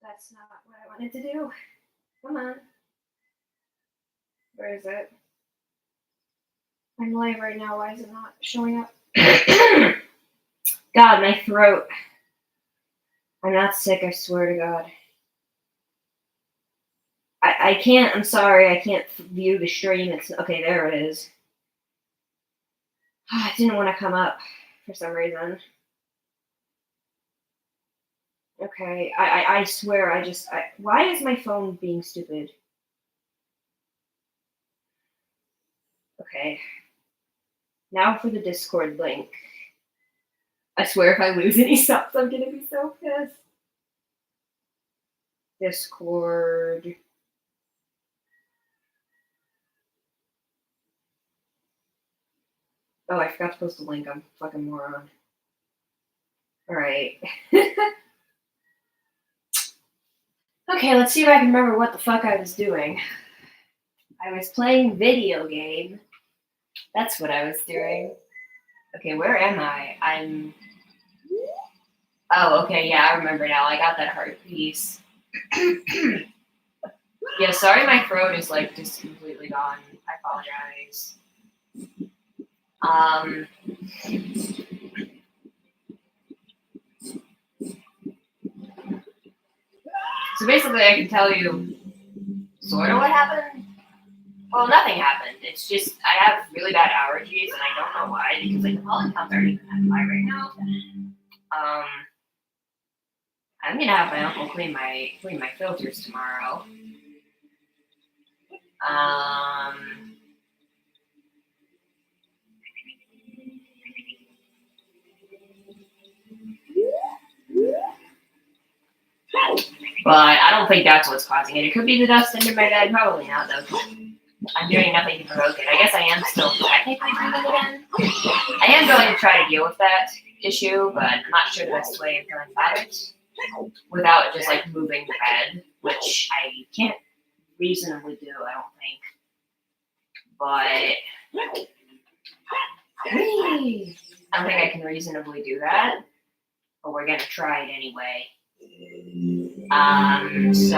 That's not what I wanted to do. Come on. Where is it? I'm live right now. Why is it not showing up? God, my throat. I'm not sick, I swear to God. I can't, I'm sorry, I can't view the stream. It's okay, there it is. I didn't want to come up for some reason. Okay, I swear, why is my phone being stupid? Okay. Now for the Discord link. I swear if I lose any subs, I'm gonna be so pissed. Discord. Oh, I forgot to post the link. I'm a fucking moron. Alright. Okay, let's see if I can remember what the fuck I was doing. I was playing video game. That's what I was doing. Okay, where am I? Oh, okay, yeah, I remember now. I got that heart piece. Yeah, sorry my throat is, like, just completely gone. I apologize. So basically I can tell you sort of what happened. Well, nothing happened. It's just I have really bad allergies and I don't know why because like the pollen counts aren't even that high right now. I'm gonna have my uncle clean my filters tomorrow. But I don't think that's what's causing it. It could be the dust under my bed. Probably not, though. I'm doing nothing to provoke it. I guess I am still technically breathing again. I am going to try to deal with that issue, but I'm not sure the best way of going about it without just, like, moving the bed, which I can't reasonably do, I don't think. But I don't think I can reasonably do that, but we're going to try it anyway. So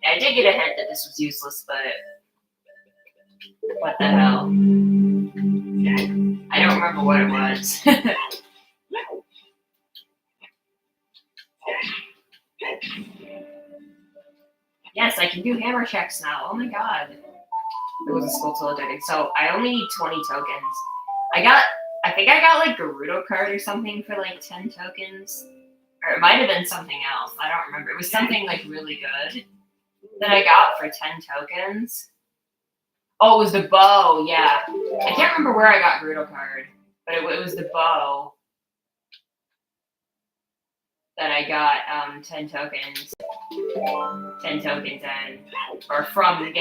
I did get a hint that this was useless, but what the hell? I don't remember what it was. Yes, I can do hammer checks now. Oh my god. It was a skull token. So I only need 20 tokens. I think I got like Gerudo card or something for like 10 tokens. Or it might have been something else. I don't remember. It was something like really good that I got for 10 tokens. Oh, it was the bow, yeah. I can't remember where I got Gerudo card, but it was the bow that I got 10 tokens. 10 tokens in. Or from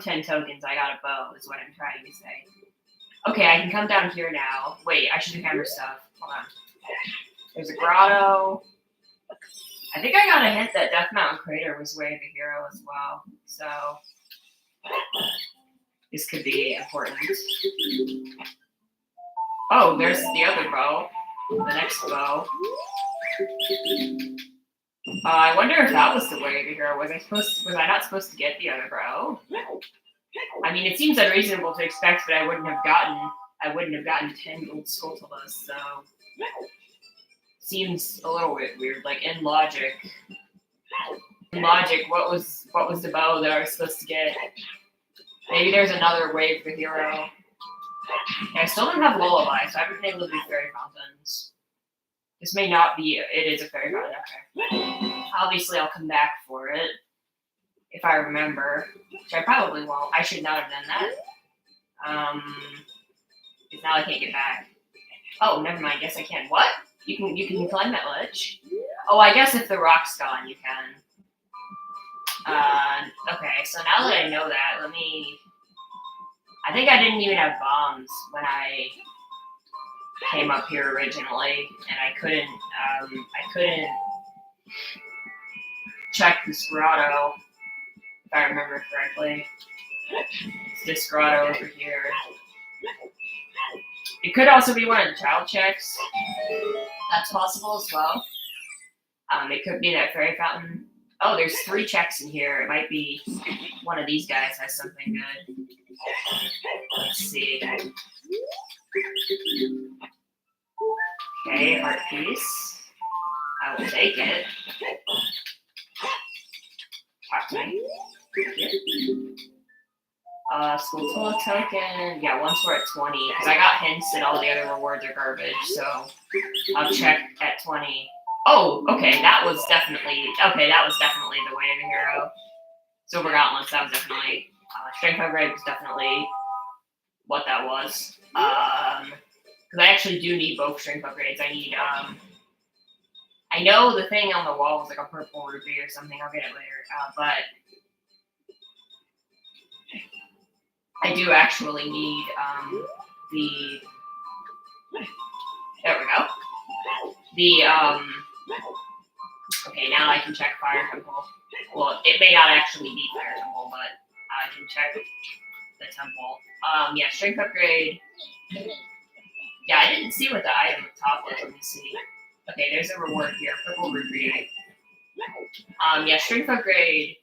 10 tokens I got a bow is what I'm trying to say. Okay, I can come down here now. Wait, I should do hammer stuff. Hold on. There's a grotto. I think I got a hint that Death Mountain Crater was Way of the Hero as well. So this could be important. Oh, there's the other bow. The next bow. I wonder if that was the Way of the Hero. Was I not supposed to get the other bow? I mean, it seems unreasonable to expect that I wouldn't have gotten 10 gold Skulltulas, so seems a little bit weird. Like in logic, what was the bow that I was supposed to get? Maybe there's another Way of the Hero. Yeah, I still don't have Lullaby, so I haven't been able to do fairy fountains. This may not be. It is a fairy fountain. Okay. Obviously, I'll come back for it if I remember, which I probably won't. I should not have done that. Because now I can't get back. Oh, never mind. Yes, I can. What? You can climb that ledge? Oh, I guess if the rock's gone, you can. Okay, so now that I know that, I think I didn't even have bombs when I came up here originally, and I couldn't check this grotto, if I remember correctly. It's this grotto over here. It could also be one of the child checks. That's possible as well. It could be that fairy fountain. Oh, there's 3 checks in here. It might be one of these guys has something good. Let's see. Okay, heart piece. I will take it. Talk to me. School tool token. Yeah, once we're at 20, because I got hints that all the other rewards are garbage, so I'll check at 20. Oh, okay, that was definitely the way of the hero. Silver Gauntlets, that was definitely, Strength Upgrade was definitely what that was. Because I actually do need both Strength Upgrades. I need, I know the thing on the wall was like a purple rupee or something, I'll get it later, but I do actually need, there we go. Okay, now I can check Fire Temple. Well, it may not actually be Fire Temple, but I can check the temple. Yeah, Strength Upgrade. Yeah, I didn't see what the item at the top was. Let me see. Okay, there's a reward here. Purple Rupee. Yeah, Strength Upgrade.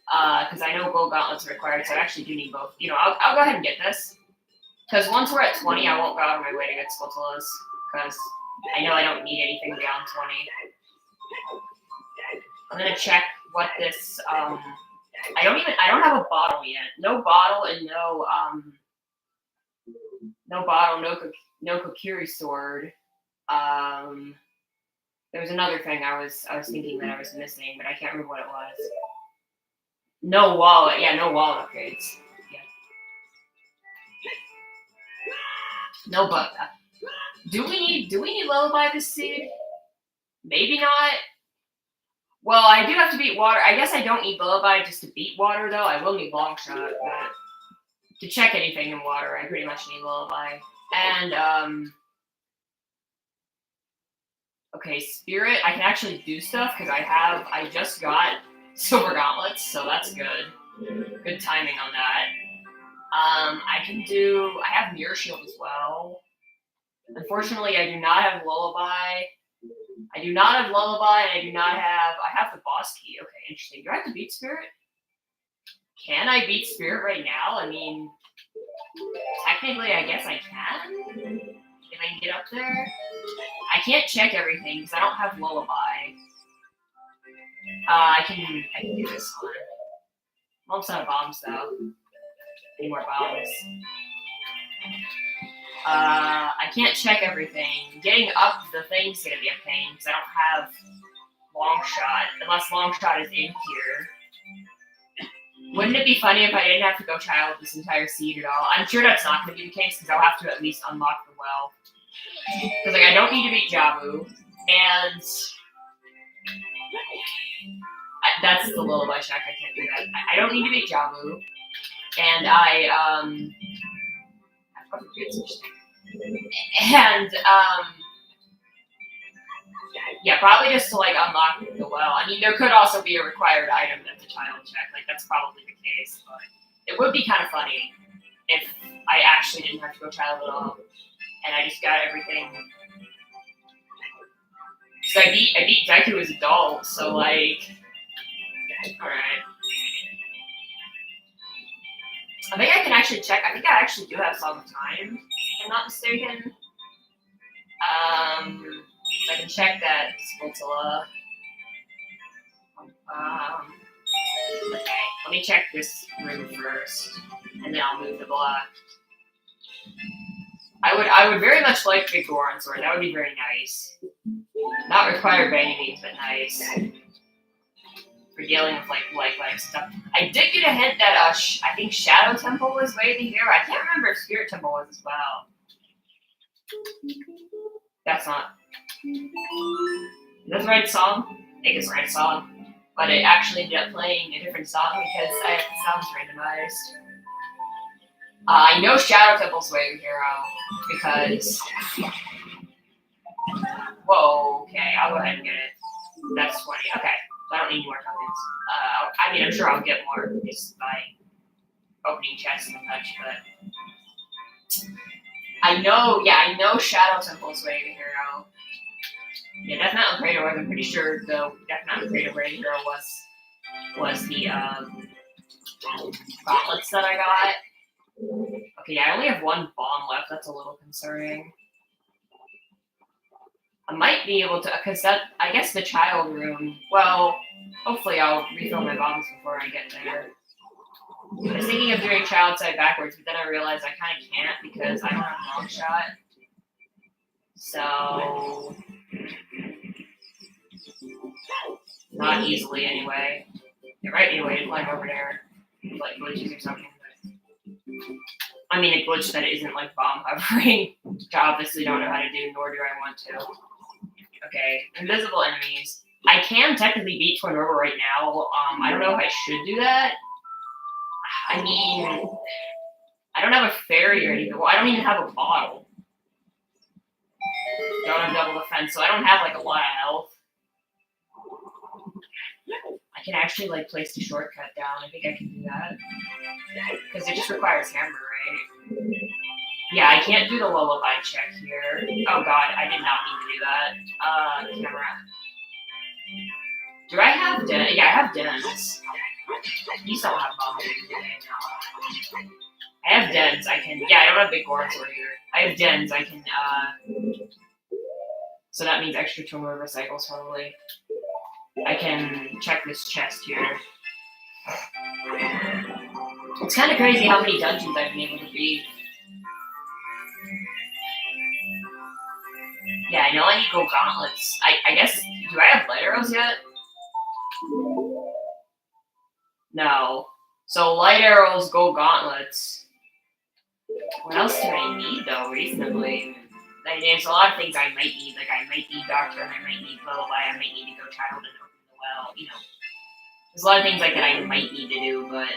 Because I know Gold Gauntlets are required, so I actually do need both. You know, I'll go ahead and get this. Because once we're at 20, I won't go out of my way to get Skulltulas. Because I know I don't need anything beyond 20. I'm gonna check what this, I don't have a bottle yet. No bottle and no Kokiri sword. There was another thing I was thinking that I was missing, but I can't remember what it was. No wallet, yeah, no wallet upgrades. Yeah. No, but do we need lullaby this seed? Maybe not. Well, I do have to beat water. I guess I don't need lullaby just to beat water though. I will need long shot, but to check anything in water, I pretty much need lullaby. And okay, spirit. I can actually do stuff because I just got silver gauntlets, so that's good. Good timing on that. I have mirror shield as well. Unfortunately, I do not have lullaby. I have the boss key. Okay, interesting. Do I have to beat spirit? Can I beat spirit right now? I mean, technically, I guess I can. If I can get up there. I can't check everything because I don't have lullaby. I can do this one. I'm almost out of bombs though. Need more bombs. I can't check everything. Getting up the thing's gonna be a pain because I don't have long shot, unless long shot is in here. Wouldn't it be funny if I didn't have to go child this entire seed at all? I'm sure that's not gonna be the case because I'll have to at least unlock the well. Because like I don't need to beat Jabu, and that's the lullaby shack. I can't do that. I don't need to beat Jabu, and yeah, probably just to like unlock the well. I mean, there could also be a required item that's a child check. Like that's probably the case, but it would be kind of funny if I actually didn't have to go child at all, and I just got everything. So I beat Deku as adult, so like, all right. I think I can actually check. I think I actually do have Song of Time, if I'm not mistaken. I can check that Skulltula. Okay, let me check this room first, and then I'll move the block. I would very much like Big Goron Sword. That would be very nice. Not required by any means, but nice. For dealing with like stuff. I did get a hint that I think Shadow Temple was way over here. I can't remember if Spirit Temple was as well. That's not. Is that the right song? I think it's the right song. But it actually ended up playing a different song because I have the sounds randomized. I know Shadow Temple's way over here because. Whoa, okay, I'll go ahead and get it. That's 20. Okay, so I don't need more tokens. I mean, I'm sure I'll get more just by opening chests and such, but I know Shadow Temple's way to hero. Yeah, Death Mountain Crater was. I'm pretty sure the Death Mountain Crater way to hero was the gauntlets that I got. Okay, yeah, I only have one bomb left. That's a little concerning. I might be able to, because I guess the child room, well, hopefully I'll refill my bombs before I get there. I was thinking of doing child side backwards, but then I realized I kind of can't because I don't have long shot. So, not easily anyway. There might be a way to climb over there, like glitches or something. But I mean, a glitch that isn't like bomb hovering, which I obviously don't know how to do, nor do I want to. Okay, invisible enemies. I can technically beat Twin River right now. I don't know if I should do that. I mean, I don't have a fairy or anything. Well, I don't even have a bottle. Don't have double defense, so I don't have like a lot of health. I can actually like place the shortcut down. I think I can do that. Because it just requires hammer, right? Yeah, I can't do the lullaby check here. Oh god, I did not mean to do that. Camera. Do I have dens? Yeah, I have dens. You still have bombs. I have dens. I can. Yeah, I don't have big gourds over here. I have dens. I can. So that means extra Twin River cycles probably. I can check this chest here. It's kind of crazy how many dungeons I've been able to beat. Yeah, I know I need gold gauntlets. I guess, do I have light arrows yet? No. So light arrows, gold gauntlets. What else do I need though, reasonably? Like, there's a lot of things I might need. Like, I might need Doctor, and I might need Lullaby, I might need to go Child and open the well, you know. There's a lot of things like that I might need to do, but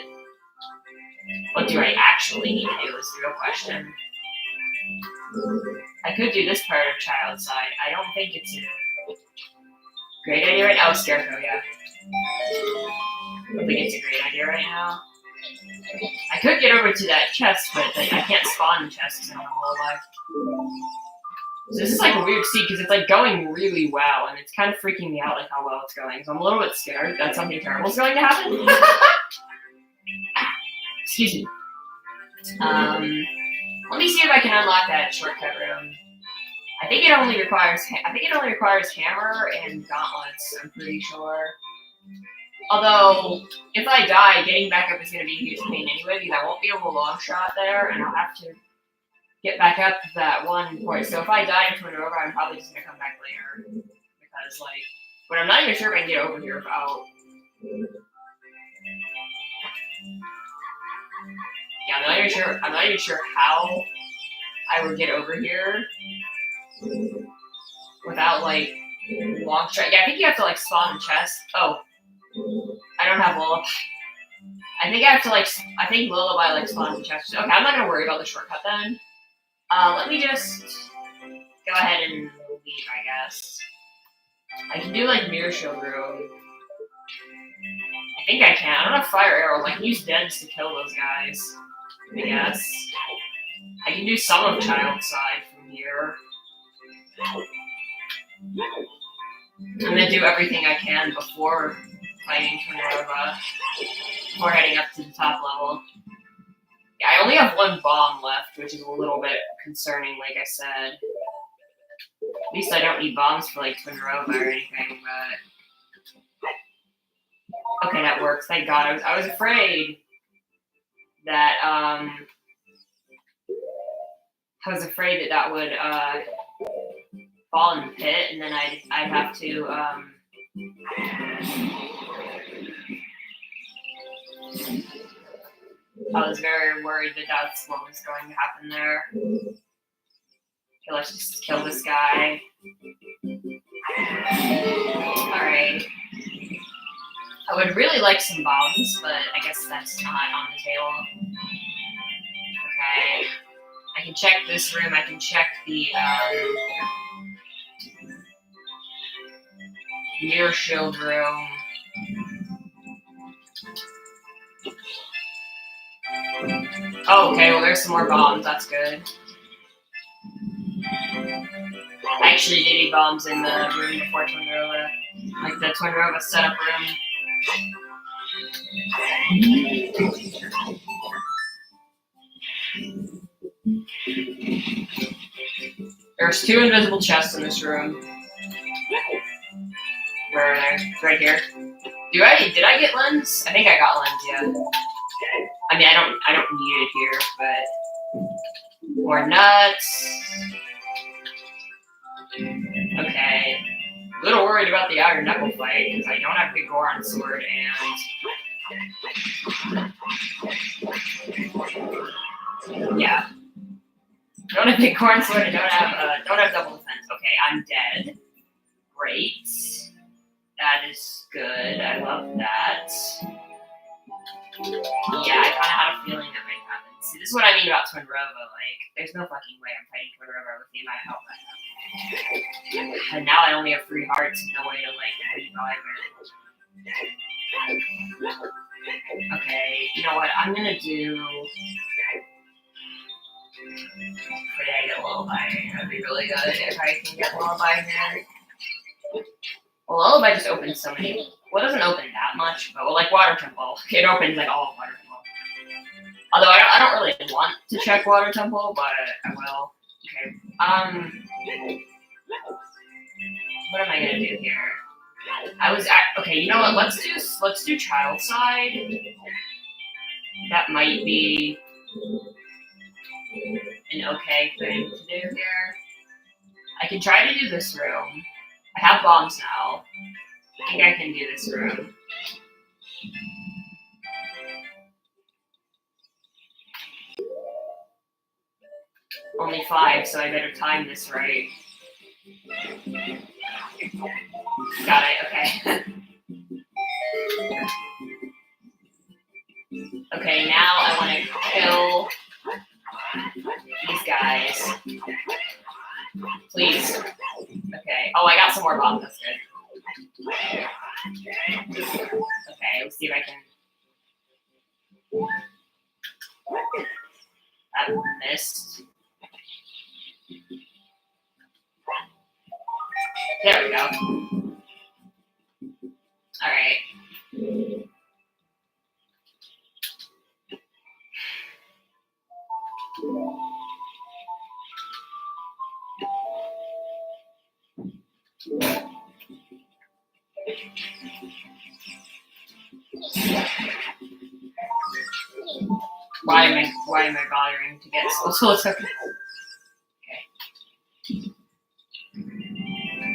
what do I actually need to do is the real question. I could do this part of Child side. I don't think it's a great idea right now. Oh, Scarecrow, yeah. I don't think it's a great idea right now. I could get over to that chest, but like, I can't spawn chests in Lullaby. So this is like a weird seed because it's like going really well, and it's kind of freaking me out like how well it's going. So I'm a little bit scared that something terrible is going to happen. Excuse me. Let me see if I can unlock that shortcut room. I think it only requires hammer and gauntlets. I'm pretty sure. Although, if I die, getting back up is going to be a huge pain anyway because I won't be able to long shot there, and I'll have to get back up to that one point. So if I die in Twin River, I'm probably just going to come back later. Because, like, but I'm not even sure if I can get over here without. Yeah, I'm not even sure how I would get over here without, like, long shot. Yeah, I think you have to, like, spawn the chest. Oh. I don't have Lullaby. I think Lullaby, like, spawns the chest. Okay, I'm not going to worry about the shortcut then. Let me just go ahead and leave, I guess. I can do, like, Mirror Shield Room. I think I can. I don't have Fire Arrows. I can use Dens to kill those guys, I guess. I can do some of Child side from here. And then do everything I can before fighting Tornova, before heading up to the top level. Yeah, I only have one bomb left, which is a little bit concerning, like I said. At least I don't need bombs for, like, Twin Rova or anything, but... Okay, that works. Thank God. I was afraid that, that would, fall in the pit, and then I'd have to, I was very worried that that's what was going to happen there. Okay, let's just kill this guy. Alright. I would really like some bombs, but I guess that's not on the table. Okay. I can check this room, I can check the, Mirror shield room. Oh, okay, well there's some more bombs, that's good. I actually did eat bombs in the room before Twin Rova. Like the Twin Rova setup room. There's 2 invisible chests in this room. Where are they? Right here. Did I get lens? I think I got lens, yeah. I mean, I don't need it here, but more nuts. Okay. A little worried about the outer knuckle fight because I don't have big Goron sword and yeah. Don't have big Goron sword and don't have double defense. Okay, I'm dead. Great. That is good. I love that. Yeah, I kind of had a feeling that might happen. See, this is what I mean about Twin Rova. Like, there's no fucking way I'm fighting Twin Rova with the amount of health I have. And now I only have 3 hearts and no way to, like, revive it. Okay, you know what? I'm gonna do... Pray I get Lullaby. That'd be really good if I can get Lullaby here. Well, Lullaby just opens so many. Well, it doesn't open that much, but like Water Temple, it opens like all of Water Temple. Although I don't really want to check Water Temple, but I will. Okay. What am I gonna do here? Okay. You know what? Let's do Child Side. That might be an okay thing to do here. I can try to do this room. I have bombs now. I think I can do this room. Only 5, so I better time this right. Got it, okay. Okay, now I want to kill these guys. Please. Okay. Oh, I got some more bombs. That's good. Okay, let's see if I can. That missed. There we go. All right. Why am I bothering to get social token? Okay.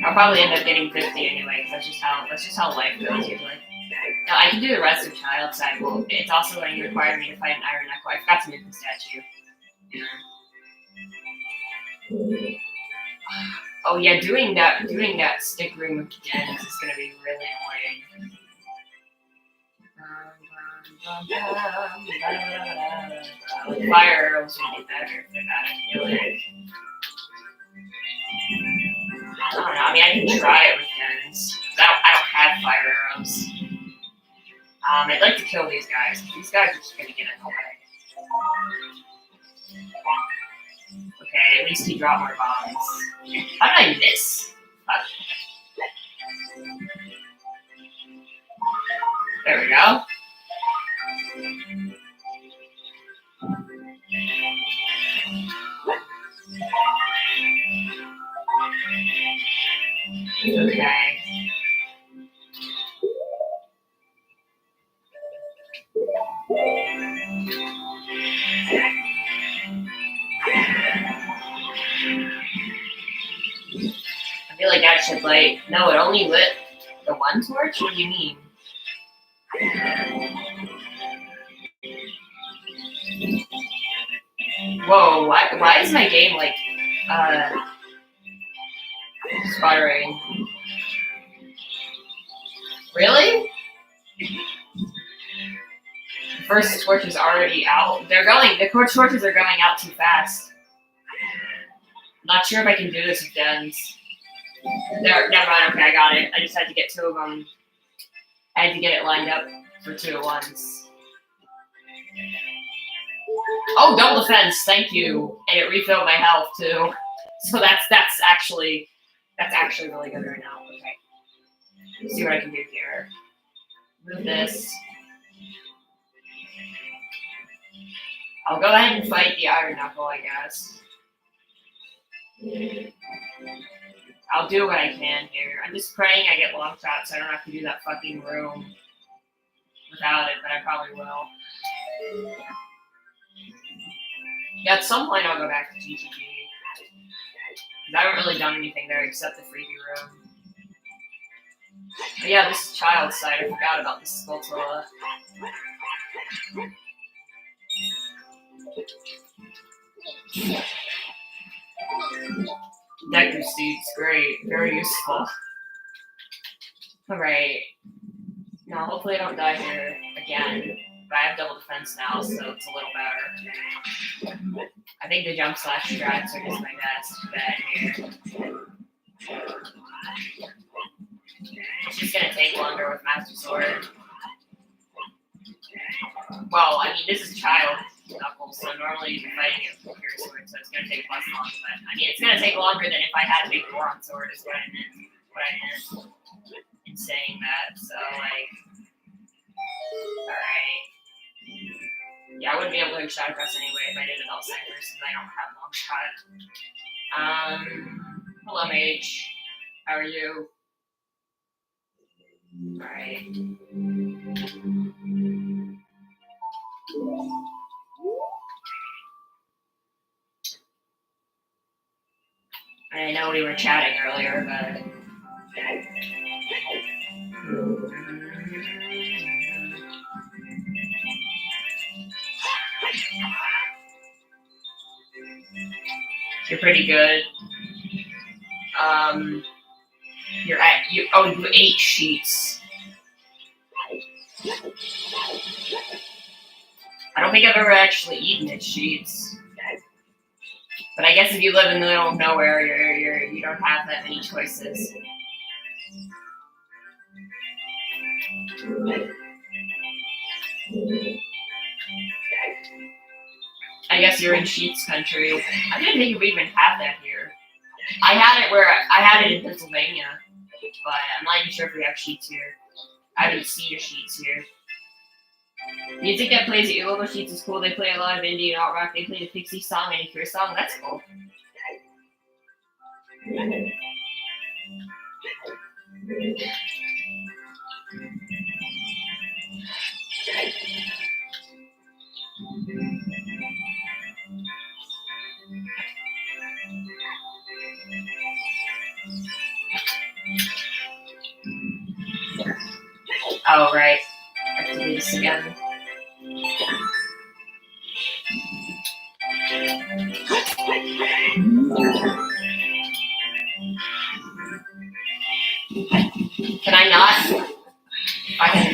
I'll probably end up getting 50 anyway, because that's just how life goes usually. Now I can do the rest of Child Side. Well, it's also going to require me to fight an Iron Knuckle. I forgot to move the statue. Yeah. Oh yeah, doing that stick room with gens is gonna be really annoying. Fire arrows would be better for that, I feel like. I don't know, I mean I can try it with gens. I don't have fire arrows. I'd like to kill these guys. These guys are just gonna get in the way. Okay, at least he dropped more bombs. How did I miss? There we go. Okay. I feel like that should light. No, it only lit the one torch? What do you mean? Whoa, why is my game like sputtering? Really? The first torch is already out. The torches are going out too fast. I'm not sure if I can do this with gens. There, never mind. Okay, I got it. I just had to get 2 of them. I had to get it lined up for 2 at once. Oh, double defense. Thank you. And it refilled my health too. So that's actually really good right now. Okay. Let's see what I can do here. Move this. I'll go ahead and fight the Iron Knuckle, I guess. I'll do what I can here. I'm just praying I get long shots so I don't have to do that fucking room without it, but I probably will. Yeah, at some point I'll go back to GGG. I haven't really done anything there except the freebie room. But yeah, this is child's side. I forgot about this Skulltula. Deku seeds, great, very useful. Alright. Now, hopefully I don't die here again. But I have double defense now, so it's a little better. I think the jump slash strats are just my best bet here. It's just gonna take longer with Master Sword. Well, I mean, this is child Knuckles, so normally you'd be fighting it with your sword, so it's gonna take less long. But I mean, it's gonna take longer than if I had a big Goron sword, is what I meant in saying that. So like, all right. Yeah, I wouldn't be able to shot across anyway if I did it all snipers because I don't have long shot. Hello, mage. How are you? Alright. I know we were chatting earlier, but you're pretty good. You have 8 sheets. I don't think I've ever actually eaten 8 sheets. But I guess if you live in the middle of nowhere, you don't have that many choices. I guess you're in Sheets country. I didn't think we even have that here. I had it in Pennsylvania, but I'm not even sure if we have Sheets here. I haven't seen a Sheets here. Music that plays at your local Sheets is cool. They play a lot of indie and alt rock. They play the Pixie song and a Cure song. That's cool. Oh, right. I have to do this again. Can I not? I can.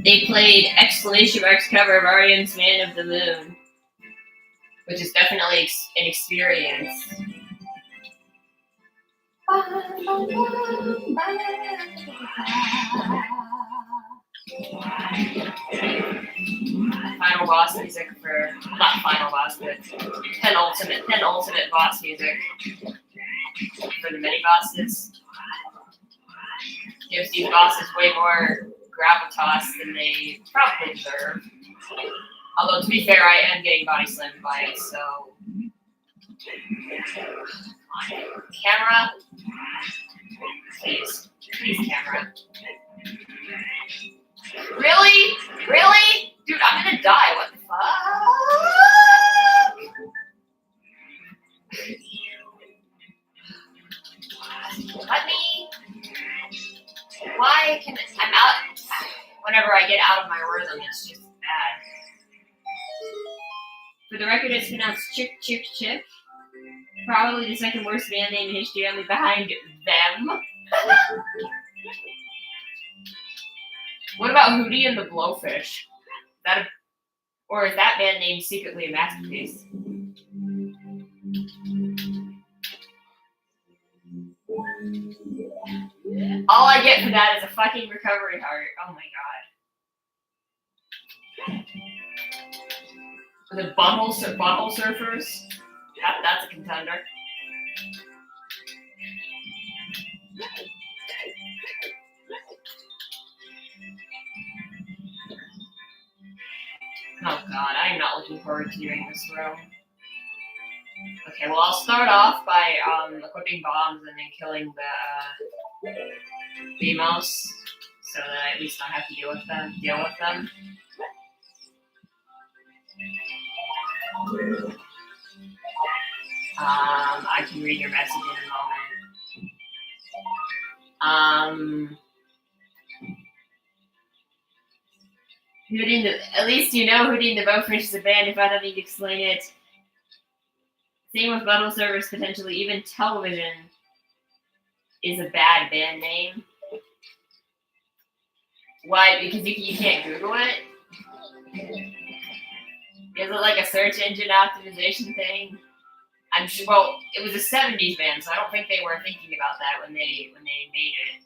They played exclamation marks cover of R.E.M's Man of the Moon, which is definitely an experience. Final boss music for, not final boss, but penultimate boss music for the mini bosses. Gives these bosses way more gravitas than they probably deserve. Although, to be fair, I am getting body slammed by it, so. Camera. Please, camera. Really? Really? Dude, I'm gonna die. What the fuck? Let me. Why can I'm out? Whenever I get out of my rhythm, it's just bad. For the record, it's pronounced Chick Chick Chick. Probably the second worst band name in history, only behind them. What about Hootie and the Blowfish? Or is that band name secretly a masterpiece? All I get for that is a fucking recovery heart. Oh my god. The Butthole Surfers? That's a contender. Oh god, I am not looking forward to doing this row. Okay, well I'll start off by equipping bombs and then killing the BMOS so that I at least don't have to deal with them. I can read your message in a moment. At least you know Hootie and the Blowfish is a band if I don't need to explain it. Same with Butthole Servers, potentially. Even Television is a bad band name. Why? Because you can't Google it? Is it like a search engine optimization thing? I'm sure. Well, it was a '70s band, so I don't think they were thinking about that when they made it.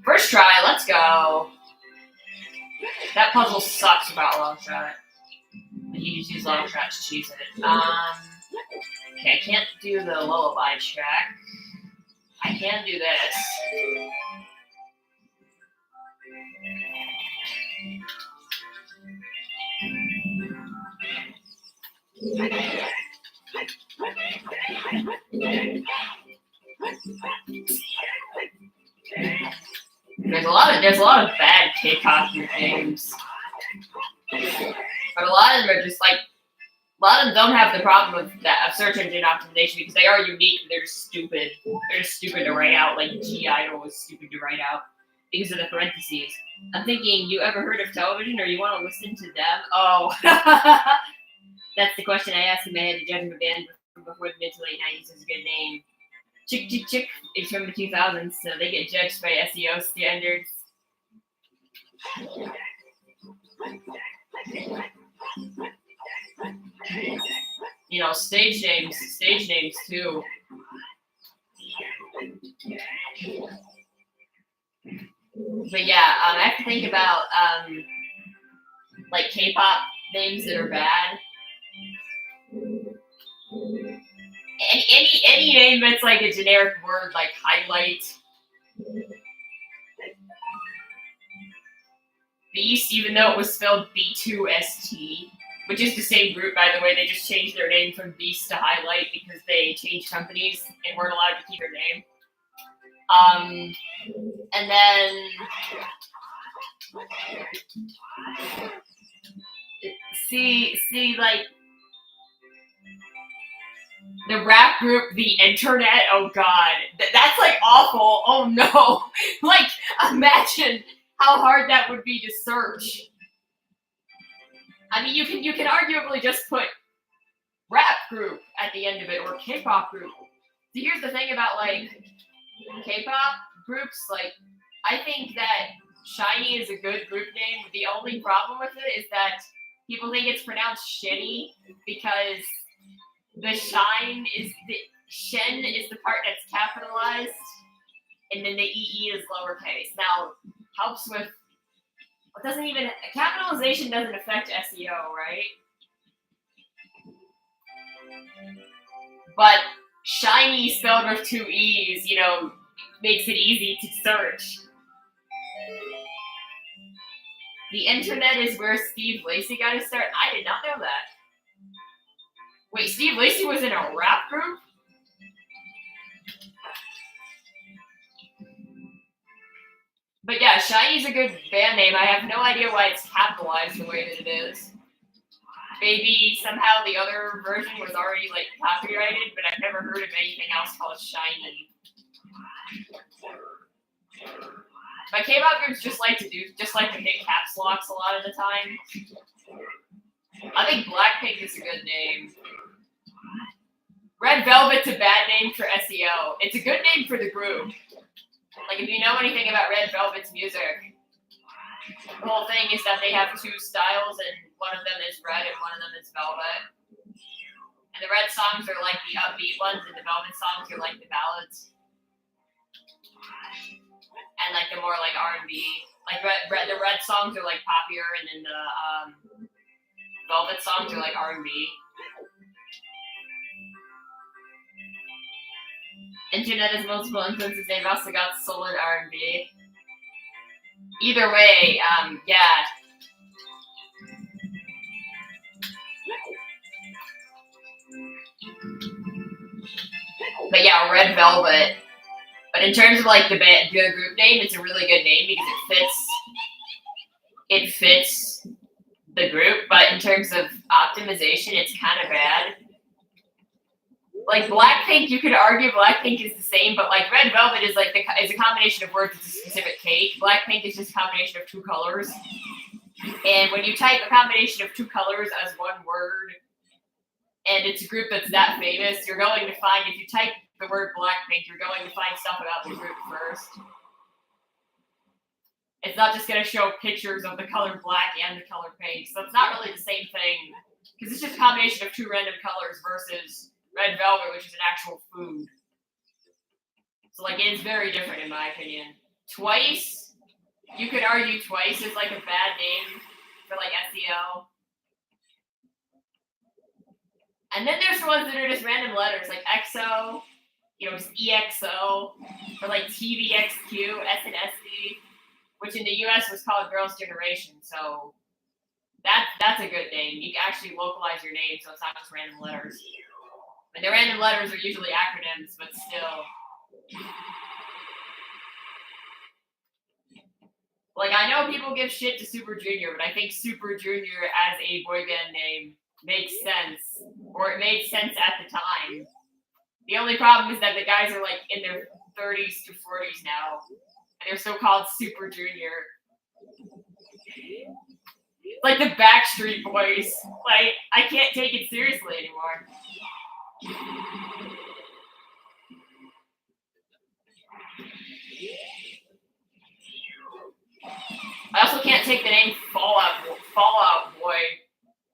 First try, let's go. That puzzle sucks about long shot. You just use long shot to choose it. Okay, I can't do the lullaby track. I can do this. There's a lot of bad K-pop games, but a lot of them are just like, a lot of them don't have the problem of search engine optimization because they are unique. They're just stupid. They're just stupid to write out. Like G Idol was stupid to write out because of the parentheses. I'm thinking, you ever heard of Television, or you want to listen to them? Oh, that's the question I asked in my head to judge a band before the mid to late '90s is a good name. Chick Chick Chick is from the 2000s, so they get judged by SEO standards. You know, stage names too. But yeah, I have to think about like K-pop names that are bad. Any name that's like a generic word, like highlight. Beast, even though it was spelled B2ST, which is the same group, by the way. They just changed their name from Beast to Highlight because they changed companies and weren't allowed to keep their name. And then see, like the rap group, The Internet. Oh God, that's like awful. Oh no, like imagine how hard that would be to search. I mean, you can arguably just put rap group at the end of it or K-pop group. So here's the thing about like K-pop groups. Like, I think that SHINee is a good group name. The only problem with it is that people think it's pronounced Shenny because the Shen is the part that's capitalized, and then the EE is lowercase. Now, helps with. Capitalization doesn't affect SEO, right? But SHINee spelled with 2 E's, you know, makes it easy to search. The Internet is where Steve Lacy got his start. I did not know that. Wait, Steve Lacy was in a rap group? But yeah, SHINee's a good band name. I have no idea why it's capitalized the way that it is. Maybe somehow the other version was already like copyrighted, but I've never heard of anything else called SHINee. But K-pop groups just like to hit caps locks a lot of the time. I think Blackpink is a good name. Red Velvet's a bad name for SEO. It's a good name for the group. Like, if you know anything about Red Velvet's music, The whole thing is that they have two styles, and one of them is red and one of them is velvet. And the red songs are like the upbeat ones, and the velvet songs are like the ballads. And like the more like R&B, like the red songs are like poppier, and then the velvet songs are like R&B. Internet has multiple influences. They've also got soul and R&B. Either way, yeah. But yeah, Red Velvet. But in terms of like the group name, it's a really good name because it fits the group. But in terms of optimization, it's kind of bad. Like Blackpink, you could argue Blackpink is the same, but like Red Velvet is like is a combination of words. It's a specific cake. Blackpink is just a combination of two colors. And when you type a combination of two colors as one word, and it's a group that's that famous, you're going to find, if you type the word Blackpink, you're going to find stuff about the group first. It's not just going to show pictures of the color black and the color pink. So it's not really the same thing, because it's just a combination of two random colors versus Red Velvet, which is an actual food. So, like, it is very different in my opinion. Twice, you could argue Twice is, like, a bad name for, like, SEO. And then there's the ones that are just random letters, like EXO, you know, just EXO, or, like, TVXQ, SNSD, which in the US was called Girls' Generation. So, that's a good name. You can actually localize your name so it's not just random letters. And the random letters are usually acronyms, but still. Like, I know people give shit to Super Junior, but I think Super Junior as a boy band name makes sense. Or it made sense at the time. The only problem is that the guys are, like, in their 30s to 40s now. And they're still called Super Junior. Like the Backstreet Boys. Like, I can't take it seriously anymore. I also can't take the name Fallout Boy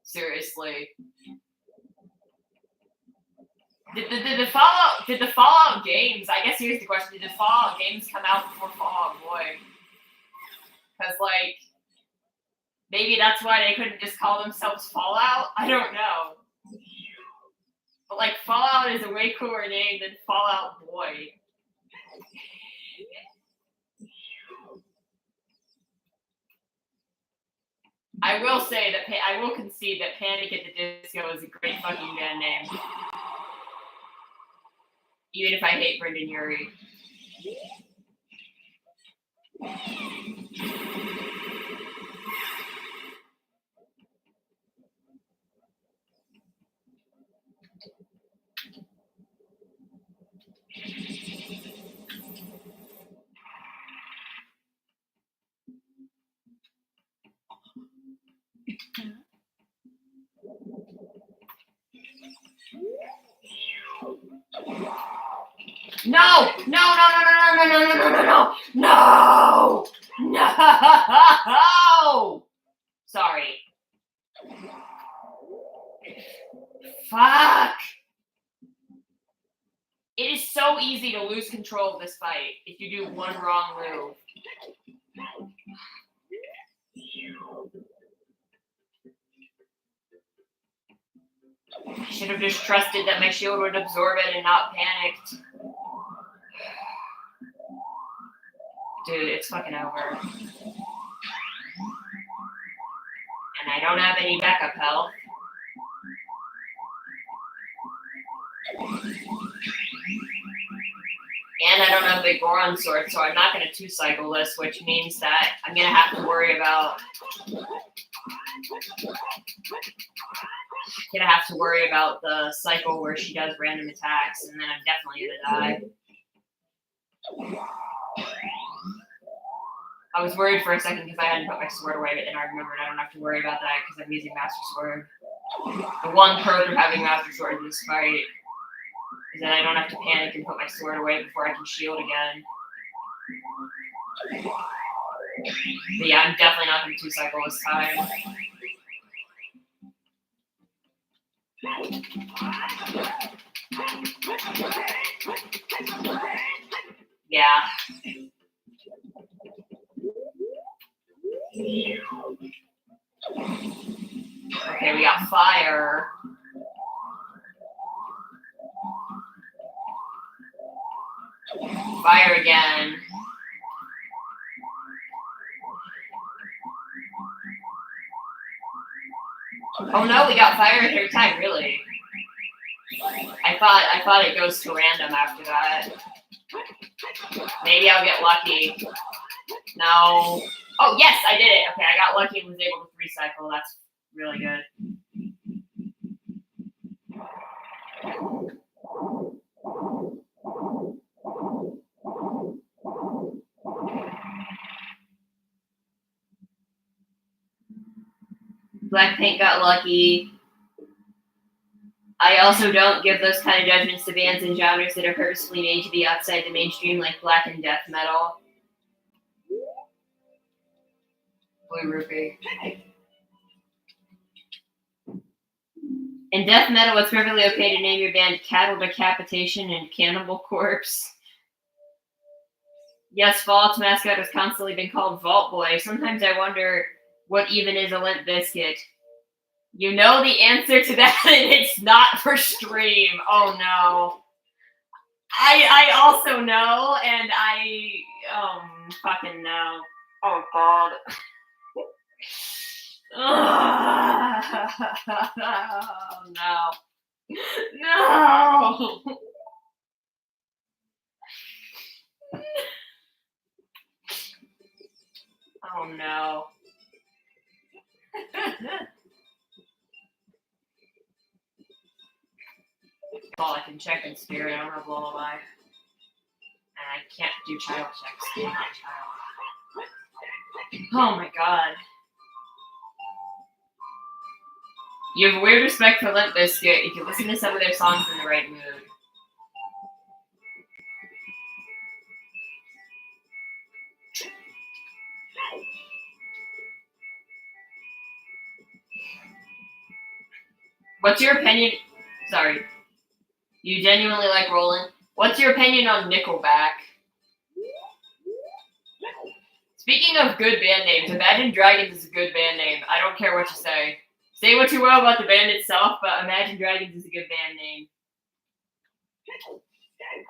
seriously. Did the Fallout games? I guess here's the question: did the Fallout games come out before Fallout Boy? Because like, maybe that's why they couldn't just call themselves Fallout. I don't know. But like, Fallout is a way cooler name than Fallout Boy. I will say that I will concede that Panic at the Disco is a great fucking band name. Even if I hate Brendan Urie. No! Sorry. Fuck! It is so easy to lose control of this fight if you do one wrong move. I should have just trusted that my shield would absorb it and not panicked. Dude, it's fucking over. And I don't have any backup health. And I don't have the Goron sword, so I'm not going to two-cycle this, which means that I'm going to have to worry about... the cycle where she does random attacks, and then I'm definitely going to die. I was worried for a second because I hadn't put my sword away, but then I remembered I don't have to worry about that because I'm using Master Sword. The one perk of having Master Sword in this fight is that I don't have to panic and put my sword away before I can shield again. But yeah, I'm definitely not going to 2-cycle this time. Yeah. Okay, we got fire. Fire again. Oh no, we got fire every time, really. I thought it goes to random after that. Maybe I'll get lucky. No. Oh yes, I did it. Okay, I got lucky and was able to 3-cycle. That's really good. Blackpink got lucky. I also don't give those kind of judgments to bands and genres that are purposefully made to be outside the mainstream, like black and death metal. Blue Rupee. In death metal, it's perfectly okay to name your band Cattle Decapitation and Cannibal Corpse. Yes, Fallout's mascot has constantly been called Vault Boy. Sometimes I wonder what even is a Limp Bizkit. You know the answer to that, and it's not for stream. Oh no. I also know, and I fucking know. Oh god. Oh no. No. Oh no. All I can check in spirit. I don't have lullaby. And I can't do child checks. I'm not child. Oh my god. You have weird respect for Limp Bizkit. You can listen to some of their songs in the right mood. What's your opinion? Sorry. You genuinely like Roland? What's your opinion on Nickelback? Speaking of good band names, Imagine Dragons is a good band name. I don't care what you say. Say what you will about the band itself, but Imagine Dragons is a good band name.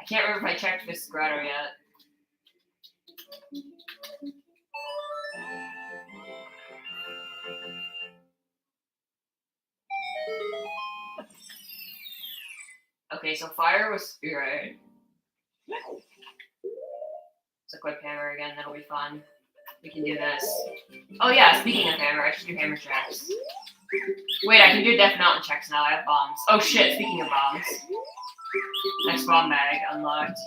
I can't remember if I checked this grotto yet. Okay, so fire was spirit. It's a quick hammer again, that'll be fun. We can do this. Oh yeah, speaking of hammer, I should do hammer checks. Wait, I can do Death Mountain checks now, I have bombs. Oh shit, speaking of bombs. Next bomb bag, unlocked.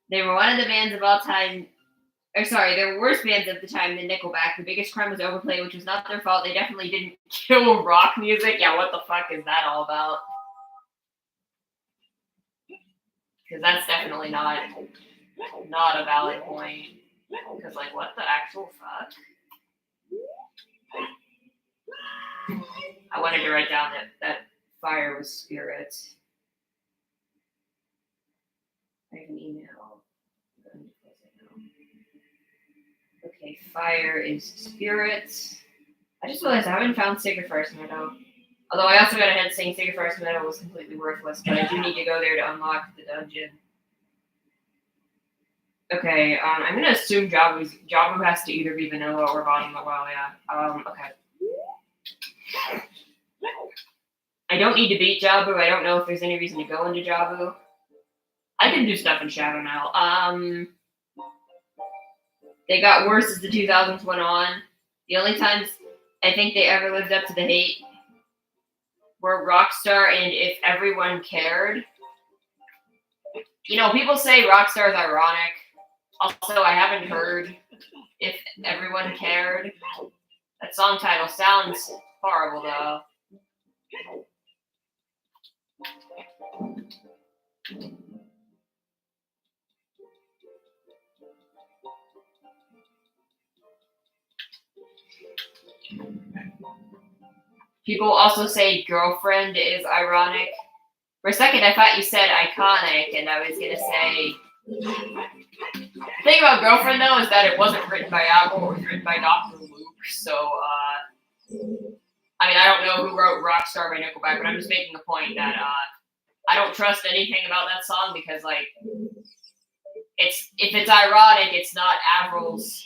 They were one of the bands of all time. There were worse bands at the time than Nickelback. The biggest crime was overplay, which was not their fault. They definitely didn't kill rock music. Yeah, what the fuck is that all about? Because that's definitely not a valid point. Because, like, what the actual fuck? I wanted to write down that fire was spirit. I have an email. Okay, fire is spirit. I just realized I haven't found Sacred Forest Meadow. Although I also got ahead saying Sacred Forest Meadow was completely worthless, but I do need to go there to unlock the dungeon. Okay, I'm gonna assume Jabu has to either be vanilla or bottom of the well, yeah. Okay. I don't need to beat Jabu. I don't know if there's any reason to go into Jabu. I can do stuff in Shadow now. They got worse as the 2000s went on. The only times I think they ever lived up to the hate were Rockstar and If Everyone Cared. You know, people say Rockstar is ironic. Also, I haven't heard If Everyone Cared. That song title sounds horrible, though. People also say girlfriend is ironic. For a second, I thought you said iconic, and I was gonna say. The thing about girlfriend though is that it wasn't written by Apple; it was written by Dr. Luke. So, I mean, I don't know who wrote Rockstar by Nickelback, but I'm just making the point that I don't trust anything about that song because, like, if it's ironic, it's not Avril's.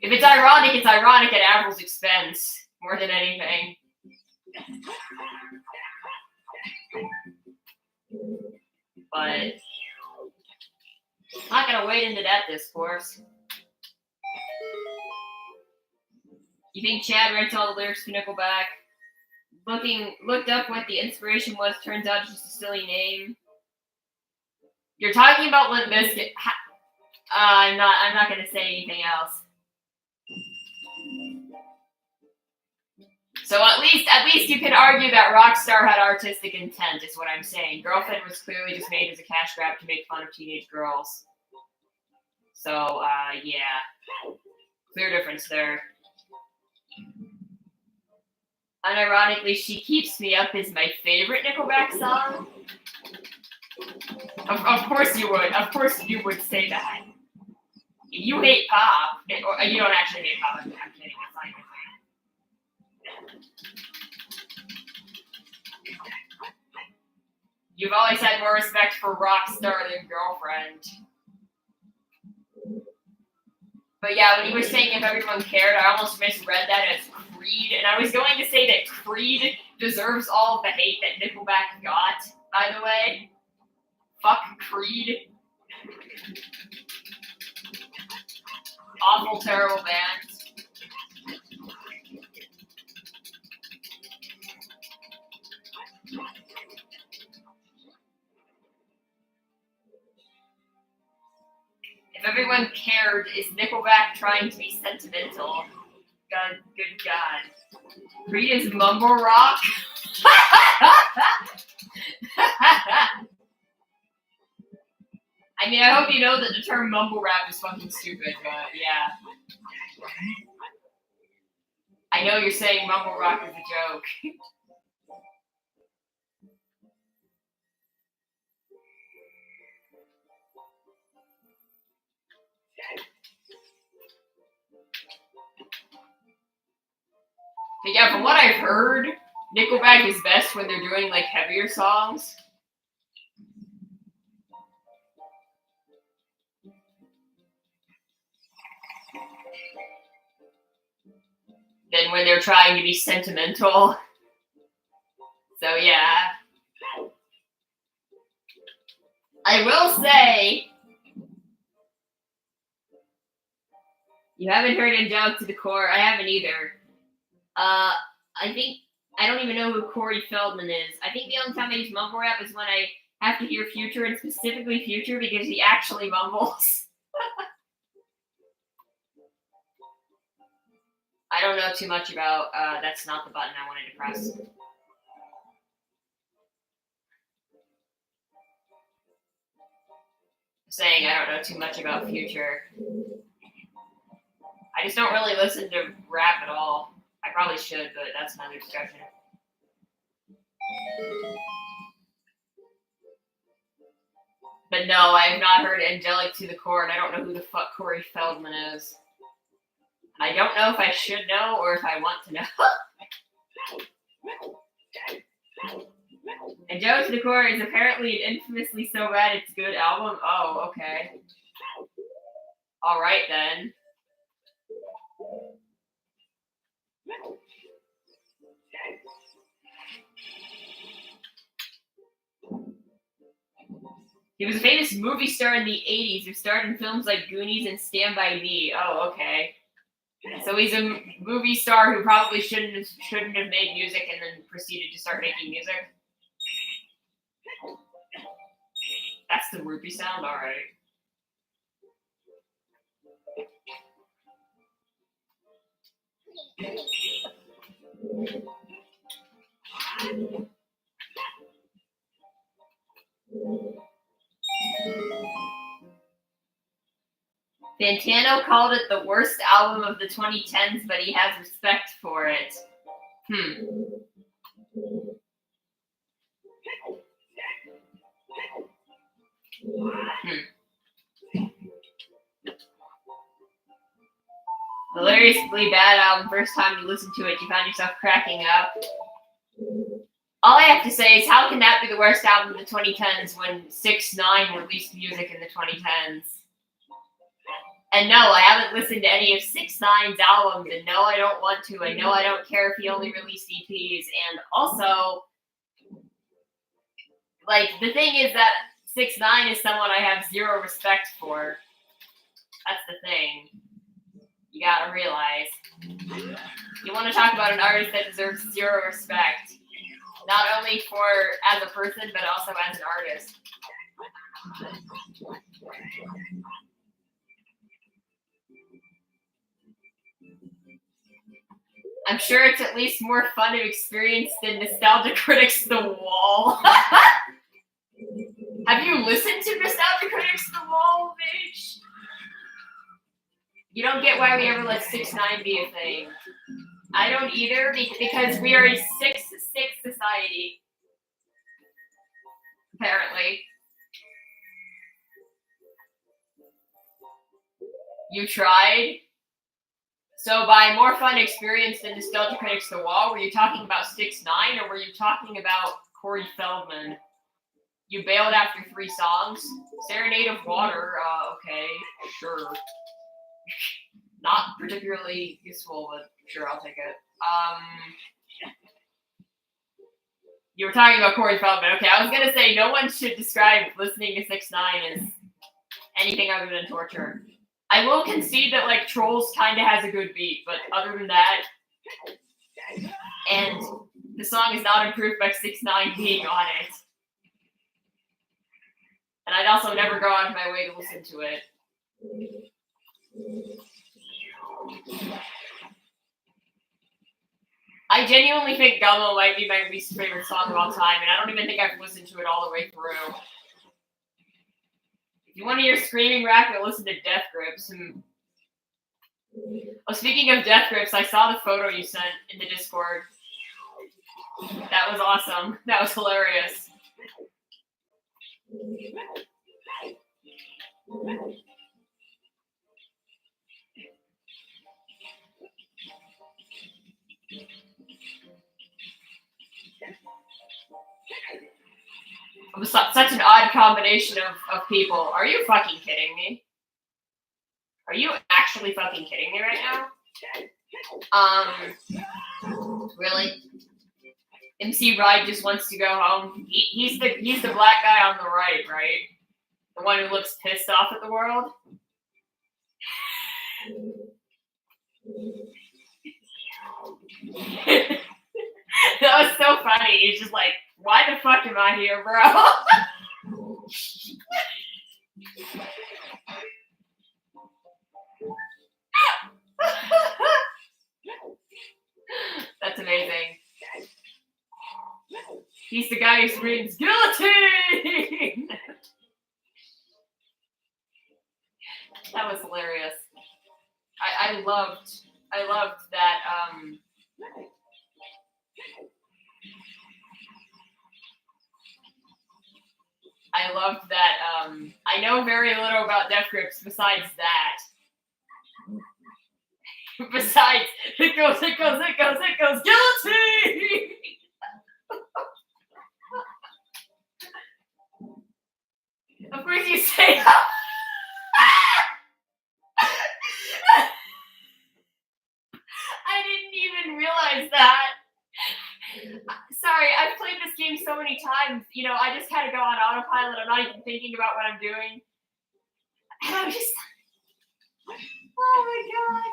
If it's ironic at Avril's expense more than anything. But I'm not gonna wade into that discourse. You think Chad writes all the lyrics to Nickelback? Looked up what the inspiration was. Turns out it's just a silly name. You're talking about Limp Bizkit. I'm not gonna say anything else. So at least you can argue that Rockstar had artistic intent, is what I'm saying. Girlfriend was clearly just made as a cash grab to make fun of teenage girls. So, yeah. Clear difference there. Unironically, She Keeps Me Up is my favorite Nickelback song. Of course you would. Of course you would say that. You hate pop. Or you don't actually hate pop. I'm kidding. That's not even You've always had more respect for Rockstar than Girlfriend. But yeah, when you were saying if everyone cared, I almost misread that as Creed. And I was going to say that Creed deserves all of the hate that Nickelback got, by the way. Fuck Creed. Awful, terrible band. If everyone cared, is Nickelback trying to be sentimental? God, good God. Creed is mumble rock? I mean, I hope you know that the term mumble rap is fucking stupid, but yeah. I know you're saying mumble rock is a joke. But yeah, from what I've heard, Nickelback is best when they're doing like heavier songs. Than when they're trying to be sentimental. So yeah. I will say, you haven't heard Angelic to the Core. I haven't either. I don't even know who Corey Feldman is. I think the only time I use mumble rap is when I have to hear Future, and specifically Future because he actually mumbles. I don't know too much about, that's not the button I wanted to press. Saying I don't know too much about Future. I just don't really listen to rap at all. I probably should, but that's another discussion. But no, I have not heard Angelic to the Core, and I don't know who the fuck Corey Feldman is. I don't know if I should know or if I want to know. Angelic to the Core is apparently an infamously so bad it's good album. Oh, okay. Alright then. He was a famous movie star in the 80s who starred in films like Goonies and Stand By Me. Oh, okay. So he's a movie star who probably shouldn't have made music and then proceeded to start making music. That's the rupee sound? Alright. Fantano called it the worst album of the 2010s, but he has respect for it. Hilariously bad album. First time you listen to it, you found yourself cracking up. All I have to say is, how can that be the worst album of the 2010s when 6ix9ine released music in the 2010s? And no, I haven't listened to any of 6ix9ine's albums, and no, I don't want to. I know I don't care if he only released EPs. And also, like, the thing is that 6ix9ine is someone I have zero respect for. That's the thing. You gotta realize. You want to talk about an artist that deserves zero respect. Not only for as a person, but also as an artist. I'm sure it's at least more fun of experience than Nostalgia Critics The Wall. Have you listened to Nostalgia Critics The Wall, bitch? You don't get why we ever let 6ix9ine be a thing. I don't either, because we are a 6-6 society. Apparently. You tried? So by more fun experience than Nostalgia Critics The Wall, were you talking about 6ix9ine, or were you talking about Corey Feldman? You bailed after 3 songs? Serenade of Water, okay, sure. Not particularly useful, but sure, I'll take it. You were talking about Corey Feldman. Okay, I was gonna say no one should describe listening to 6ix9ine as anything other than torture. I will concede that, like, Trolls kind of has a good beat, but other than that, and the song is not improved by 6ix9ine being on it. And I'd also never go out of my way to listen to it. I genuinely think Gummo might be my least favorite song of all time, and I don't even think I've listened to it all the way through. If you want to hear screaming rap, you'll listen to Death Grips. Oh, speaking of Death Grips, I saw the photo you sent in the Discord. That was awesome. That was hilarious. It was such an odd combination of people. Are you fucking kidding me? Are you actually fucking kidding me right now? Really? MC Ride just wants to go home. He's the black guy on the right? The one who looks pissed off at the world? That was so funny. He's just like, why the fuck am I here, bro? That's amazing. He's the guy who screams, guillotine! That was hilarious. I loved that, I loved that, I know very little about Death Grips besides that. Besides, it goes, guillotine! Of course you say that. I didn't even realize that. Sorry, I've played this game so many times. You know, I just kind of go on autopilot. I'm not even thinking about what I'm doing. And I'm just, oh my god.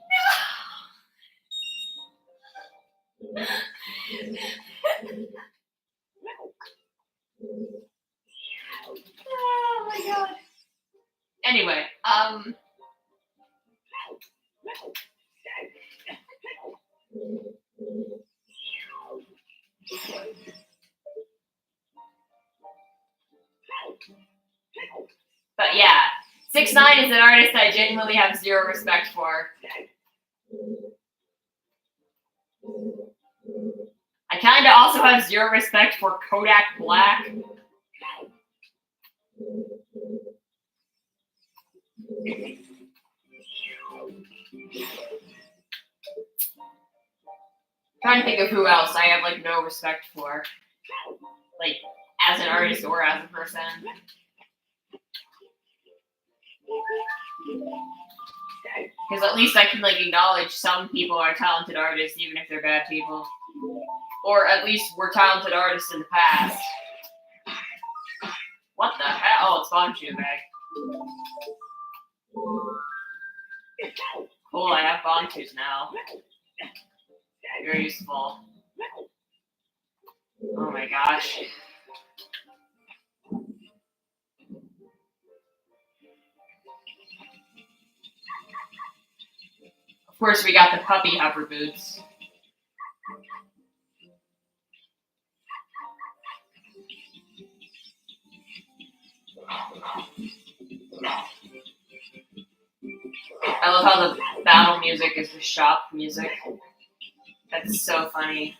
No. Oh my god. Anyway, 6ix9ine is an artist I genuinely have zero respect for. I kind of also have zero respect for Kodak Black. Trying to think of who else I have like no respect for, like as an artist or as a person. Because at least I can like acknowledge some people are talented artists even if they're bad people, or at least were talented artists in the past. What the hell? Oh, it's Bonchu bag. Cool, I have Bonchus now. Very useful. Oh my gosh. Of course, we got the puppy hover boots. I love how the battle music is the shop music. That's so funny.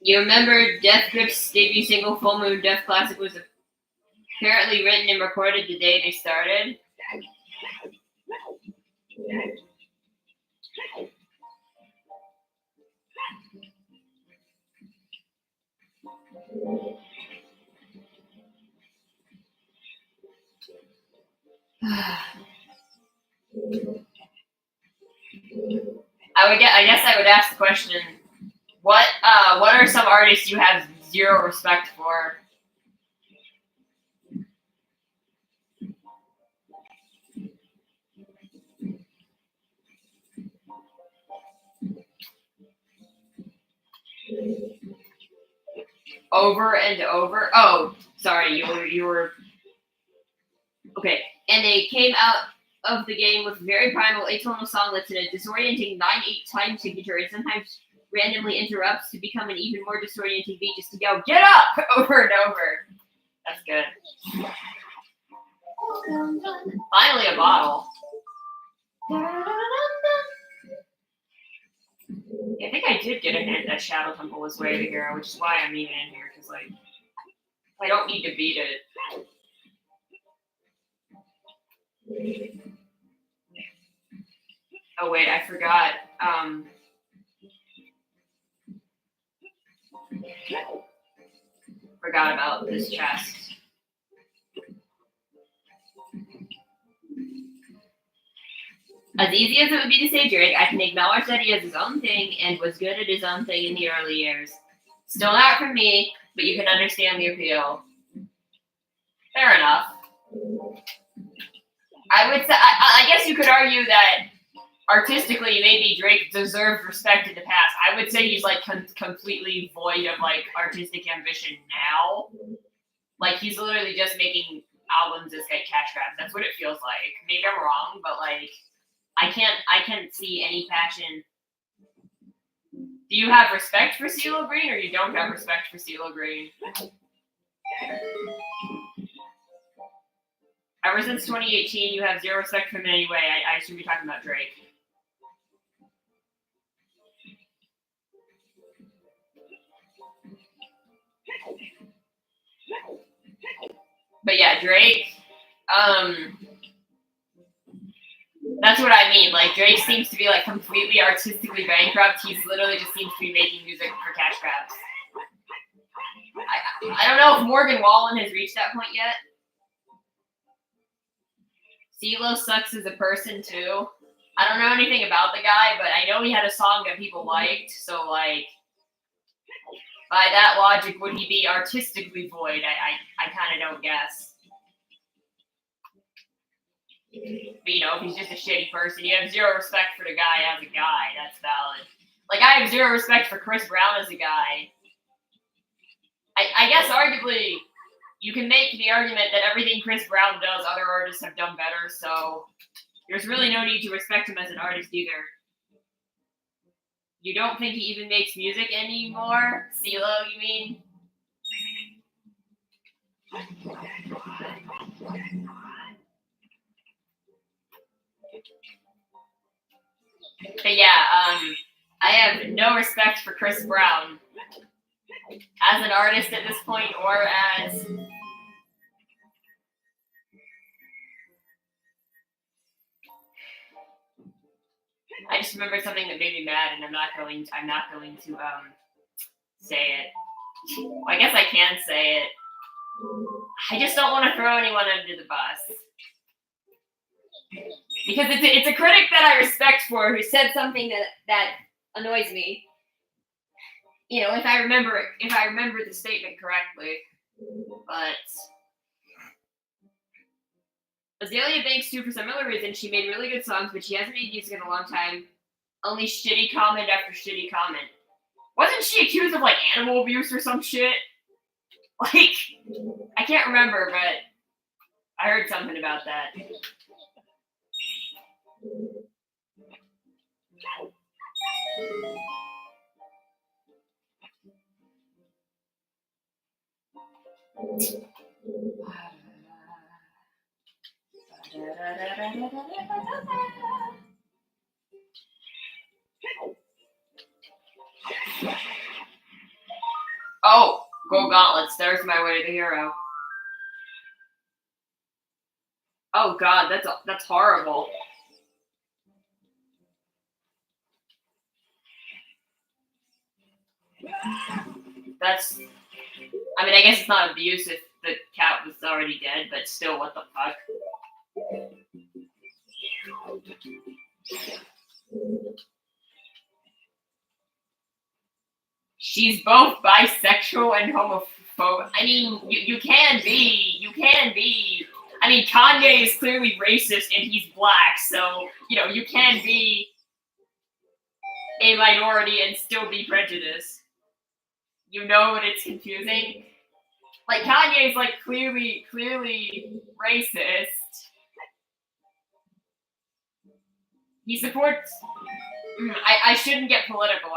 You remember Death Grip's debut single, Full Moon Death Classic, was apparently written and recorded the day they started? I guess I would ask the question, what are some artists you have zero respect for? Over and over. Oh, sorry, you were okay. And they came out of the game with a very primal atonal song that's in a disorienting 9/8 time signature and sometimes randomly interrupts to become an even more disorienting beat just to go, get up! Over and over. That's good. Finally a bottle. Yeah, I think I did get a hint that Shadow Temple was way to here, which is why I'm even in here, because like I don't need to beat it. Oh wait, I forgot. Forgot about this chest. As easy as it would be to say Drake, I can acknowledge that he has his own thing and was good at his own thing in the early years. Still not for me, but you can understand the appeal. Fair enough. I would say, I guess you could argue that artistically, maybe Drake deserved respect in the past. I would say he's like completely void of like artistic ambition now. Like he's literally just making albums as like cash grabs. That's what it feels like. Maybe I'm wrong, but like I can't see any passion. Do you have respect for CeeLo Green, or you don't have respect for CeeLo Green? Ever since 2018, you have zero respect for him in any way. I assume you're talking about Drake. But yeah, Drake, that's what I mean. Like, Drake seems to be, like, completely artistically bankrupt. He's literally just seems to be making music for cash grabs. I don't know if Morgan Wallen has reached that point yet. CeeLo sucks as a person, too. I don't know anything about the guy, but I know he had a song that people liked. So, like, by that logic, would he be artistically void? I kind of don't guess. But, you know, if he's just a shitty person, you have zero respect for the guy as a guy. That's valid. Like, I have zero respect for Chris Brown as a guy. I guess arguably you can make the argument that everything Chris Brown does, other artists have done better, so there's really no need to respect him as an artist either. You don't think he even makes music anymore? CeeLo, you mean? But yeah, I have no respect for Chris Brown as an artist at this point, or as I just remembered something that made me mad, and I'm not going to say it. Well, I guess I can say it. I just don't want to throw anyone under the bus. Because it's a critic that I respect for who said something that annoys me. You know, if I remember the statement correctly. But Azalea Banks too, for some other reason, she made really good songs, but she hasn't made music in a long time. Only shitty comment after shitty comment. Wasn't she accused of like animal abuse or some shit? Like, I can't remember, but I heard something about that. Oh, go Gauntlets. There's my way to the hero. Oh god, that's horrible. That's, I mean, I guess it's not abuse if the cat was already dead, but still, what the fuck? She's both bisexual and homophobic. I mean, you can be. I mean, Kanye is clearly racist and he's black, so, you know, you can be a minority and still be prejudiced. You know when it's confusing? Like, Kanye's, like, clearly racist. He supports... I shouldn't get political,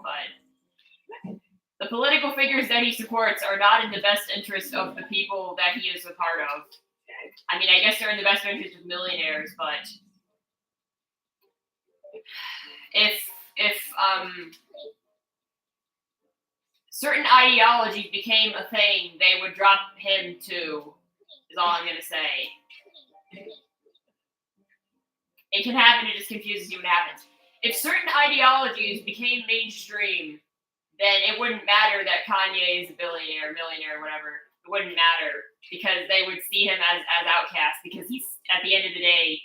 but the political figures that he supports are not in the best interest of the people that he is a part of. I mean, I guess they're in the best interest of millionaires, but if certain ideologies became a thing, they would drop him too, is all I'm gonna say. It can happen, it just confuses you when it happens. If certain ideologies became mainstream, then it wouldn't matter that Kanye is a billionaire, millionaire, whatever. It wouldn't matter, because they would see him as outcast, because he's, at the end of the day,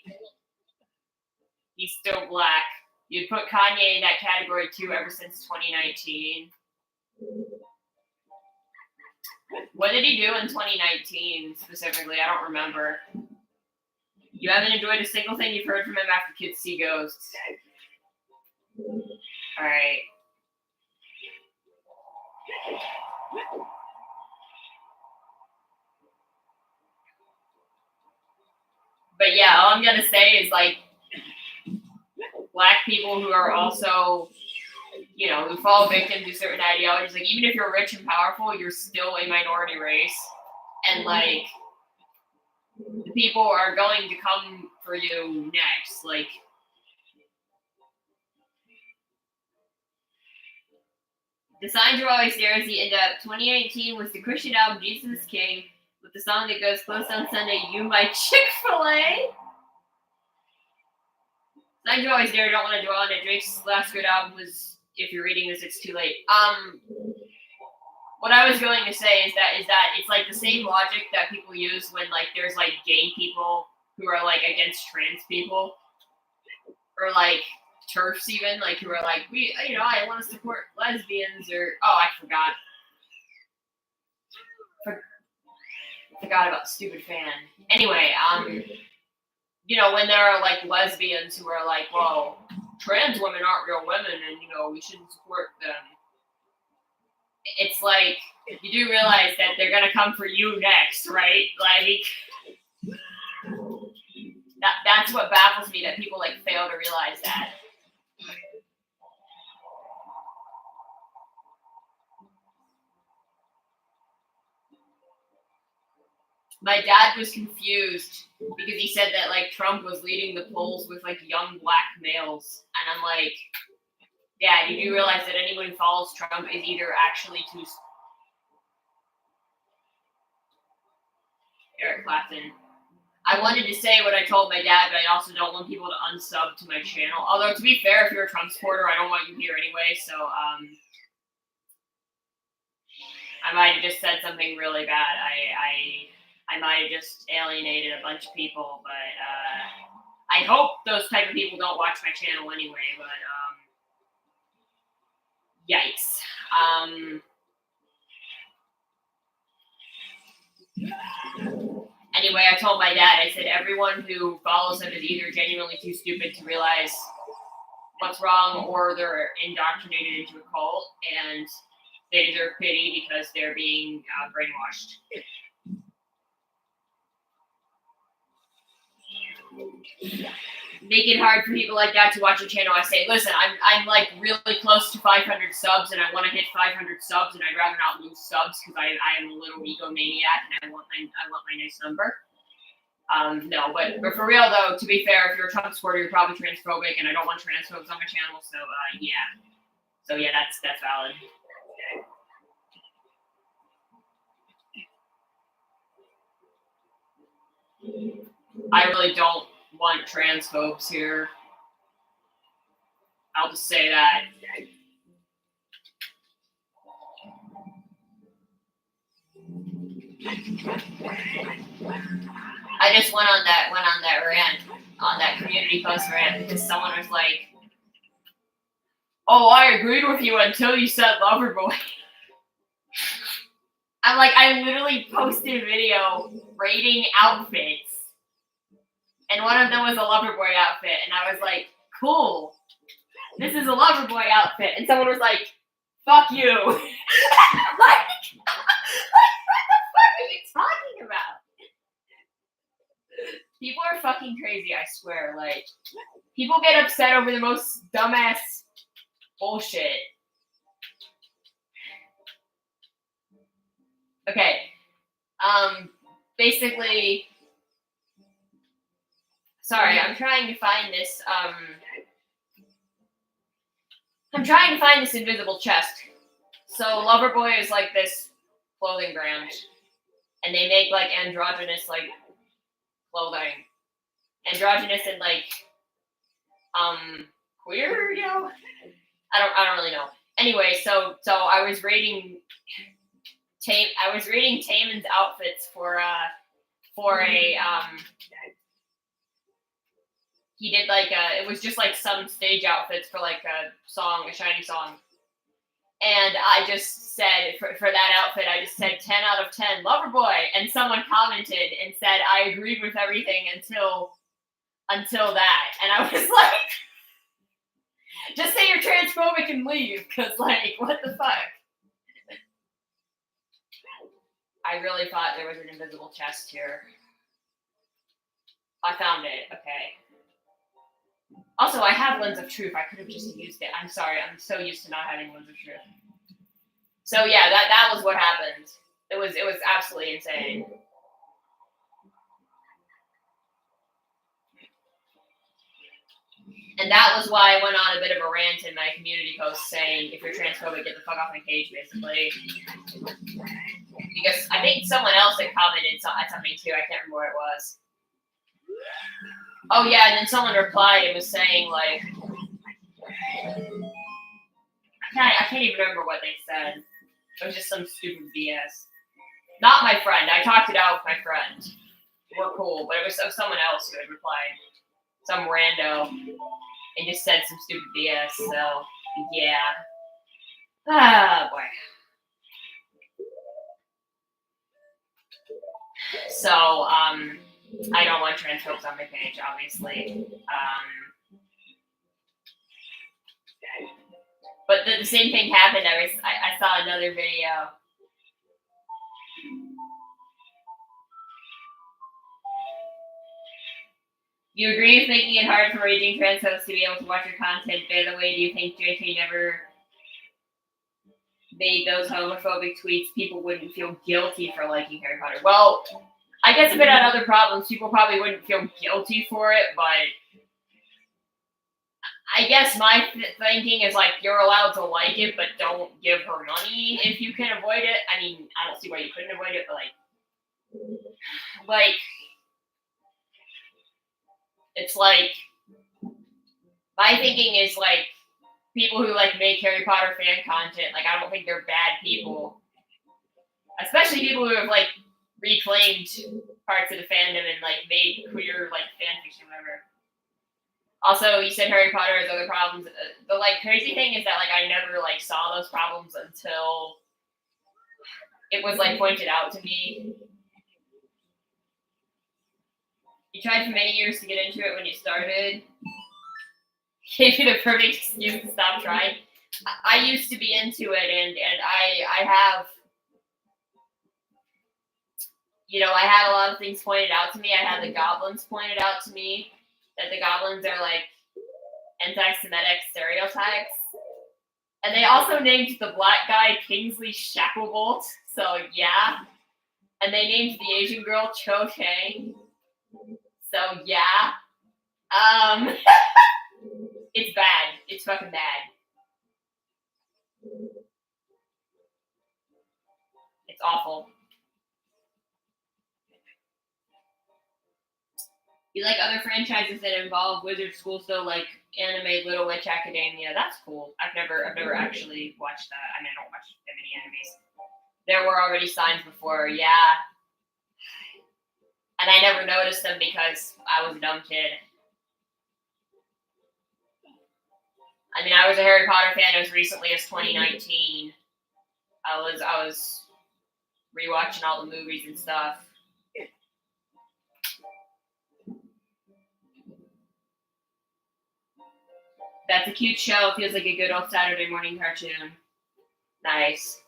he's still black. You'd put Kanye in that category too ever since 2019. What did he do in 2019 specifically? I don't remember. You haven't enjoyed a single thing you've heard from him after Kids See Ghosts. Alright. But yeah, all I'm gonna say is, like, black people who are also, you know, who fall victim to certain ideologies, like, even if you're rich and powerful, you're still a minority race. And, like, the people are going to come for you next. Like, the signs are always there as the end up. 2018 was the Christian album Jesus is King, with the song that goes close on Sunday, You My Chick-fil-A. Signs are always there, don't want to dwell on it. Drake's last good album was, if you're reading this, it's too late. What I was going to say is that it's like the same logic that people use when, like, there's, like, gay people who are, like, against trans people, or, like, TERFs even, like, who are like, I want to support lesbians, or, I forgot about stupid fan. Anyway, you know, when there are like lesbians who are like, well, trans women aren't real women and, you know, we shouldn't support them. It's like, you do realize that they're going to come for you next, right? Like, that's what baffles me, that people like fail to realize that. My dad was confused because he said that like Trump was leading the polls with like young black males, and I'm like, Dad, you do realize that anyone who follows Trump is either actually too. Eric Clapton. I wanted to say what I told my dad, but I also don't want people to unsub to my channel. Although, to be fair, if you're a Trump supporter, I don't want you here anyway, so I might have just said something really bad. I might have just alienated a bunch of people, but I hope those type of people don't watch my channel anyway, but yikes. Anyway, I told my dad, I said, everyone who follows him is either genuinely too stupid to realize what's wrong, or they're indoctrinated into a cult, and they deserve pity because they're being brainwashed. Make it hard for people like that to watch your channel. I say, listen, I'm like really close to 500 subs, and I want to hit 500 subs, and I'd rather not lose subs because I am a little egomaniac, and I want my nice number. No, but for real though, to be fair, if you're a Trump supporter, you're probably transphobic, and I don't want transphobes on my channel. So yeah. So yeah, that's valid. I really don't want transphobes here. I'll just say that. I just went on that rant, on that community post rant, because someone was like, "Oh, I agreed with you until you said Loverboy." I'm like, I literally posted a video rating outfits, and one of them was a Loverboy outfit, and I was like, "Cool, this is a Loverboy outfit," and someone was like, "Fuck you." like, what the fuck are you talking about? People are fucking crazy, I swear. Like, people get upset over the most dumbass bullshit. Okay. Basically, sorry, I'm trying to find this, invisible chest. So, Loverboy is like this clothing brand, and they make like androgynous like clothing. Androgynous and like queer, you know? I don't really know. Anyway, so I was rating Taman's outfits for a he did like it was just like some stage outfits for like a shiny song. And I just said, for that outfit, I just said 10 out of 10, Loverboy. And someone commented and said, I agreed with everything until that. And I was like, just say you're transphobic and leave, because, like, what the fuck? I really thought there was an invisible chest here. I found it. Okay. Also, I have Lens of Truth. I could have just used it. I'm sorry. I'm so used to not having Lens of Truth. So yeah, that was what happened. It was absolutely insane. And that was why I went on a bit of a rant in my community post saying, if you're transphobic, get the fuck off my page, basically. Because I think someone else had commented at something too. I can't remember what it was. Oh yeah, and then someone replied and was saying like, I can't even remember what they said. It was just some stupid BS. Not my friend. I talked it out with my friend. We're cool, but it was someone else who had replied. Some rando. And just said some stupid BS, so yeah. Ah, boy. So, I don't want trans folks on my page, obviously. But the same thing happened. I saw another video. You agree with making it hard for raging trans hosts to be able to watch your content? By the way, do you think JK never made those homophobic tweets? People wouldn't feel guilty for liking Harry Potter. Well, I guess if it had other problems, people probably wouldn't feel guilty for it, but I guess my thinking is, like, you're allowed to like it, but don't give her money if you can avoid it. I mean, I don't see why you couldn't avoid it, but, like, it's like, my thinking is, like, people who, like, make Harry Potter fan content, like, I don't think they're bad people. Especially people who have, like, reclaimed parts of the fandom and, like, made queer, like, fanfiction, whatever. Also, you said Harry Potter has other problems. The, like, crazy thing is that, like, I never, like, saw those problems until it was, like, pointed out to me. You tried for many years to get into it when you started. Gave you the perfect excuse to stop trying. I used to be into it, and I have, you know, I had a lot of things pointed out to me. I had the goblins pointed out to me, that the goblins are, like, anti-Semitic stereotypes. And they also named the black guy Kingsley Shacklebolt, so yeah. And they named the Asian girl Cho Chang, so yeah. It's bad. It's fucking bad. It's awful. You like other franchises that involve wizard schools, though, like anime Little Witch Academia? That's cool. I've never actually watched that. I mean, I don't watch that many animes. There were already signs before, yeah. And I never noticed them because I was a dumb kid. I mean, I was a Harry Potter fan as recently as 2019. I was rewatching all the movies and stuff. That's a cute show. It feels like a good old Saturday morning cartoon. Nice.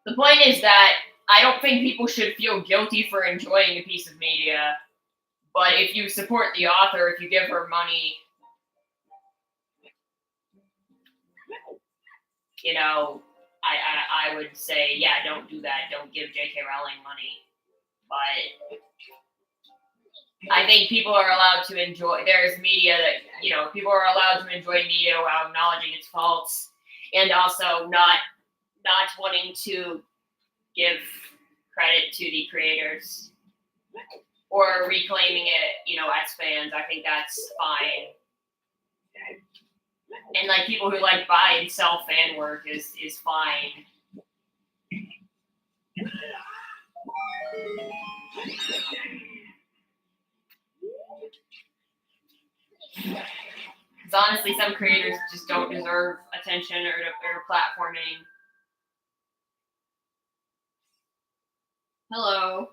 The point is that I don't think people should feel guilty for enjoying a piece of media. But if you support the author, if you give her money, you know, I would say, yeah, don't do that. Don't give J.K. Rowling money. But I think people are allowed to enjoy, there's media that, you know, people are allowed to enjoy media while acknowledging its faults and also not wanting to give credit to the creators or reclaiming it, you know, as fans. I think that's fine. And, like, people who, like, buy and sell fan work is fine. Because honestly, some creators just don't deserve attention or platforming. Hello.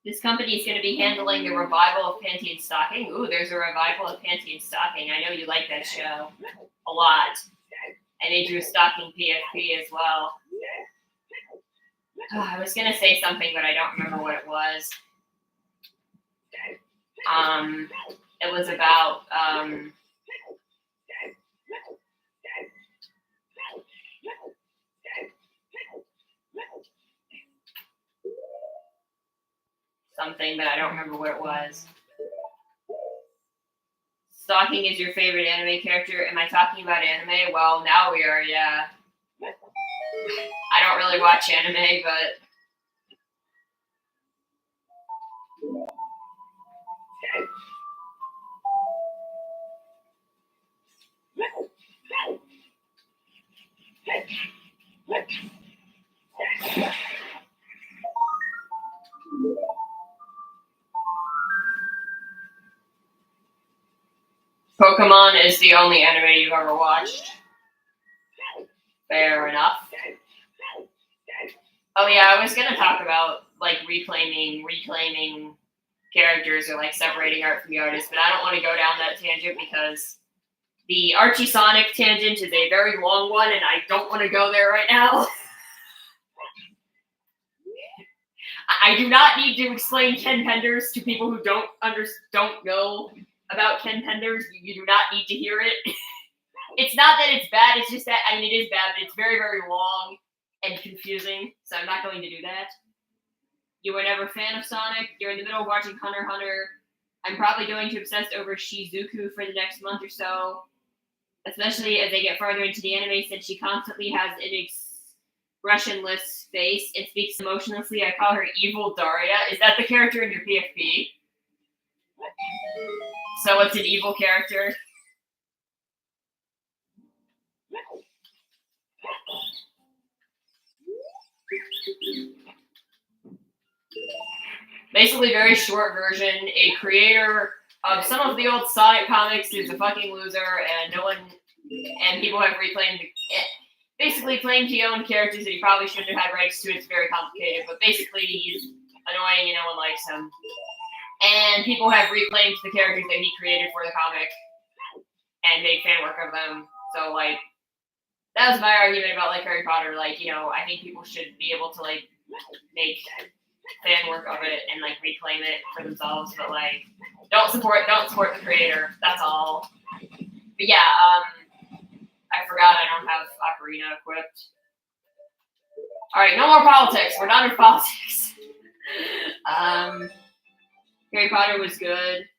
This company is going to be handling the revival of Panty and Stocking. Ooh, there's a revival of Panty and Stocking. I know you like that show a lot. And they drew Stocking PFP as well. Oh, I was going to say something, but I don't remember what it was. It was about something, but I don't remember what it was. Stocking is your favorite anime character. Am I talking about anime? Well, now we are, yeah. I don't really watch anime, but Pokemon is the only anime you've ever watched. Fair enough. Oh yeah, I was gonna talk about like reclaiming characters or like separating art from the artist, but I don't want to go down that tangent because the Archie Sonic tangent is a very long one, and I don't want to go there right now. I do not need to explain Ken Penders to people who don't know about Ken Penders. You do not need to hear it. It's not that it's bad, it's just that, I mean, it is bad, but it's very, very long and confusing, so I'm not going to do that. You were never a fan of Sonic. You're in the middle of watching Hunter x Hunter. I'm probably going to obsess over Shizuku for the next month or so, especially as they get farther into the anime, since she constantly has an expressionless face and speaks emotionlessly. I call her Evil Daria. Is that the character in your PFP? So it's an evil character? Basically, very short version. A creator of some of the old Sonic comics is a fucking loser, and people have reclaimed, basically claimed he owned characters that he probably shouldn't have had rights to. It's very complicated, but basically he's annoying and no one likes him. And people have reclaimed the characters that he created for the comic and made fan work of them. So, like, that was my argument about, like, Harry Potter. Like, you know, I think people should be able to, like, make fan work of it and, like, reclaim it for themselves. But, like, don't support the creator. That's all. But, yeah, I forgot I don't have Ocarina equipped. Alright, no more politics. We're done with politics. Harry Potter was good.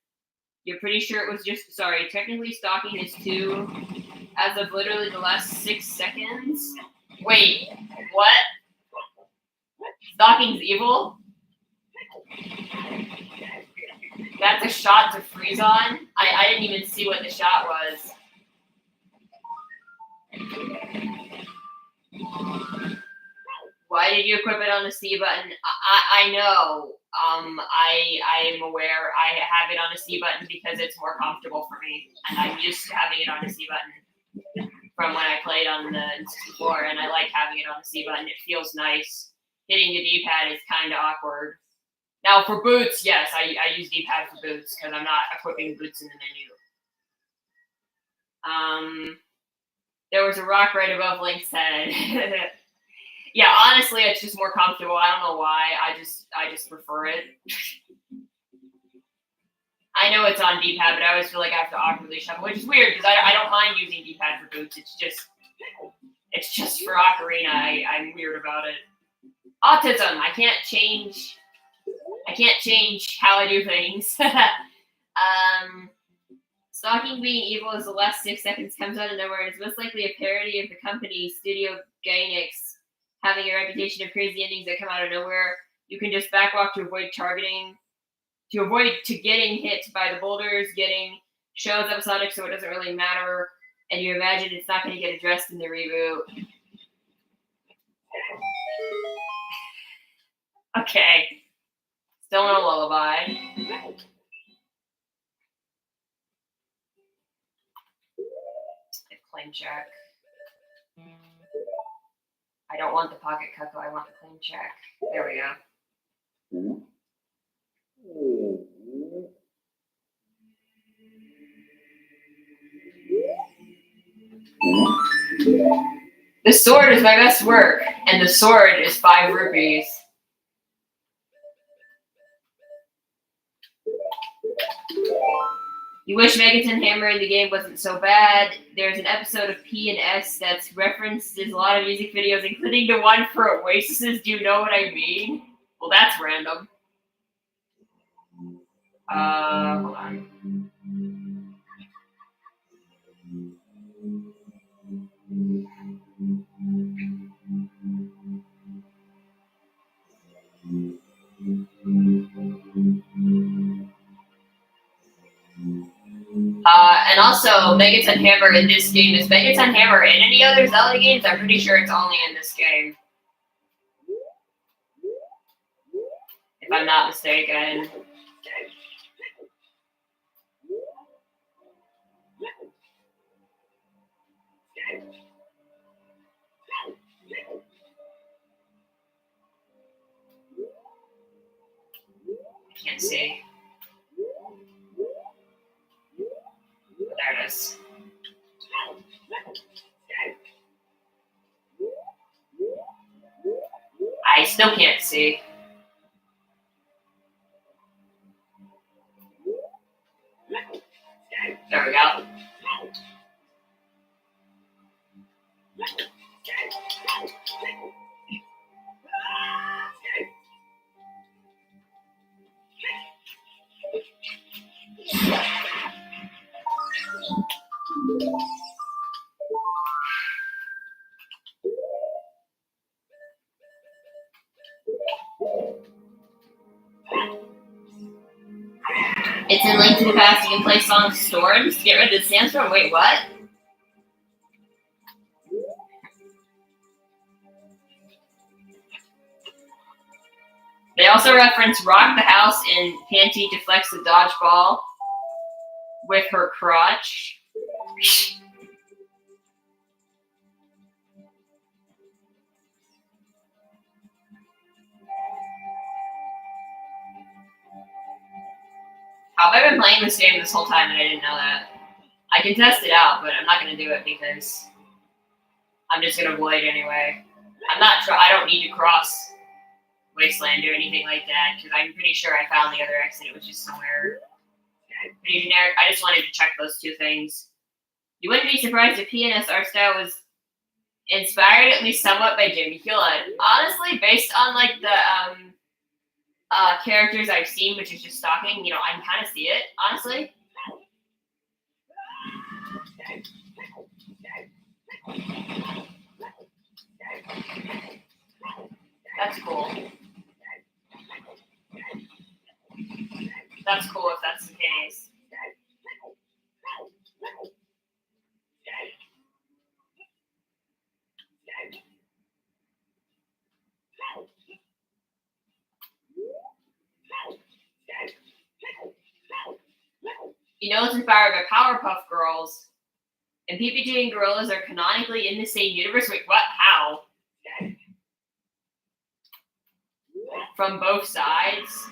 You're pretty sure it was just, sorry, technically stalking is 2 as of literally the last 6 seconds. Wait, what? Stalking's evil? That's a shot to freeze on? I didn't even see what the shot was. Why did you equip it on the C button? I know. I am aware. I have it on the C button because it's more comfortable for me, and I'm used to having it on the C button from when I played on the 64, and I like having it on the C button. It feels nice. Hitting the D-pad is kind of awkward. Now for boots, yes, I use D-pad for boots because I'm not equipping boots in the menu. There was a rock right above Link's head. Yeah, honestly, it's just more comfortable. I don't know why. I just prefer it. I know it's on D-pad, but I always feel like I have to awkwardly shuffle, which is weird because I don't mind using D-pad for boots. It's just for Ocarina. I'm weird about it. Autism. I can't change how I do things. Stalking being evil is the last 6 seconds comes out of nowhere. It's most likely a parody of the company Studio Gainax having a reputation of crazy endings that come out of nowhere. You can just backwalk to avoid getting hit by the boulders, getting shows episodic, so it doesn't really matter. And you imagine it's not going to get addressed in the reboot. Okay. Still no lullaby. Claim check. I don't want the pocket cut, though. I want the claim check. There we go. The sword is my best work, and the sword is 5 rupees. You wish Megaton Hammer in the game wasn't so bad. There's an episode of P&S that's referenced in a lot of music videos, including the one for Oasis. Do you know what I mean? Well, that's random. Hold on. And also, Megaton Hammer in this game is Megaton Hammer in any other Zelda games? I'm pretty sure it's only in this game. If I'm not mistaken. can't see. There it is. I still can't see. There we go. It's in Link to the Past. You can play songs storms to get rid of the sandstorm. Wait, what? They also reference Rock the House and Panty deflects the dodgeball with her crotch. How have I been playing this game this whole time and I didn't know that? I can test it out, but I'm not going to do it because I'm just going to avoid anyway. I don't need to cross Wasteland or anything like that because I'm pretty sure I found the other exit. It was just somewhere pretty generic. I just wanted to check those two things. You wouldn't be surprised if PNS art style was inspired at least somewhat by Jamie Hewlett. Honestly, based on like the characters I've seen, which is just stalking, you know, I can kind of see it, honestly. That's cool. That's cool if that's the case. You know it's inspired by Powerpuff Girls. And PPG and Gorillas are canonically in the same universe. Wait, what? How? From both sides?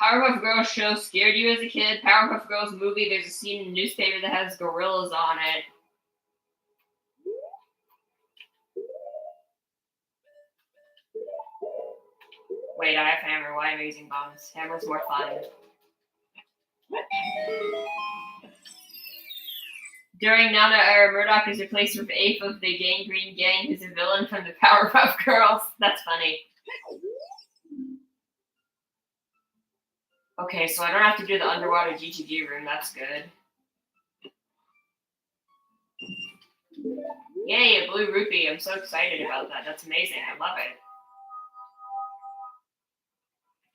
Powerpuff Girls show scared you as a kid. Powerpuff Girls movie, there's a scene in the newspaper that has gorillas on it. Wait, I have Hammer. Why am I using bombs? Hammer's more fun. During Nana era, Murdoch is replaced with Ape of the Gang Green Gang, who's a villain from the Powerpuff Girls. That's funny. Okay, so I don't have to do the underwater GTG room. That's good. Yay, a blue rupee. I'm so excited about that. That's amazing. I love it.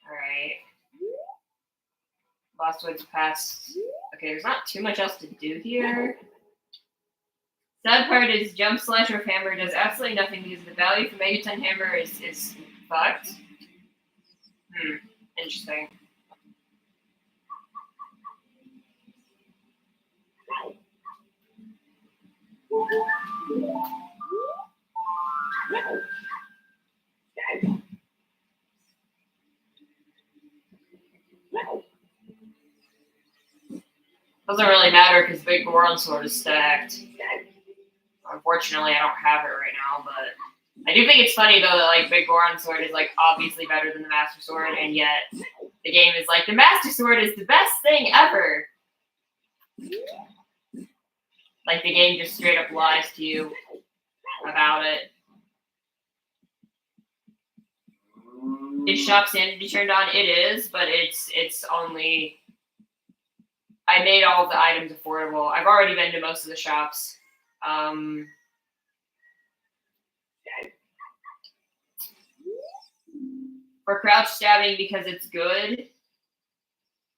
Alright. Lost Woods Pass. Okay, there's not too much else to do here. Sad part is Jump Slash with Hammer does absolutely nothing because the value for Megaton Hammer is fucked. Interesting. Doesn't really matter because Big Goron Sword is stacked. Unfortunately, I don't have it right now, but I do think it's funny though that like Big Goron Sword is like obviously better than the Master Sword, and yet the game is like the Master Sword is the best thing ever. Like the game just straight up lies to you about it. Is Shop Sanity turned on? It is, but it's only. I made all of the items affordable. I've already been to most of the shops. For crouch stabbing because it's good.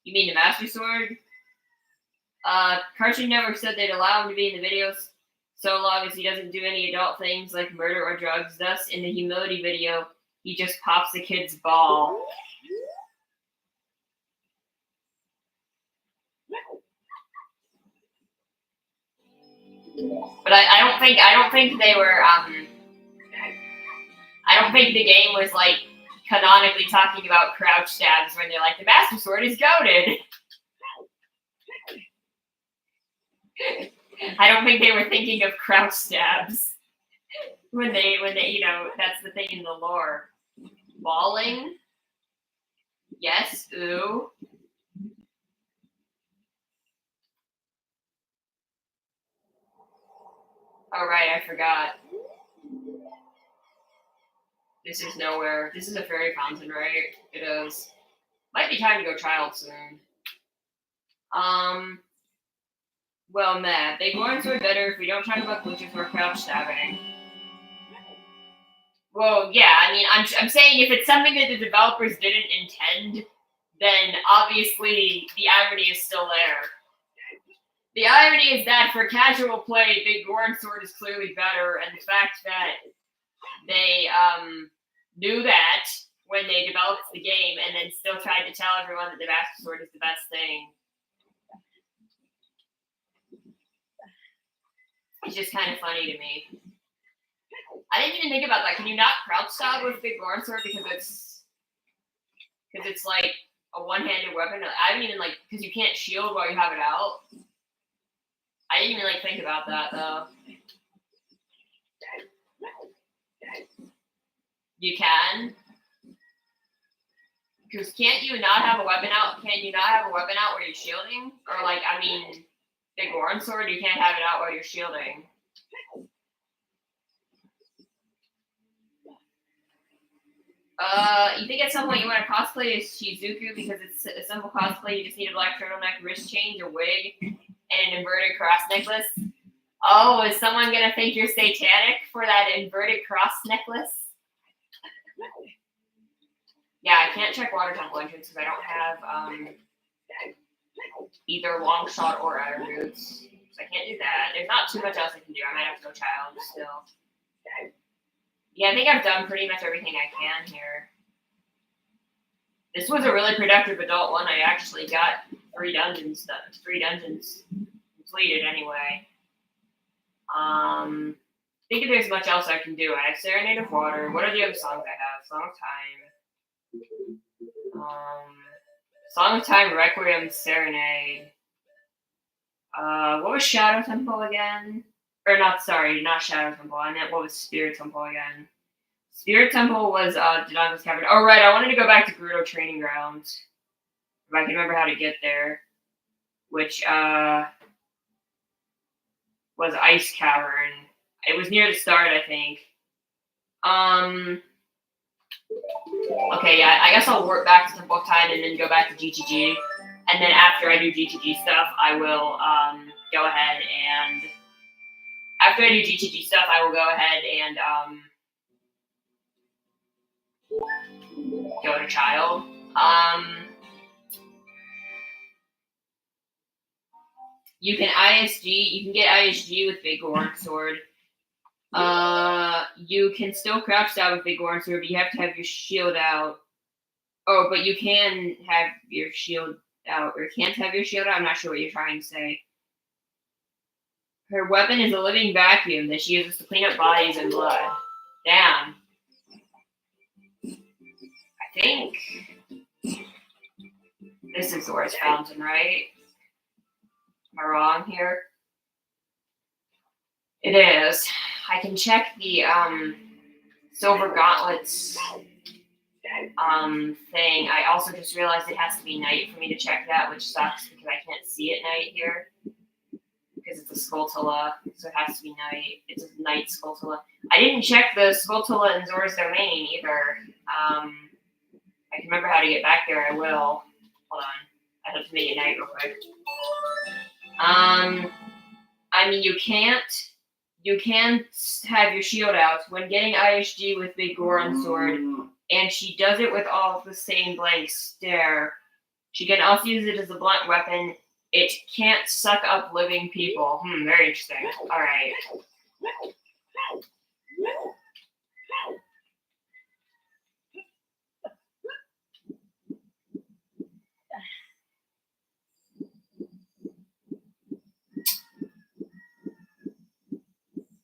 You mean the Master Sword? Cartoon Network said they'd allow him to be in the videos so long as he doesn't do any adult things like murder or drugs. Thus, in the humility video, he just pops the kid's ball. But I don't think they were, I don't think the game was, like, canonically talking about crouch stabs when they're like, the Master Sword is goated. I don't think they were thinking of crouch stabs when they, you know, that's the thing in the lore. Balling? Yes, ooh. Oh, right, I forgot. This is nowhere. This is a fairy fountain, right? It is. Might be time to go child soon. Well, Matt, big ones are better if we don't talk about glitches or crouch stabbing. Well, yeah, I mean, I'm saying if it's something that the developers didn't intend, then obviously the irony is still there. The irony is that for casual play, Big Goron Sword is clearly better, and the fact that they knew that when they developed the game and then still tried to tell everyone that the Master Sword is the best thing. It's just kind of funny to me. I didn't even think about that. Can you not crouch stab with Big Goron Sword because it's like a one-handed weapon? I didn't even like because you can't shield while you have it out. I didn't even like think about that though. You can. Because can't you not have a weapon out? Can you not have a weapon out where you're shielding? Or like, I mean, Big Goron Sword, you can't have it out while you're shielding. You think at some point you want to cosplay as Shizuku because it's a simple cosplay, you just need a black turtleneck, wrist change, a wig, and an inverted cross necklace. Oh, is someone gonna think you're satanic for that inverted cross necklace? Yeah, I can't check Water Temple entrance because I don't have either long shot or outer boots. So I can't do that. There's not too much else I can do. I might have to go child still. Yeah, I think I've done pretty much everything I can here. This was a really productive adult one. I actually got 3 dungeons done. 3 dungeons completed anyway. I think if there's much else I can do. I have Serenade of Water. What are the other songs I have? Song of Time. Song of Time, Requiem, Serenade. What was Shadow Temple again? Or not Shadow Temple. I meant what was Spirit Temple again? Spirit Temple was Dodongo's Cavern. Oh, right, I wanted to go back to Gerudo Training Grounds. If I can remember how to get there. Which, was Ice Cavern. It was near the start, I think. Okay, yeah, I guess I'll work back to Temple of Time and then go back to GTG. And then after I do GTG stuff, I will go ahead and... After I do GTG stuff, I will go ahead and go to child. You can get ISG with Big Goron Sword. You can still crouch stab with Big Goron Sword, but you have to have your shield out. Oh, but you can have your shield out, or can't have your shield out? I'm not sure what you're trying to say. Her weapon is a living vacuum that she uses to clean up bodies and blood. Damn. I think this is Zora's Fountain, right? Am I wrong here? It is. I can check the Silver Gauntlets thing. I also just realized it has to be night for me to check that, which sucks because I can't see at night here. Because it's a Skulltula, so it has to be night. It's a night Skulltula. I didn't check the Skulltula in Zora's Domain either. I can remember how to get back there. I will. Hold on. I have to make it night real quick. I mean, you can have your shield out when getting ISG with Big Goron Sword, and she does it with all of the same blank stare. She can also use it as a blunt weapon. It can't suck up living people. Very interesting. Alright.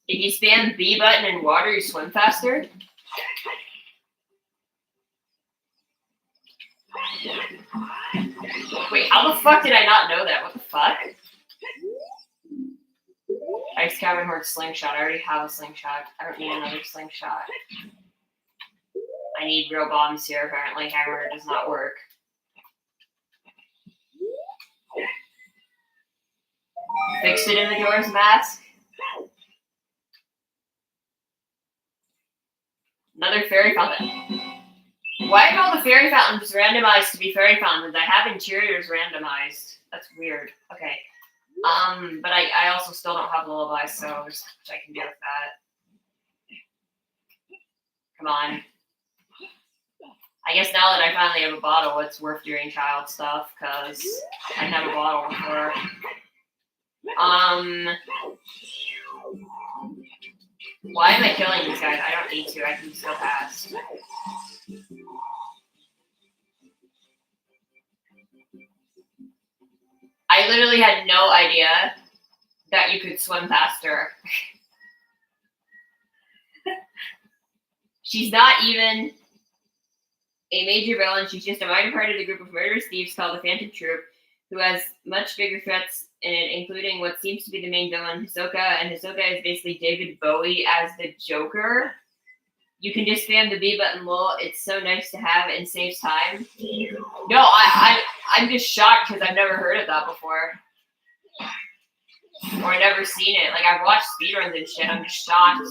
If you spam B button in water, you swim faster? Wait, how the fuck did I not know that? What the fuck? Ice Cavern Horde slingshot. I already have a slingshot. I don't need another slingshot. I need real bombs here. Apparently, hammer does not work. Fixed it in the Doors mask. Another fairy fountain. Why are all the fairy fountains randomized to be fairy fountains? I have interiors randomized. That's weird. Okay. But I also still don't have lullabies, so there's much I can do with that. Come on. I guess now that I finally have a bottle, it's worth doing child stuff, because I didn't have a bottle before. Why am I killing these guys? I don't need to. I can just go past. I literally had no idea that you could swim faster. She's not even a major villain. She's just a minor part of the group of murderous thieves called the Phantom Troop, who has much bigger threats in it, including what seems to be the main villain, Hisoka. And Hisoka is basically David Bowie as the Joker. You can just spam the B button, lol. It's so nice to have and saves time. No, I'm just shocked because I've never heard of that before. Or I've never seen it. Like, I've watched speedruns and shit. I'm just shocked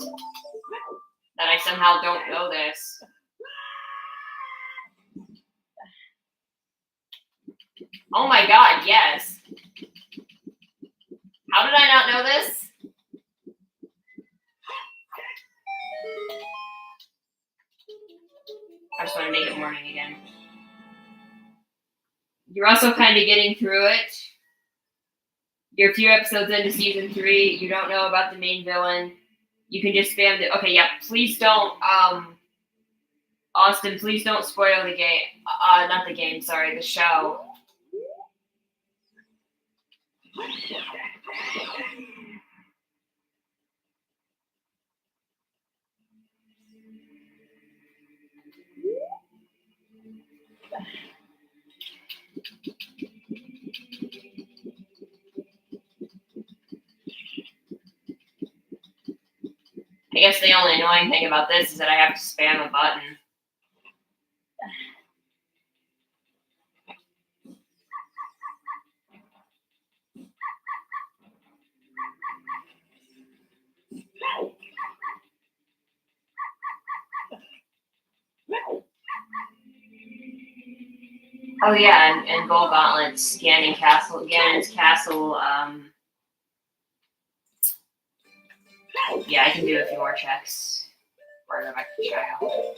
that I somehow don't know this. Oh my god, yes. How did I not know this? I just want to make it morning again. You're also kind of getting through it. You're a few episodes into season 3. You don't know about the main villain. You can just spam the... Okay, yeah, please don't... Austin, please don't spoil the game. Not the game, sorry, the show. I guess the only annoying thing about this is that I have to spam a button. Oh yeah, and Gold Gauntlets, Ganon's Castle, yeah, I can do a few more checks. Or go back to the trial.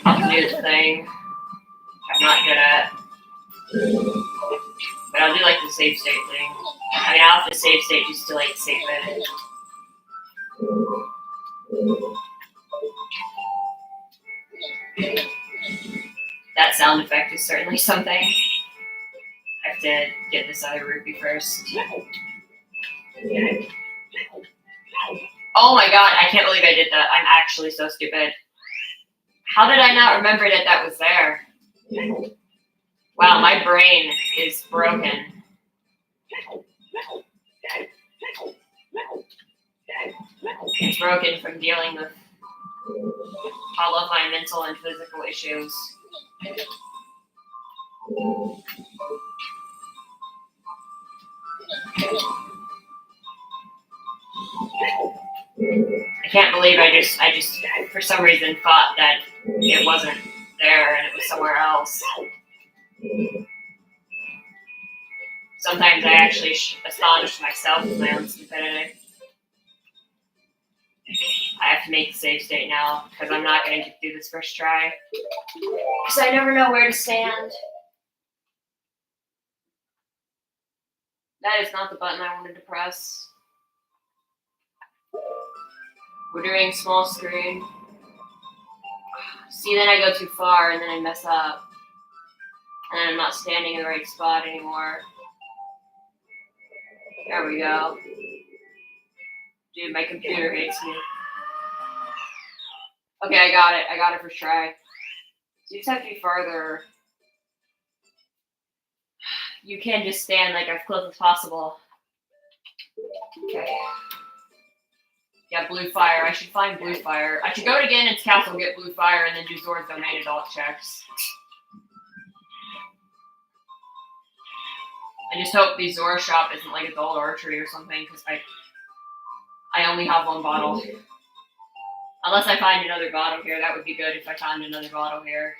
I'll do the thing I'm not good at. But I'll do like the save state thing. I mean, I'll have to save state just to like save it. That sound effect is certainly something. I have to get this other rupee first. Oh my god, I can't believe I did that. I'm actually so stupid. How did I not remember that that was there? Wow, my brain is broken. It's broken from dealing with all of my mental and physical issues. I can't believe I just for some reason thought that it wasn't there and it was somewhere else. Sometimes I actually astonish myself with my own stupidity. I have to make the save state now because I'm not going to do this first try. Because I never know where to stand. That is not the button I wanted to press. We're doing small screen. See, then I go too far and then I mess up. And I'm not standing in the right spot anymore. There we go. Dude, my computer hates me. Okay, I got it. I got it for try. So you just have to be farther. You can just stand like as close as possible. Okay. Yeah, blue fire. I should find blue fire. I should go to Ganon's castle, get blue fire, and then do Zora's domain adult checks. I just hope the Zora shop isn't like adult archery or something, because I only have one bottle. Unless I find another bottle here, that would be good if I found another bottle here.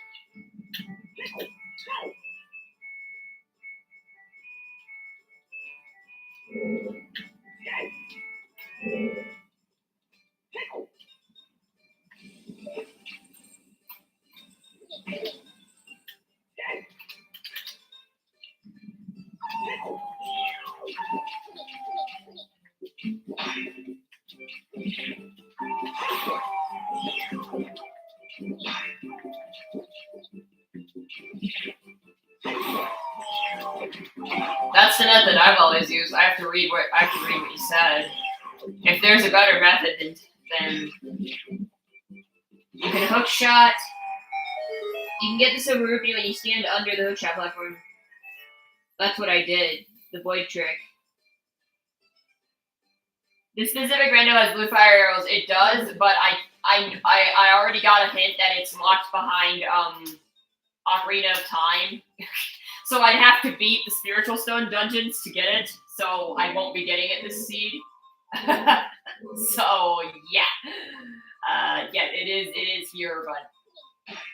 That's the method I've always used. I have to read what you said. If there's a better method, then you can hook shot. You can get the silver rupee when you stand under the hook shot platform. That's what I did. The void trick. The specific rando has blue fire arrows. It does, but I already got a hint that it's locked behind Ocarina of Time. So I'd have to beat the Spiritual Stone dungeons to get it, so I won't be getting it this seed. So yeah, yeah, it is here, but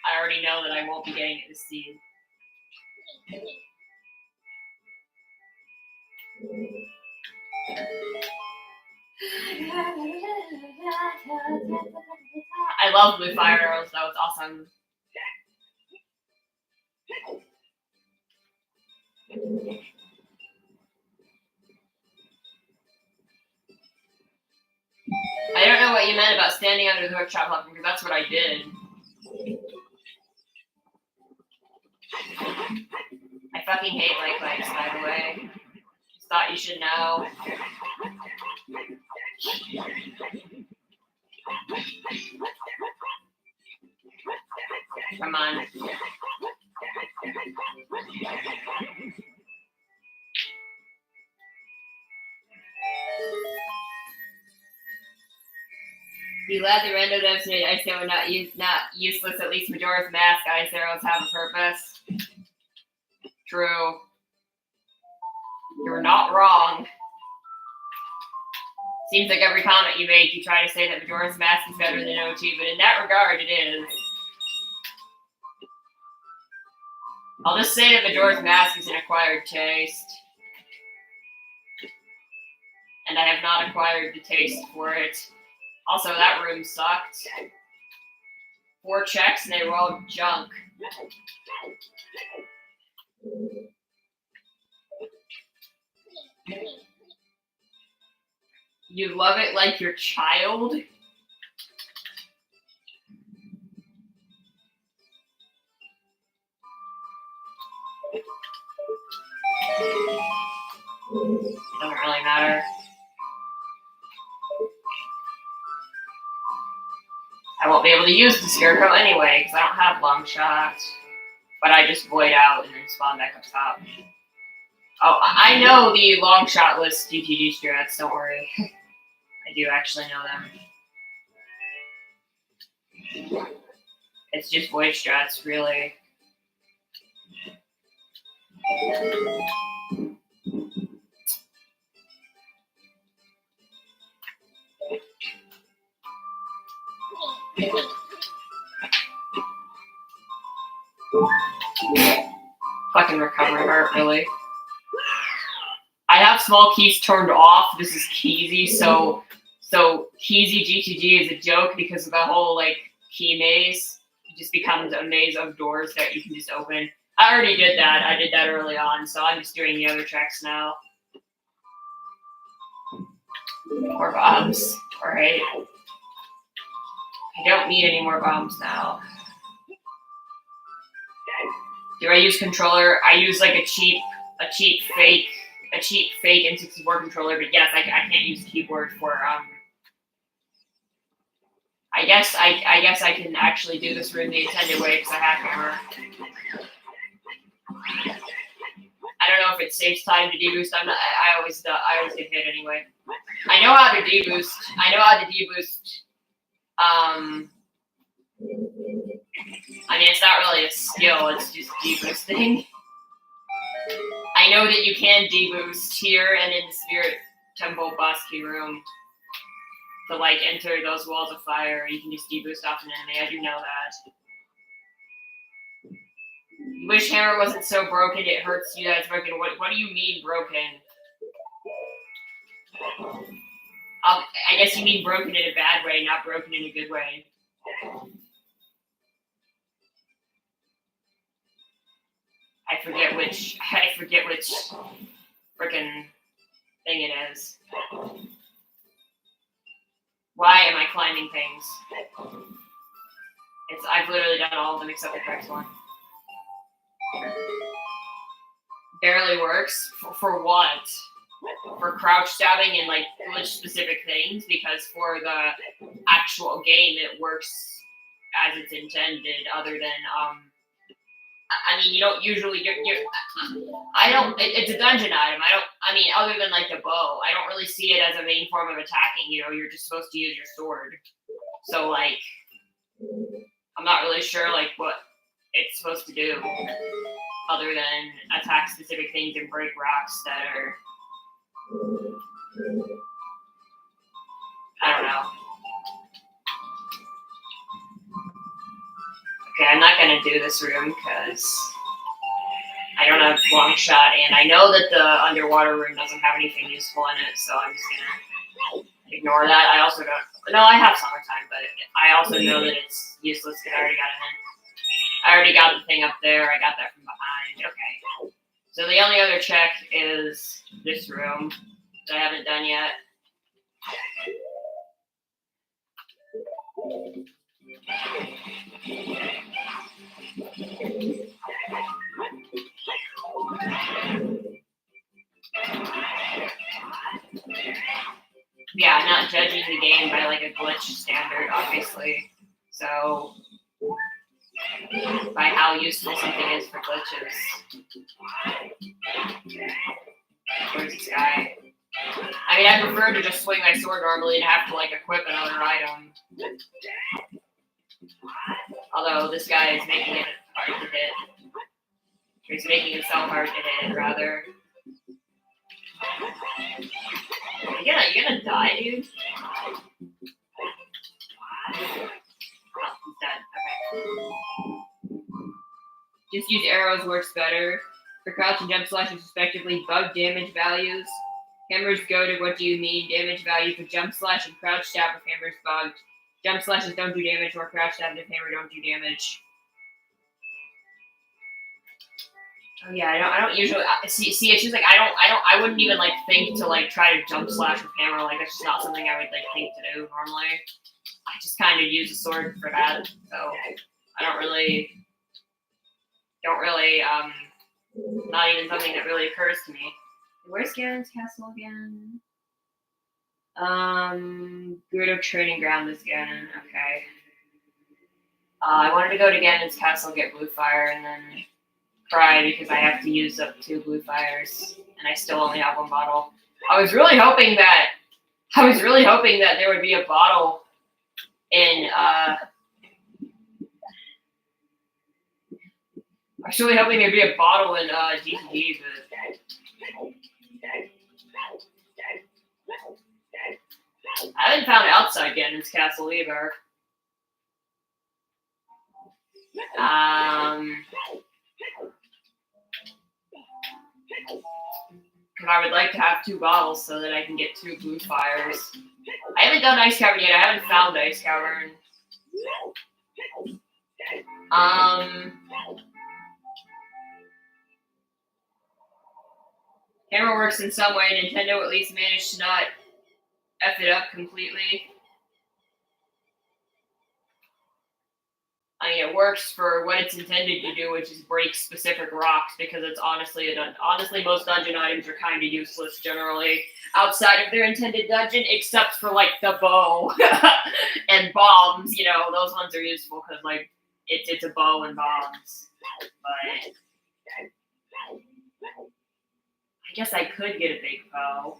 I already know that I won't be getting it this seed. I love blue fire arrows. That was awesome. I don't know what you meant about standing under the hook shot platform, because that's what I did. I fucking hate light clicks, by the way. Just thought you should know. Come on. Be glad the rando devs made Ice Arrow not useless. At least Majora's Mask Ice Arrows have a purpose. True. You're not wrong. Seems like every comment you make, you try to say that Majora's Mask is better than OT, but in that regard, it is. I'll just say that Majora's Mask is an acquired taste. And I have not acquired the taste for it. Also, that room sucked. 4 checks and they were all junk. You love it like your child? Doesn't really matter. I won't be able to use the Scarecrow anyway, because I don't have long shots. but I just void out and then spawn back up top. Oh, I know the long shot list GTG strats, don't worry. I do actually know them. It's just void strats, really. Fucking recovery heart, really. I have small keys turned off. This is Keezy, so Keezy GTG is a joke because of the whole like key maze. It just becomes a maze of doors that you can just open. I already did that. I did that early on, so I'm just doing the other tracks now. More bombs. Alright. I don't need any more bombs now. Do I use controller? I use like a cheap fake N64 controller, but yes, I can't use keyboard for I guess I can actually do this room the intended way because I have hammer. I don't know if it saves time to deboost. I always get hit anyway. I know how to deboost. I mean, it's not really a skill, it's just deboosting. I know that you can deboost here and in the Spirit Temple boss key room to like enter those walls of fire. You can just deboost off an enemy. I do know that. You wish hammer wasn't so broken, it hurts you that it's broken. What do you mean broken? I guess you mean broken in a bad way, not broken in a good way. I forget which frickin' thing it is. Why am I climbing things? I've literally done all of them except the correct one. Barely works for what? For crouch stabbing and like glitch specific things, because for the actual game it works as it's intended. Other than I mean, you don't usually. It's a dungeon item. Other than like the bow, I don't really see it as a main form of attacking. You know, you're just supposed to use your sword. So like, I'm not really sure like what it's supposed to do, other than attack specific things and break rocks that are. I don't know. Okay, I'm not gonna do this room because I don't have long shot, and I know that the underwater room doesn't have anything useful in it, so I'm just gonna ignore that. I also don't. No, I have summertime, but I also know that it's useless because I already got a hint. I already got the thing up there. I got that from behind. Okay. So the only other check is this room that I haven't done yet. Yeah, not judging the game by like a glitch standard, obviously. So by how useful something is for glitches. Where's this guy? I mean, I prefer to just swing my sword normally and have to like equip another item. Although this guy is making it hard to hit. He's making himself hard to hit, rather. You gonna die, dude? Oh, he's dead. Okay. Just use arrows works better. For crouch and jump slashes respectively, bug damage values. Hammers goaded, what do you mean? Damage value for jump slash and crouch stab if hammer's bugged. Jump slashes don't do damage, or crouch stab if hammer don't do damage. Oh yeah, I don't usually see. It's just like I wouldn't even like think to like try to jump slash with hammer. Like that's just not something I would like think to do normally. I just kind of use a sword for that, so I don't really, not even something that really occurs to me. Where's Ganon's castle again? Gerudo Training Ground is Ganon. Okay. I wanted to go to Ganon's castle, get blue fire, and then cry because I have to use up 2 blue fires, and I still only have 1 bottle. I was really hoping that there would be a bottle in I was really hoping there'd be a bottle in DCG, but I haven't found outside Ganon's castle either. Because I would like to have 2 bottles so that I can get 2 blue fires. I haven't done Ice Cavern yet. I haven't found Ice Cavern. Camera works in some way. Nintendo at least managed to not F it up completely. I mean, it works for what it's intended to do, which is break specific rocks, because it's honestly most dungeon items are kind of useless generally outside of their intended dungeon, except for like the bow and bombs. You know, those ones are useful because like it's a bow and bombs. But I guess I could get a big bow.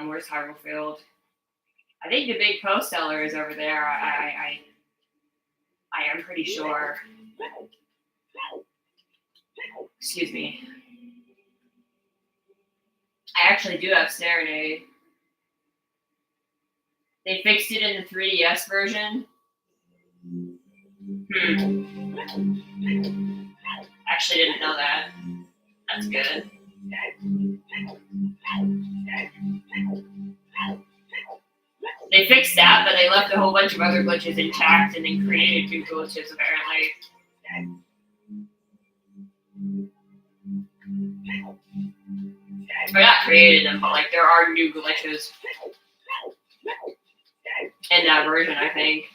Where's Hyrule Field? I think the big post seller is over there. I am pretty sure. Excuse me. I actually do have Serenade. They fixed it in the 3DS version. Actually didn't know that. That's good. They fixed that, but they left a whole bunch of other glitches intact and then created new glitches, apparently. Or not created them, but like there are new glitches in that version, I think.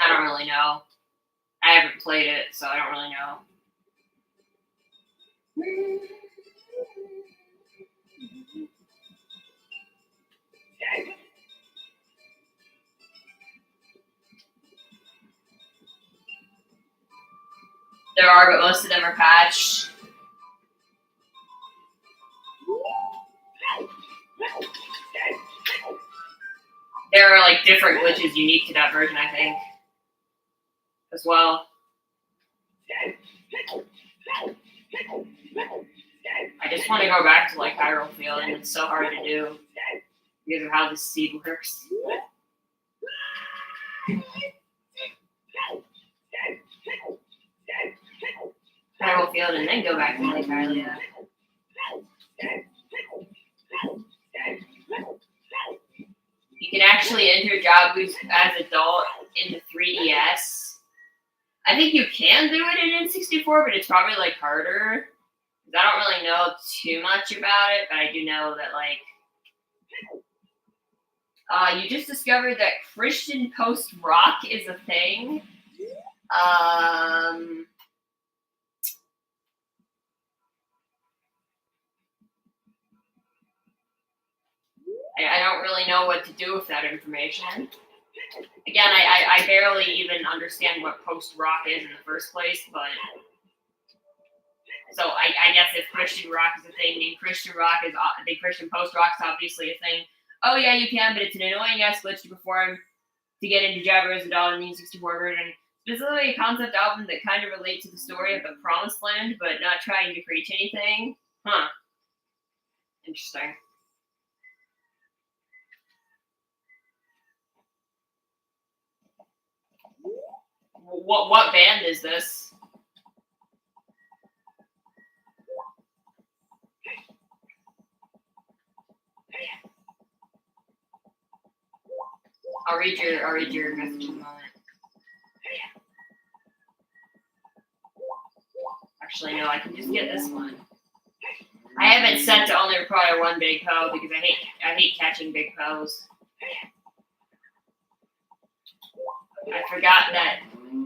I don't really know. I haven't played it, so I don't really know. There are, but most of them are patched. There are like different glitches unique to that version, I think, as well. I just want to go back to like Hyrule Field, and it's so hard to do because of how this seed works. Hyrule Field, and then go back to Lake Hylia. You can actually enter Jabu's as adult in the 3DS. I think you can do it in N64, but it's probably like harder. I don't really know too much about it, but I do know that like you just discovered that Christian post-rock is a thing. I don't really know what to do with that information. Again, I barely even understand what post-rock is in the first place, but so I guess if Christian rock is a thing, then Christian post-rock is obviously a thing. Oh yeah, you can, but it's an annoying ass glitch to perform to get into Jabber as a dollar in the N64 version. Specifically a concept album that kind of relates to the story of the Promised Land, but not trying to preach anything. Huh. Interesting. What band is this? I'll read your message in a moment. Actually, no, I can just get this one. I have it set to only require 1 big Poe because I hate catching big Poes. I forgot that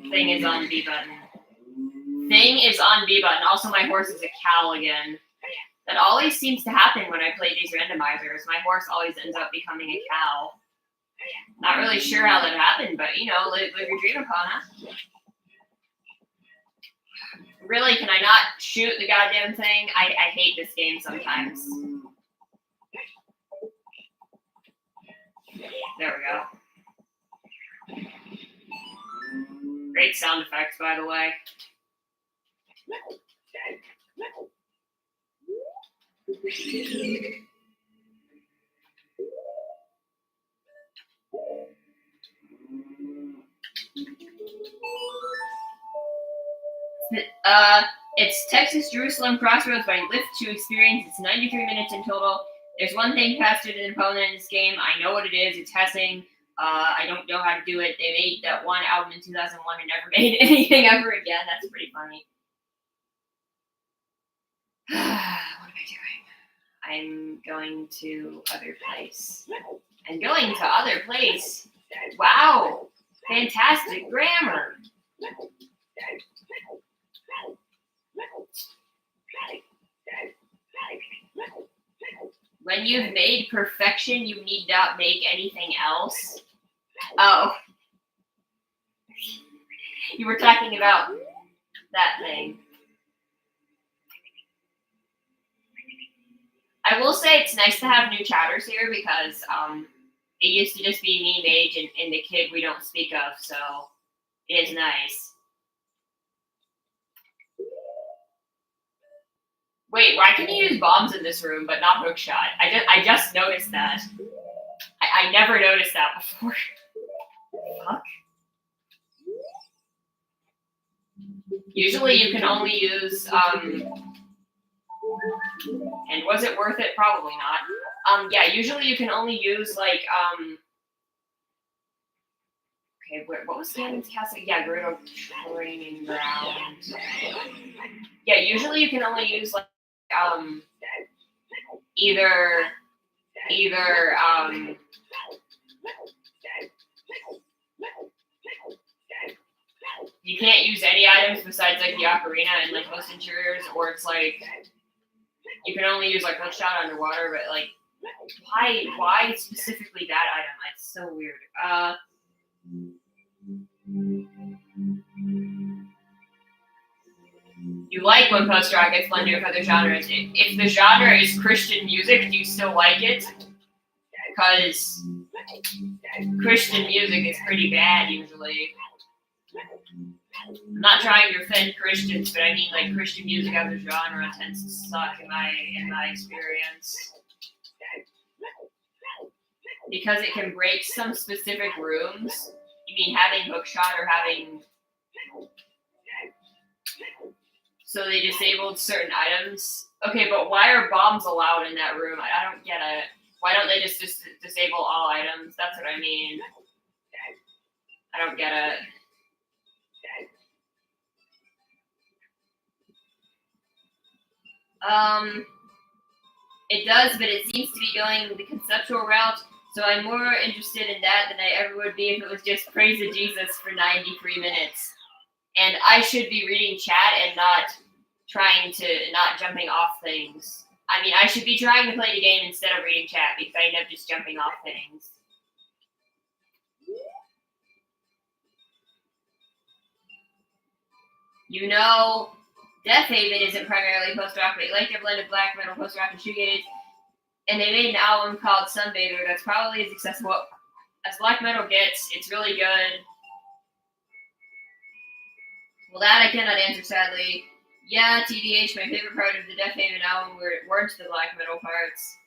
thing is on B button. Thing is on B button. Also, my horse is a cow again. That always seems to happen when I play these randomizers. My horse always ends up becoming a cow. Not really sure how that happened, but you know, live your dream upon it. Really, can I not shoot the goddamn thing? I hate this game sometimes. There we go. Great sound effects, by the way. It's Texas Jerusalem Crossroads by Lift to Experience. It's 93 minutes in total. There's one thing faster than an opponent in this game. I know what it is. It's Hessing. I don't know how to do it. They made that one album in 2001 and never made anything ever again. That's pretty funny. What am I doing? I'm going to other place. I'm going to other place. Wow. Fantastic grammar. When you've made perfection, you need not make anything else. Oh. You were talking about that thing. I will say it's nice to have new chatters here because it used to just be me, Mage, and the kid we don't speak of, so it is nice. Wait, why can you use bombs in this room but not hookshot? I just noticed that. I never noticed that before. Fuck. Usually you can only use and was it worth it? Probably not. Yeah, usually you can only use like okay, what was Ganon's castle? Yeah, Gerudo training ground. Yeah, usually you can only use like either you can't use any items besides like the Ocarina and like most interiors, or it's like you can only use like hookshot underwater, but like why specifically that item? It's so weird. You like when post-rock gets blended with other genres. If the genre is Christian music, do you still like it? Because Christian music is pretty bad usually. I'm not trying to offend Christians, but I mean like Christian music as a genre tends to suck in my experience. Because it can break some specific rooms. You mean having hookshot or having... So they disabled certain items. Okay, but why are bombs allowed in that room? I don't get it. Why don't they just disable all items? That's what I mean. I don't get it. It does, but it seems to be going the conceptual route, so I'm more interested in that than I ever would be if it was just praise of Jesus for 93 minutes. And I should be reading chat and not jumping off things. I mean, I should be trying to play the game instead of reading chat because I end up just jumping off things. You know, Death Haven isn't primarily post-rock, but like their blend of black metal, post-rock, and shoegaze. And they made an album called Sunbather that's probably as accessible as black metal gets. It's really good. Well, that I cannot answer, sadly. Yeah, TBH, my favorite part of the Death Haven album weren't the black metal parts.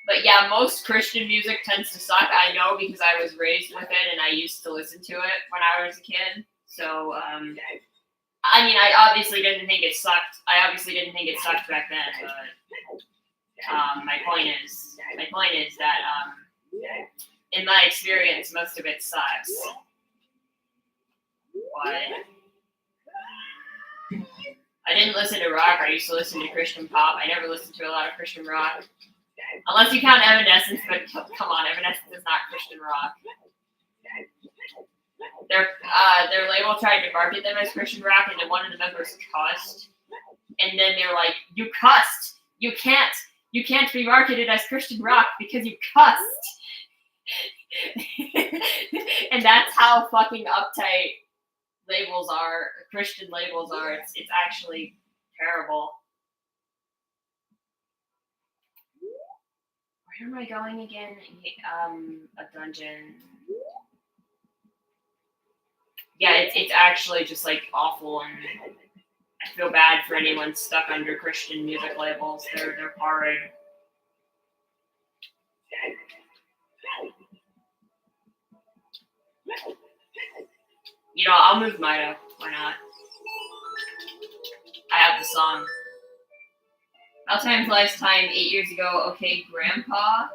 But yeah, most Christian music tends to suck. I know because I was raised with it and I used to listen to it when I was a kid. So, I mean, I obviously didn't think it sucked. I obviously didn't think it sucked back then, but my point is that in my experience, most of it sucks. But I didn't listen to rock. I used to listen to Christian pop. I never listened to a lot of Christian rock. Unless you count Evanescence, but come on, Evanescence is not Christian rock. Their label tried to market them as Christian rock, and then one of the members cussed. And then they're like, "You cussed! You can't be marketed as Christian rock because you cussed!" And that's how fucking uptight labels are, Christian labels are. It's actually terrible. Where am I going again? A dungeon. Yeah, it's actually just like awful, and I feel bad for anyone stuck under Christian music labels. They're horrid. You know, I'll move Mida. Why not? I have the song. How time flies, time 8 years ago. Okay, Grandpa.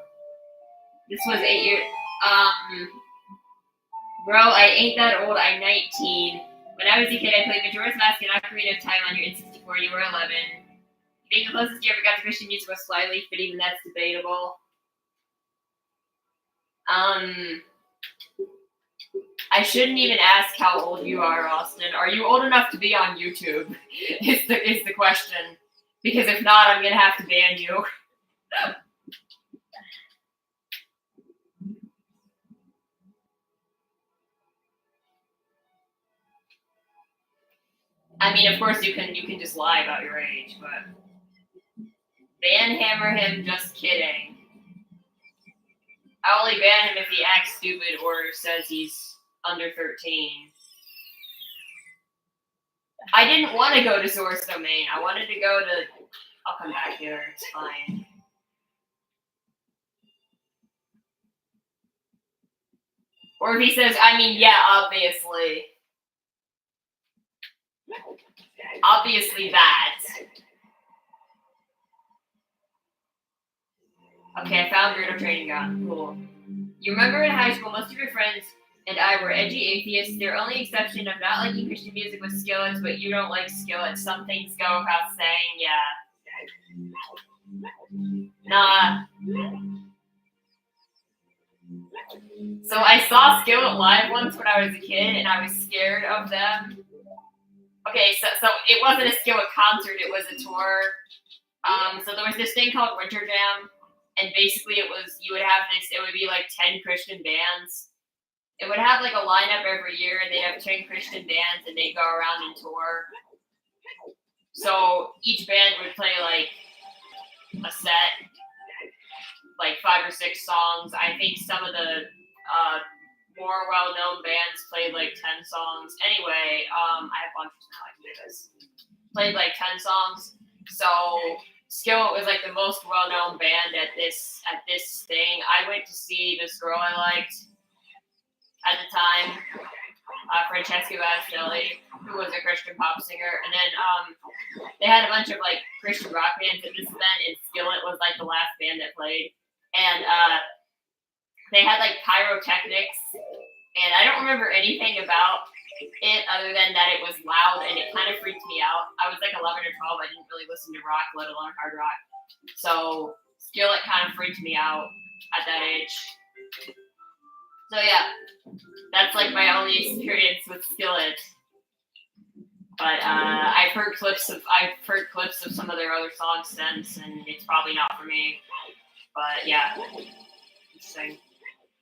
This was 8 years. Bro, I ain't that old. I'm 19. When I was a kid, I played Majora's Mask and Ocarina of Time on your N64. You were 11. You think the closest you ever got to Christian music was Flyleaf, but even that's debatable. I shouldn't even ask how old you are, Austin. Are you old enough to be on YouTube? Is the question. Because if not, I'm gonna have to ban you. I mean, of course you can just lie about your age, but ban hammer him. Just kidding. I only ban him if he acts stupid or says he's under 13. I didn't want to go to Source Domain. I wanted to go to. I'll come back here. It's fine. Or if he says, I mean, yeah, obviously. Obviously that. Okay, I found Weirdo Training Gun. Cool. You remember in high school, most of your friends and I were edgy atheists. Their only exception of not liking Christian music was Skillets, but you don't like Skillets. Some things go without saying, yeah. Nah. So I saw Skillet live once when I was a kid, and I was scared of them. Okay, so it wasn't a Skillet concert, it was a tour. So there was this thing called Winter Jam, and basically it would be like 10 Christian bands. It would have like a lineup every year, and they'd have 10 Christian bands, and they'd go around and tour. So each band would play like a set, like 5 or 6 songs. I think some of the more well-known bands played like 10 songs. Anyway, I have bunches now. I can do this. Played like 10 songs. So Skillet was like the most well-known band at this thing. I went to see this girl I liked at the time, Francesca Bastelli, who was a Christian pop singer, and then they had a bunch of like Christian rock bands at this event, and Skillet was like the last band that played, and they had like pyrotechnics, and I don't remember anything about it other than that it was loud and it kind of freaked me out. I was like 11 or 12. I didn't really listen to rock, let alone hard rock. So Skillet kind of freaked me out at that age. So yeah, that's like my only experience with Skillet. But I've heard clips of some of their other songs since, and it's probably not for me. But yeah, interesting.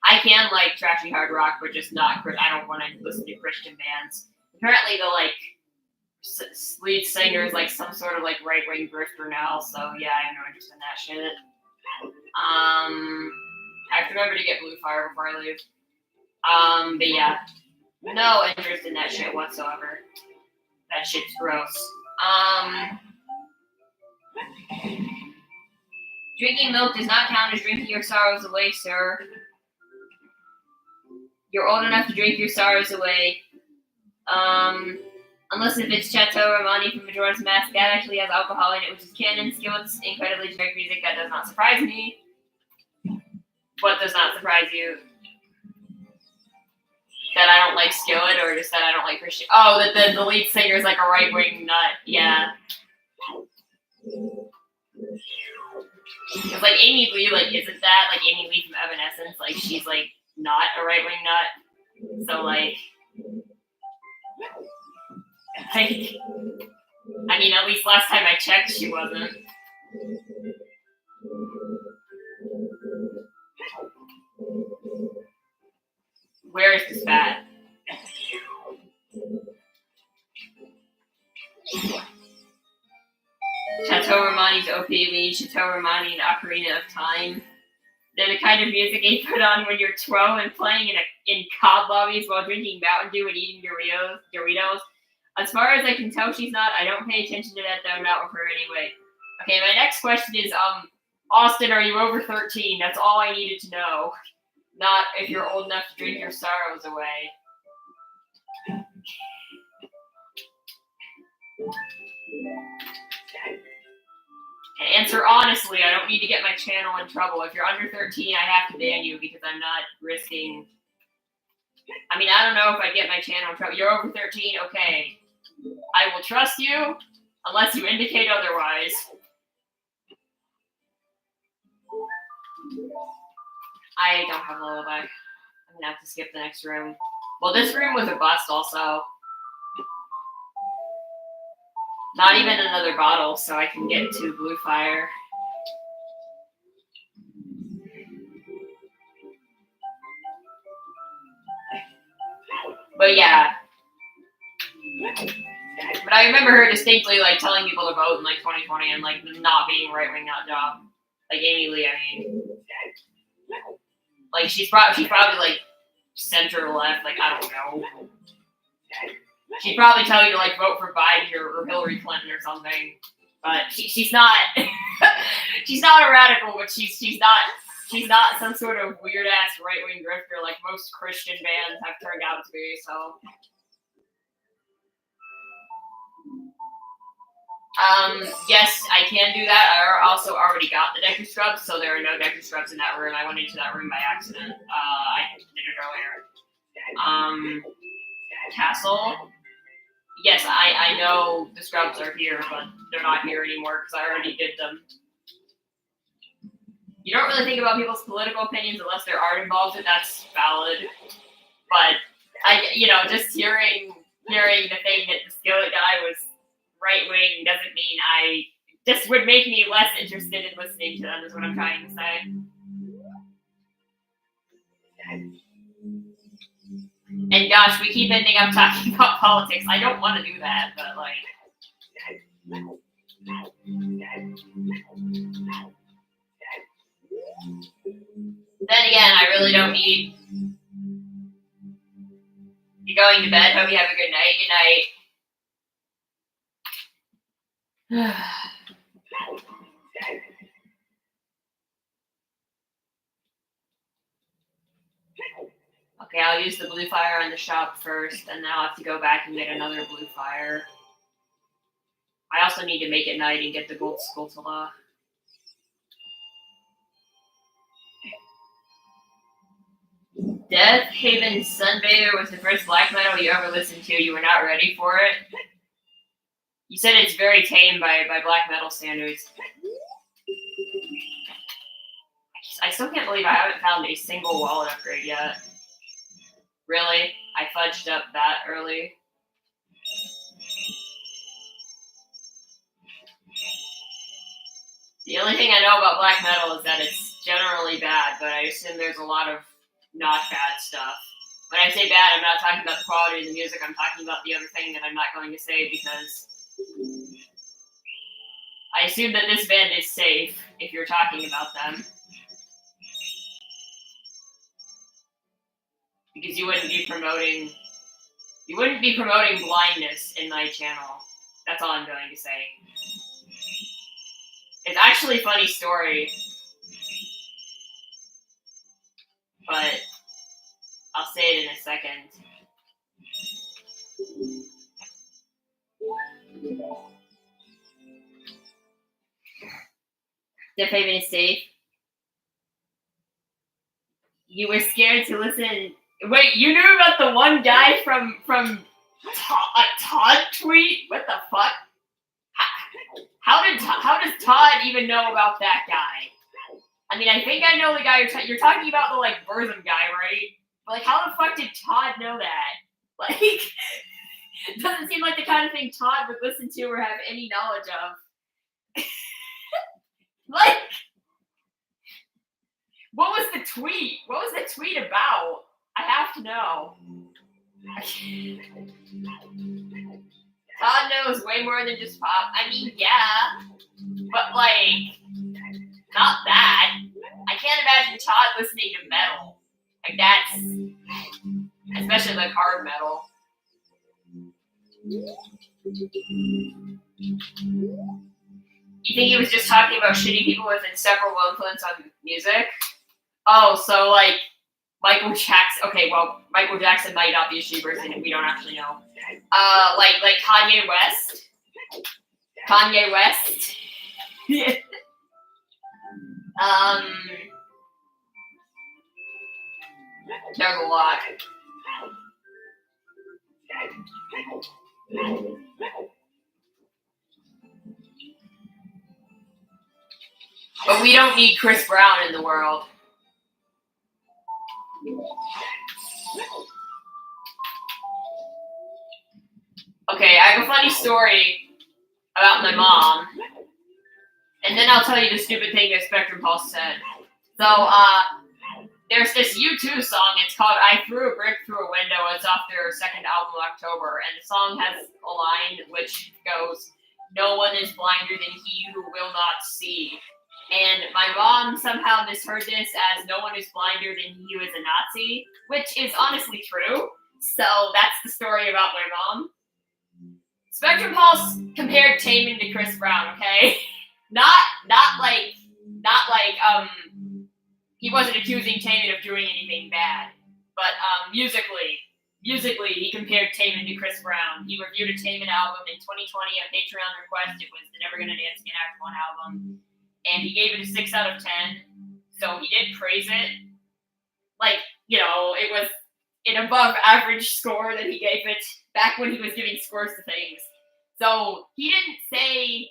I can like trashy hard rock, but just not. I don't want to listen to Christian bands. Apparently, the like lead singer is like some sort of like right wing grifter now. So yeah, I have no interest in that shit. I have to remember to get Blue Fire before I leave. But yeah, no interest in that shit whatsoever. That shit's gross. Drinking milk does not count as drinking your sorrows away, sir. You're old enough to drink your sorrows away. Unless if it's Chateau Romani from Majora's Mask, that actually has alcohol in it, which is canon. Skillet's incredibly generic music. That does not surprise me. What does not surprise you? That I don't like Skillet, or just that I don't like Christian? Oh, that the lead singer is like a right-wing nut. Yeah. Because like Amy Lee, like isn't that like Amy Lee from Evanescence? Like she's like not a right-wing nut. So like, I mean, at least last time I checked, she wasn't. Where is this bat? Chateau Romani's OP means Chateau Romani and Ocarina of Time. They're the kind of music you put on when you're 12 and playing in COD lobbies while drinking Mountain Dew and eating Doritos. As far as I can tell, she's not. I don't pay attention to that, though. I'm not with her anyway. Okay, my next question is, Austin, are you over 13? That's all I needed to know. Not if you're old enough to drink your sorrows away. Answer honestly. I don't need to get my channel in trouble. If you're under 13, I have to ban you because I'm not risking. I mean, I don't know if I get my channel in trouble. You're over 13, okay. I will trust you unless you indicate otherwise. I don't have a lullaby. I'm gonna have to skip the next room. Well, this room was a bust also. Not even another bottle, so I can get to Blue Fire. But yeah. But I remember her distinctly like telling people to vote in like 2020 and like not being right-wing nut job. Like Amy Lee, I mean. Like she's probably like center left, like I don't know. She'd probably tell you to like vote for Biden or Hillary Clinton or something. But she's not she's not a radical, but she's not some sort of weird ass right wing grifter like most Christian bands have turned out to be, so yes, I can do that. I also already got the Decker Scrubs, so there are no Decker Scrubs in that room. I went into that room by accident. I did it earlier. Castle. Yes, I know the Scrubs are here, but they're not here anymore because I already did them. You don't really think about people's political opinions unless there are involved, and that's valid. But just hearing the thing that the Skillet guy was right wing doesn't mean just would make me less interested in listening to them, is what I'm trying to say. And gosh, we keep ending up talking about politics. I don't want to do that, but like. Then again, I really don't need. You going to bed? Hope you have a good night. Good night. Okay, I'll use the Blue Fire in the shop first, and then I'll have to go back and get another Blue Fire. I also need to make it night and get the Gold Skulltula. Death Haven Sunbather was the first black metal you ever listened to. You were not ready for it? You said it's very tame by black metal standards. I still can't believe I haven't found a single wallet upgrade yet. Really? I fudged up that early? The only thing I know about black metal is that it's generally bad, but I assume there's a lot of not bad stuff. When I say bad, I'm not talking about the quality of the music, I'm talking about the other thing that I'm not going to say because I assume that this band is safe if you're talking about them. Because you wouldn't be promoting blindness in my channel. That's all I'm going to say. It's actually a funny story. But I'll say it in a second. Death Haven is safe. You were scared to listen. Wait, you knew about the one guy from a Todd tweet? What the fuck? How does Todd even know about that guy? I mean, I think I know the guy you're talking about, the like Burzum guy, right? But like, how the fuck did Todd know that? Like, it doesn't seem like the kind of thing Todd would listen to or have any knowledge of. Like, what was the tweet? What was the tweet about? I have to know. Todd knows way more than just pop. I mean, yeah, but like, not that. I can't imagine Todd listening to metal. Like that's, especially like hard metal. You think he was just talking about shitty people with inseparable influence on music? Oh, so like Michael Jackson. Okay, well, Michael Jackson might not be a shitty person, and we don't actually know. Like Kanye West. Kanye West. There's a lot. But we don't need Chris Brown in the world. Okay, I have a funny story about my mom. And then I'll tell you the stupid thing that Spectrum Pulse said. So, there's this U2 song. It's called I Threw a Brick Through a Window. It's off their second album, October. And the song has a line which goes, "No one is blinder than he who will not see." And my mom somehow misheard this as "no one is blinder than he who is a Nazi," which is honestly true. So that's the story about my mom. Spectrum Pulse compared Taman to Chris Brown, okay? Not like he wasn't accusing Taman of doing anything bad, but musically he compared Taman to Chris Brown. He reviewed a Taman album in 2020 at Patreon request. It was the Never Gonna Dance Again Act 1 album, and he gave it a 6 out of 10. So he did praise it. Like, you know, it was an above average score that he gave it back when he was giving scores to things. So he didn't say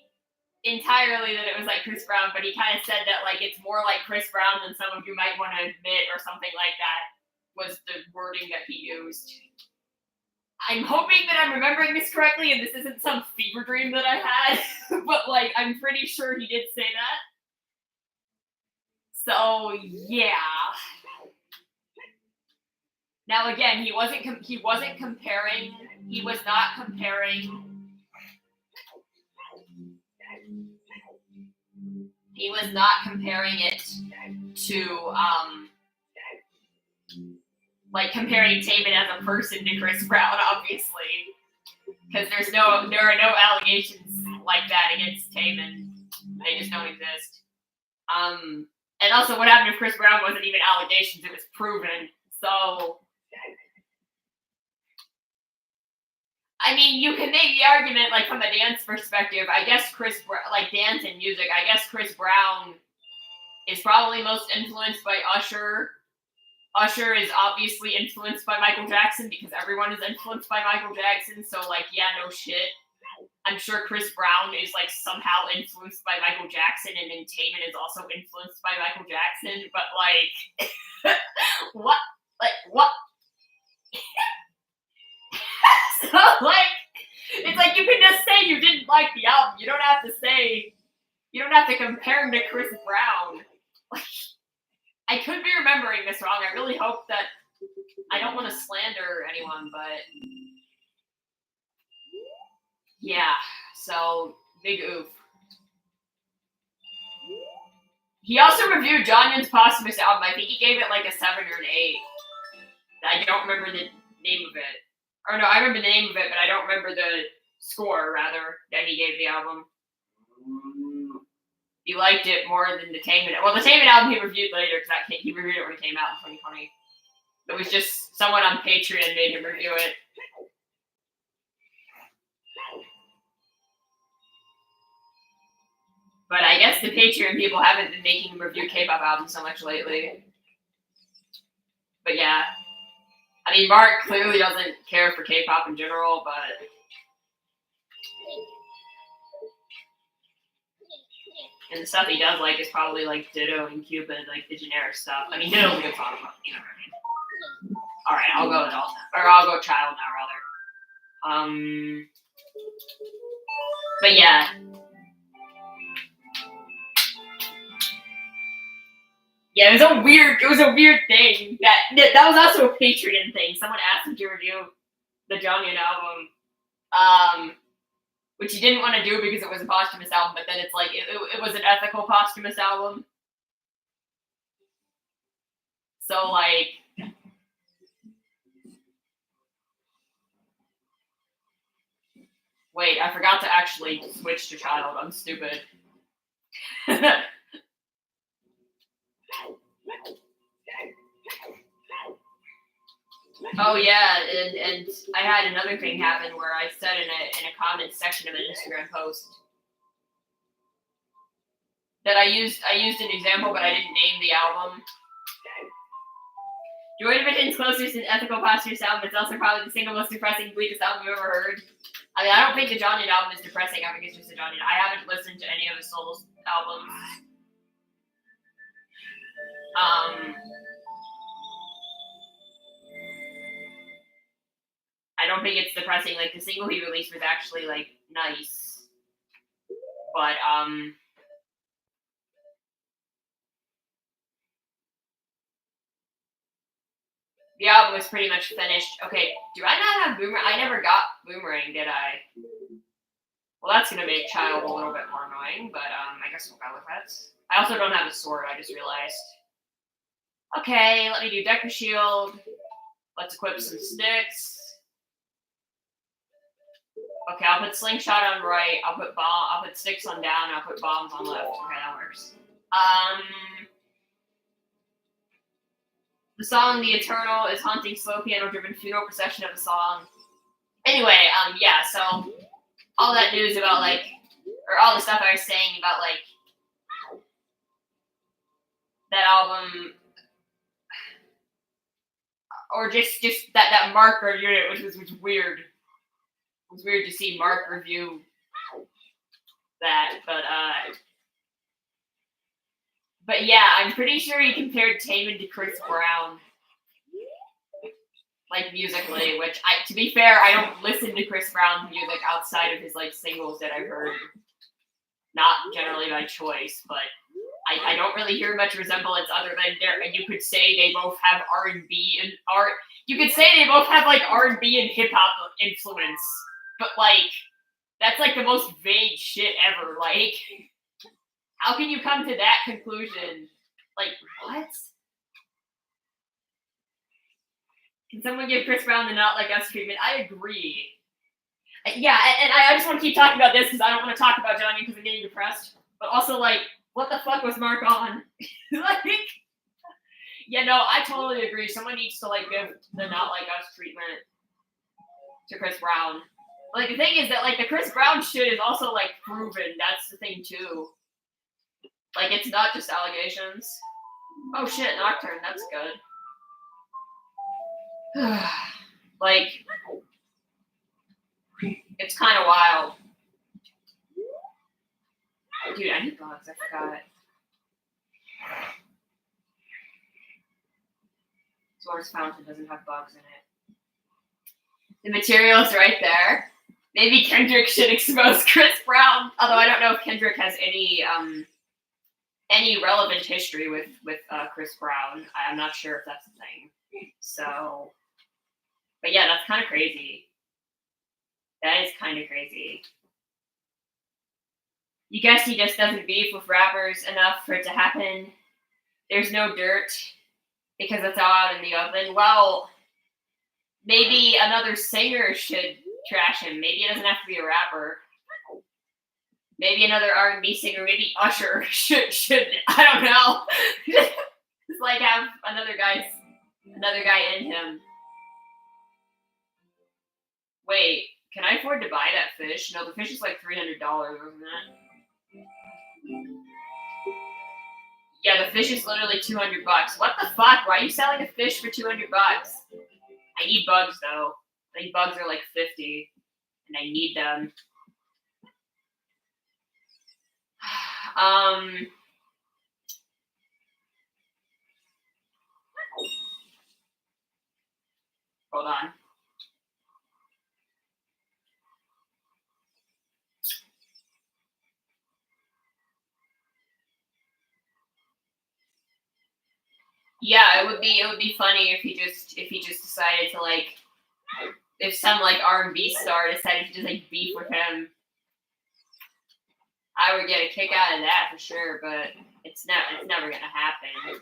entirely that it was like Chris Brown, but he kind of said that like it's more like Chris Brown than some of you might want to admit, or something like that was the wording that he used. I'm hoping that I'm remembering this correctly and this isn't some fever dream that I had, but like I'm pretty sure he did say that. So yeah. Now again, he was not comparing it to like comparing Taman as a person to Chris Brown, obviously, because there are no allegations like that against Taman. They just don't exist. And also, what happened to Chris Brown wasn't even allegations; it was proven. So, I mean, you can make the argument, like, from a dance perspective. I guess like dance and music, I guess Chris Brown is probably most influenced by Usher. Usher is obviously influenced by Michael Jackson because everyone is influenced by Michael Jackson. So, like, yeah, no shit. I'm sure Chris Brown is, like, somehow influenced by Michael Jackson, and then Taman is also influenced by Michael Jackson. But, like, what? Like, what? So, like, it's like you can just say you didn't like the album. You don't have to compare him to Chris Brown. Like, I could be remembering this wrong. I really hope that I don't want to slander anyone, but yeah. So, big oof. He also reviewed John Yun's posthumous album. I think he gave it like a 7 or an 8. I don't remember the name of it. Or no, I remember the name of it, but I don't remember the score, rather, that he gave the album. He liked it more than the Taman. Well, the Taman album he reviewed later, because he reviewed it when it came out in 2020. It was just someone on Patreon made him review it. But I guess the Patreon people haven't been making him review K-pop albums so much lately. But yeah. I mean, Mark clearly doesn't care for K-pop in general, but and the stuff he does like is probably like Ditto and Cupid, like the generic stuff. I mean, Ditto's a good song, but you know what I mean. All right, I'll go adult now, or I'll go child now, rather. But yeah. Yeah, it was a weird thing. That was also a Patreon thing. Someone asked him to review the Johnny album, which he didn't want to do because it was a posthumous album. But then it's like it was an ethical posthumous album. So like, wait, I forgot to actually switch to child. I'm stupid. Oh yeah, and I had another thing happen where I said in a comment section of an Instagram post that I used an example, but I didn't name the album. Joy Division's closest in ethical posture sound, but it's also probably the single most depressing, bleakest album you've ever heard. I mean, I don't think the Johnny album is depressing. I think it's just a Johnny. I haven't listened to any of his solo albums. I don't think it's depressing. Like, the single he released was actually like nice, but the album was pretty much finished. Okay, do I not have Boomerang? I never got Boomerang, did I? Well, that's gonna make Child a little bit more annoying, but I guess we'll go with that. I also don't have a sword. I just realized. Okay, let me do Decker Shield. Let's equip some sticks. Okay, I'll put Slingshot on right. I'll put sticks on down. I'll put bombs on left. Okay, that works. The song "The Eternal" is haunting, slow piano-driven funeral procession of a song. Anyway, yeah. So all that news about like, or all the stuff I was saying about like that album, or just that Mark reviewed it, which was weird. It was weird to see Mark review that, but yeah, I'm pretty sure he compared Taman to Chris Brown, like musically. Which, to be fair, I don't listen to Chris Brown's music outside of his like singles that I've heard. Not generally by choice, but I don't really hear much resemblance other than you could say they both have R&B and art. You could say they both have like R&B and hip hop influence, but like that's like the most vague shit ever. Like, how can you come to that conclusion? Like, what? Can someone give Chris Brown the Not Like Us treatment? I agree. Yeah, and I just want to keep talking about this because I don't want to talk about Johnny because I'm getting depressed. But also, like, what the fuck was Mark on? Like, yeah, no, I totally agree. Someone needs to like give the Not Like Us treatment to Chris Brown. Like, the thing is that like the Chris Brown shit is also like proven. That's the thing too. Like, it's not just allegations. Oh shit, Nocturne, that's good. Like, it's kind of wild. Dude, I need bugs, I forgot. Source Fountain doesn't have bugs in it. The material's right there. Maybe Kendrick should expose Chris Brown. Although I don't know if Kendrick has any relevant history with Chris Brown. I'm not sure if that's the thing. So, but yeah, that's kind of crazy. That is kind of crazy. You guess he just doesn't beef with rappers enough for it to happen. There's no dirt because it's all out in the open. Well, maybe another singer should trash him. Maybe it doesn't have to be a rapper. Maybe another R&B singer, maybe Usher should I don't know. Just like have another guy in him. Wait, can I afford to buy that fish? No, the fish is like $300, isn't it? Yeah, the fish is literally $200. What the fuck? Why are you selling a fish for $200? I need bugs though. I think bugs are like 50, and I need them. Hold on. Yeah, it would be funny if he just decided to like, if some like R&B star decided to just like beef with him. I would get a kick out of that for sure, but it's never gonna happen.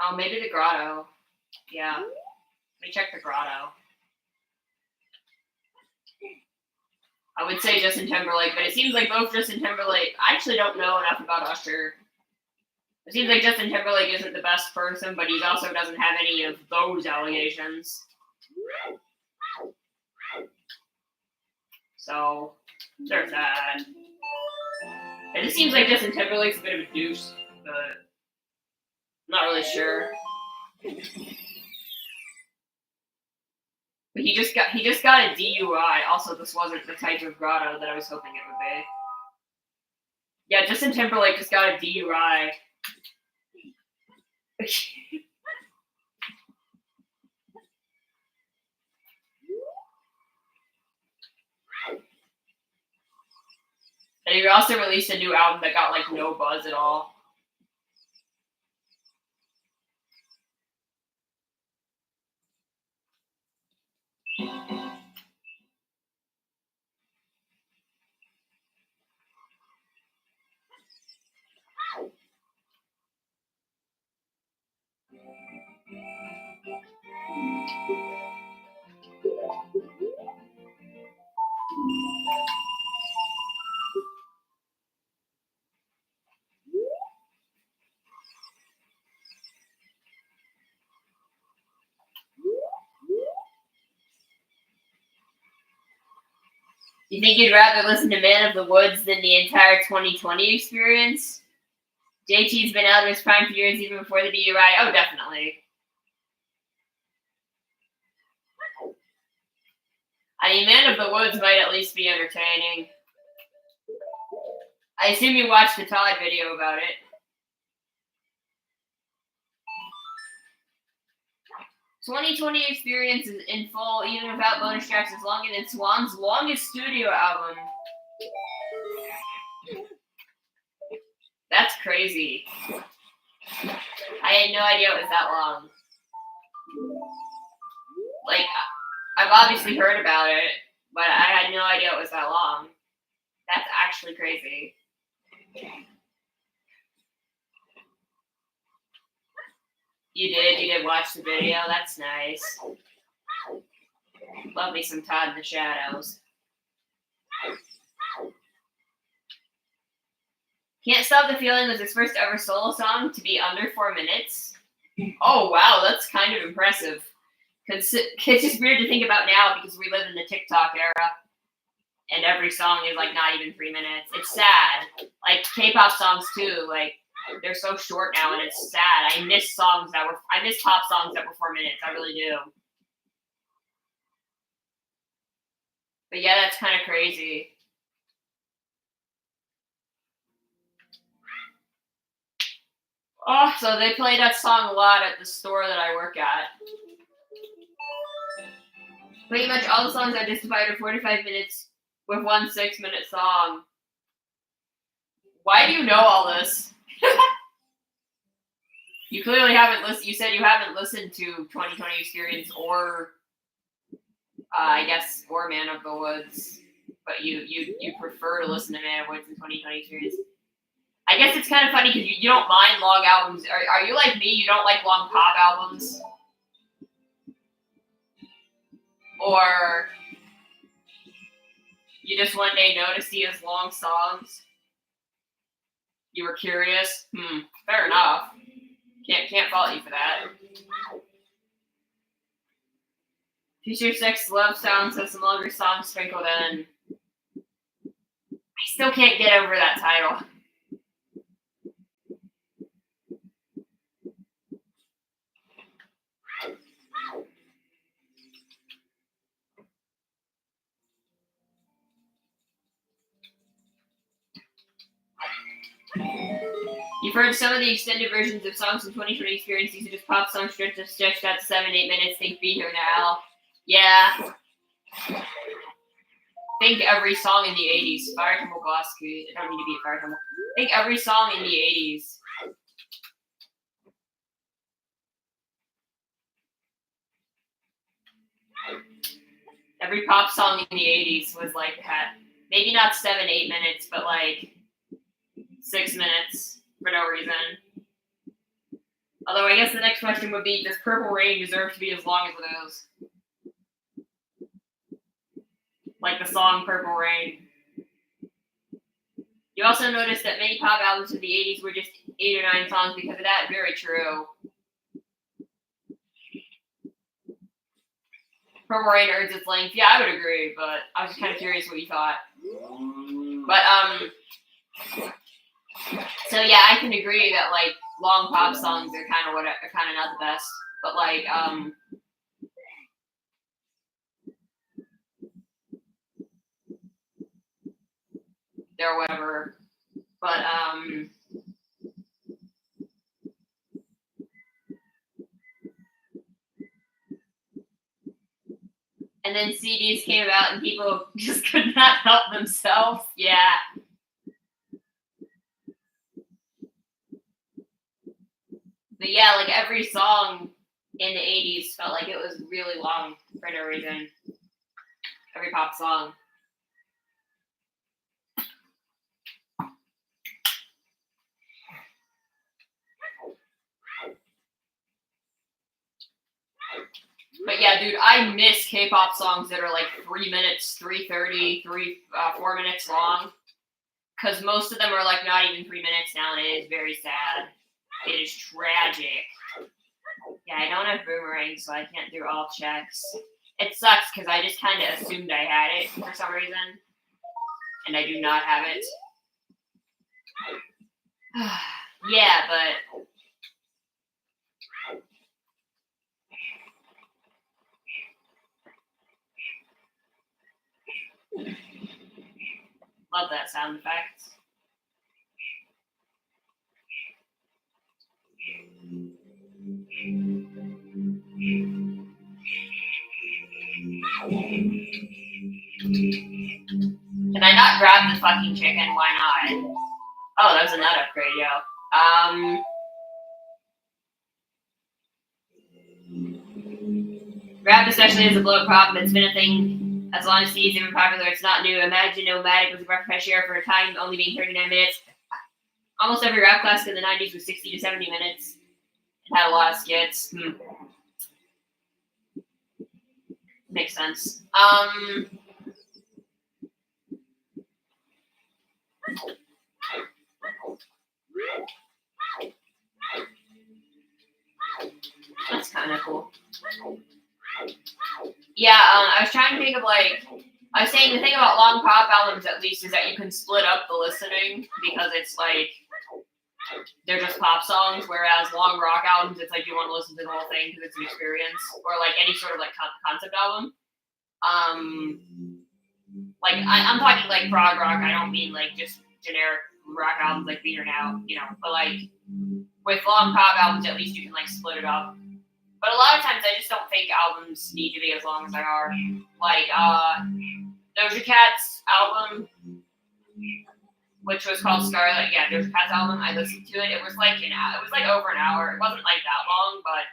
Oh, maybe the grotto. Yeah. Let me check the grotto. I would say Justin Timberlake, but it seems like both Justin Timberlake. I actually don't know enough about Usher. It seems like Justin Timberlake isn't the best person, but he also doesn't have any of those allegations. So, there's that. It just seems like Justin Timberlake's a bit of a douche, but I'm not really sure. But he just got a DUI. Also, this wasn't the type of grotto that I was hoping it would be. Yeah, Justin Timberlake just got a DUI. And he also released a new album that got like no buzz at all. You think you'd rather listen to Man of the Woods than the entire 2020 experience? JT's been out of his prime for years, even before the DUI. Oh, definitely. I mean, Man of the Woods might at least be entertaining. I assume you watched the Todd video about it. "2020 Experience is in full, even without bonus tracks, as long as it's Swan's longest studio album." That's crazy. I had no idea it was that long. Like, I've obviously heard about it, but I had no idea it was that long. That's actually crazy. You did watch the video? That's nice. Love me some Todd in the Shadows. Can't Stop the Feeling was his first ever solo song to be under 4 minutes. Oh, wow, that's kind of impressive. It's just weird to think about now because we live in the TikTok era. And every song is like not even 3 minutes. It's sad. Like K-pop songs too, like they're so short now and it's sad. I miss pop songs that were 4 minutes. I really do. But yeah, that's kind of crazy. Oh, so they play that song a lot at the store that I work at. Pretty much all the songs I justified are 45 minutes with one 6-minute song. Why do you know all this? You clearly haven't listened. You said you haven't listened to 2020 Experience or, I guess, or Man of the Woods, but you prefer to listen to Man of the Woods and 2020 Experience. I guess it's kind of funny because you don't mind long albums. Are you like me? You don't like long pop albums? Or you just one day noticed he has long songs? You were curious? Fair enough. Can't fault you for that. Future Sex Love Sounds has some longer songs sprinkled in. I still can't get over that title. You've heard some of the extended versions of songs from 2020 Experience. These are just pop songs stretched out to 7-8 minutes. Think Be Here Now. Yeah. think every song in the 80s, Fire Temple Glasgow, I don't need to be a Fire Temple. Think every song in the 80s. Every pop song in the 80s was like that. Maybe not 7-8 minutes, but like 6 minutes for no reason. Although I guess the next question would be, does Purple Rain deserve to be as long as it is? Like the song Purple Rain. You also notice that many pop albums of the 80s were just 8 or 9 songs because of that. Very true. Purple Rain earns its length. Yeah, I would agree, but I was just kind of curious what you thought. But, so yeah, I can agree that, like, long pop songs are kind of not the best. But, like, they're whatever. But, and then CDs came out and people just could not help themselves. Yeah. But yeah, like every song in the 80s felt like it was really long for no reason. Every pop song. But yeah, dude, I miss K-pop songs that are like 3 minutes, 3:30, 4 minutes long. Because most of them are like not even 3 minutes now, and it is very sad. It is tragic. Yeah, I don't have Boomerang, so I can't do all checks. It sucks because I just kind of assumed I had it for some reason, and I do not have it. Yeah, but love that sound effect. Can I not grab the fucking chicken? Why not? Oh, that was a nut upgrade, yo. Rap especially is a bloat problem. It's been a thing as long as CDs have been popular. It's not new. Imagine Nomadic was a breath of fresh air for a time, only being 39 minutes. Almost every rap classic in the 90s was 60 to 70 minutes. It had a lot of skits. Makes sense. That's kind of cool. Yeah, I was trying to think of like, I was saying the thing about long pop albums at least is that you can split up the listening because it's like, they're just pop songs, whereas long rock albums, it's like you want to listen to the whole thing because it's an experience, or like any sort of like concept album. Like I'm talking like prog rock. I don't mean like just generic rock albums like Beater Now, you know. But like with long pop albums, at least you can like split it up. But a lot of times, I just don't think albums need to be as long as they are. Like Doja Cat's album, which was called Scarlet. Yeah, Doja Cat's album. I listened to it. It was like over an hour. It wasn't like that long, but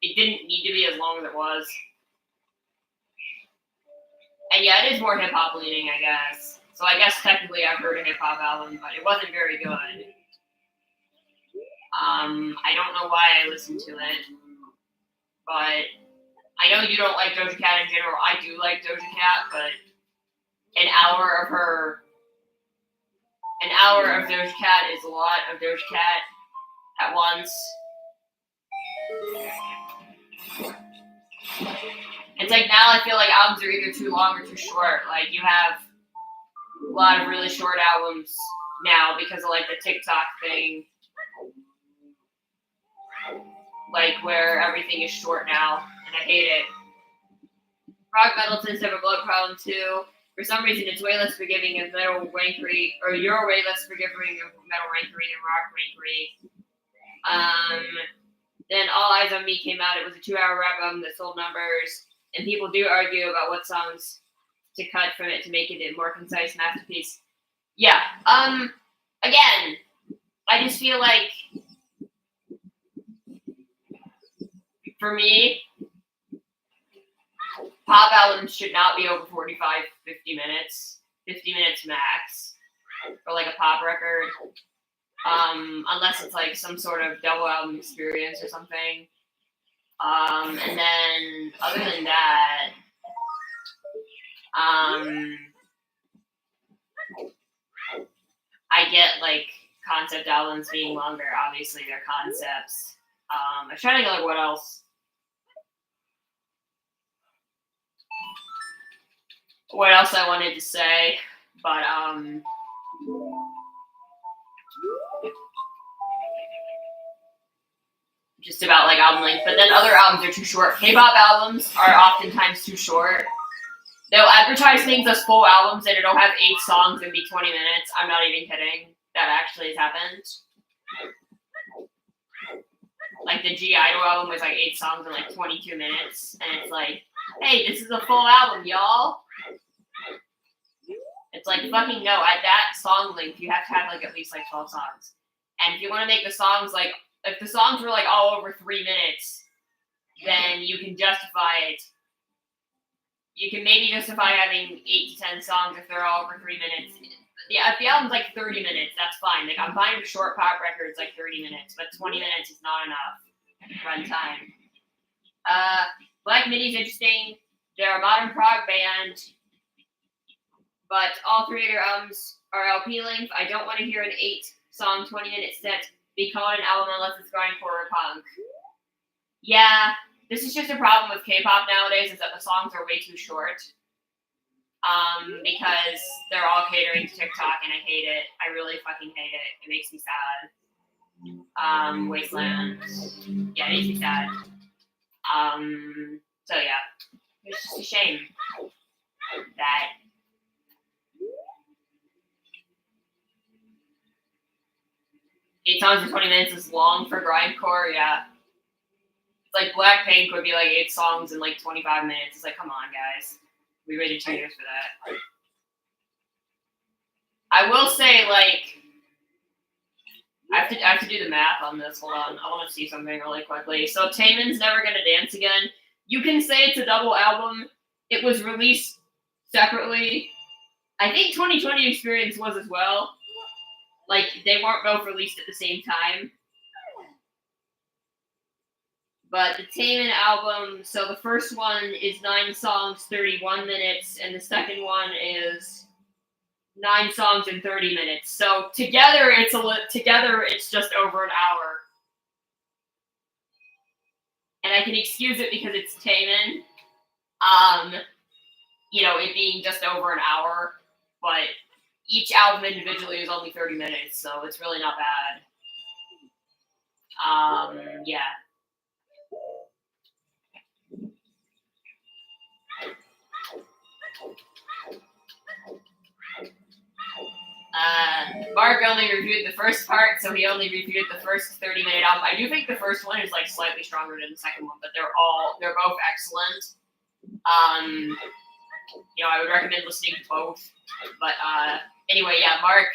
it didn't need to be as long as it was. And yeah, it is more hip hop leaning, I guess. So I guess technically I've heard a hip hop album, but it wasn't very good. I don't know why I listened to it, but I know you don't like Doja Cat in general. I do like Doja Cat, but an hour of Doja Cat is a lot of Doja Cat at once. It's like now I feel like albums are either too long or too short. Like you have a lot of really short albums now because of like the TikTok thing. Like where everything is short now, and I hate it. Rock metal tends to have a bloat problem too. For some reason, it's way less forgiving of metal rankery, or you're way less forgiving of metal rankery than rock rankery. Then All Eyes on Me came out. It was a 2-hour rap album that sold numbers, and people do argue about what songs to cut from it to make it a more concise masterpiece. Yeah. Again, I just feel like for me, pop albums should not be over 45, 50 minutes. 50 minutes max for like a pop record. Unless it's like some sort of double album experience or something. And then other than that, I get like concept albums being longer. Obviously, they're concepts. I'm trying to think like what else. What else I wanted to say, but just about like album length. But then other albums are too short. K-pop albums are oftentimes too short. They'll advertise things as full albums and it'll have 8 songs and be 20 minutes. I'm not even kidding. That actually has happened. Like the G Idol album was like 8 songs and like 22 minutes. And it's like, hey, this is a full album, y'all. It's like, fucking no. At that song length, you have to have like at least like 12 songs. And if you want to make the songs like, if the songs were like all over 3 minutes, then you can justify it. You can maybe justify having 8 to 10 songs if they're all over 3 minutes. Yeah, if the album's like 30 minutes, that's fine. Like I'm fine with short pop records like 30 minutes, but 20 minutes is not enough runtime. Black Midi's interesting. They're a modern prog band, but all 3 of their albums are LP length. I don't want to hear an 8-song, 20-minute set be called an album unless it's grindcore or punk. Yeah. This is just a problem with K-pop nowadays, is that the songs are way too short. Because they're all catering to TikTok, and I hate it. I really fucking hate it. It makes me sad. Wasteland. Yeah, it makes me sad. So yeah. It's just a shame that eight songs and 20 minutes is long for grindcore, yeah. Like Blackpink would be like 8 songs in like 25 minutes. It's like, come on, guys. We waited 2 years for that. I will say, like, I have to do the math on this. Hold on. I want to see something really quickly. So Taemin's Never Gonna Dance Again. You can say it's a double album. It was released separately. I think 2020 Experience was as well. Like, they weren't both released at the same time. But the Taemin album, so the first one is 9 songs, 31 minutes, and the second one is 9 songs and 30 minutes. So together it's just over an hour. And I can excuse it because it's Taemin. It being just over an hour, but each album individually is only 30 minutes, so it's really not bad. Yeah. Mark only reviewed the first part, so he only reviewed the first 30-minute album. I do think the first one is like slightly stronger than the second one, but they're both excellent. I would recommend listening to both. But anyway, yeah, Mark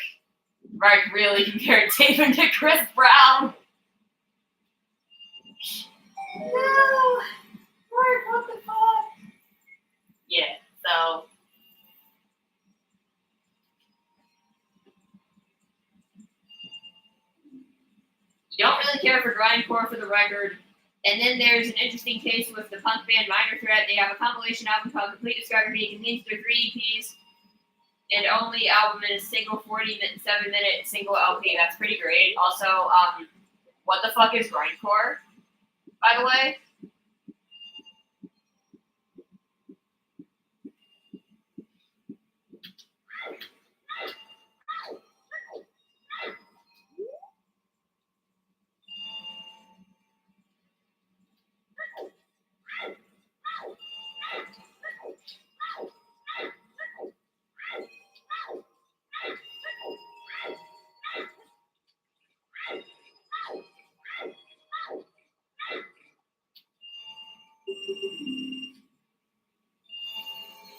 really compared Taemin to Chris Brown. No, Mark, what the fuck? Yeah, so. You don't really care for grindcore for the record. And then there's an interesting case with the punk band Minor Threat. They have a compilation album called Complete Discography. It contains their 3 EPs. And only album in a single 47-minute single LP. That's pretty great. Also, what the fuck is grindcore, by the way?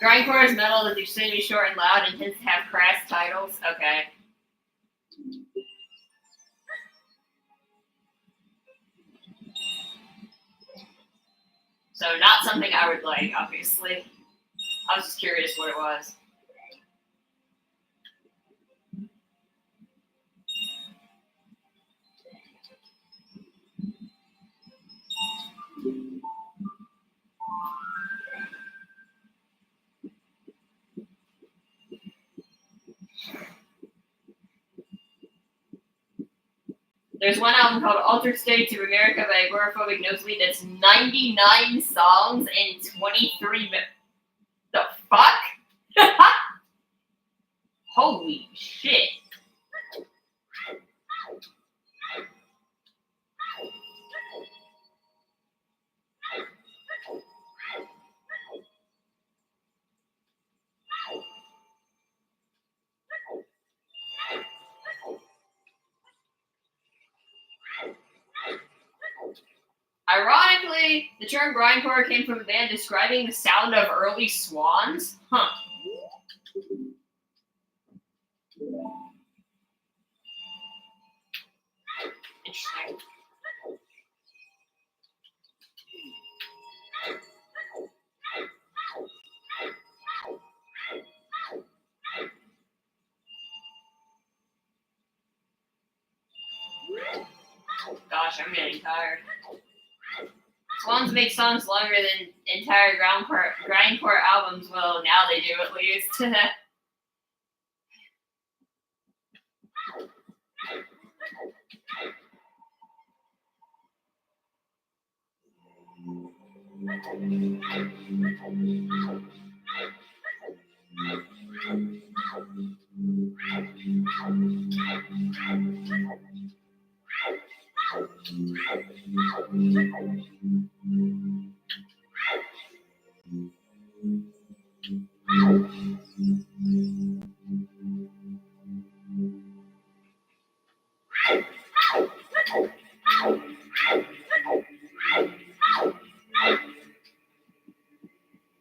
Grindcore is metal that's extremely short and loud and tends to have crass titles. Okay. So not something I would like, obviously. I was just curious what it was. There's one album called Altered States of America by Agoraphobic Nosebleed that's 99 songs and 23 minutes. The fuck? Holy shit. Ironically, the term grindcore came from a band describing the sound of early swans. Huh. Interesting. Gosh, I'm getting tired. Swans make songs longer than entire grindcore albums will. Now they do, at least.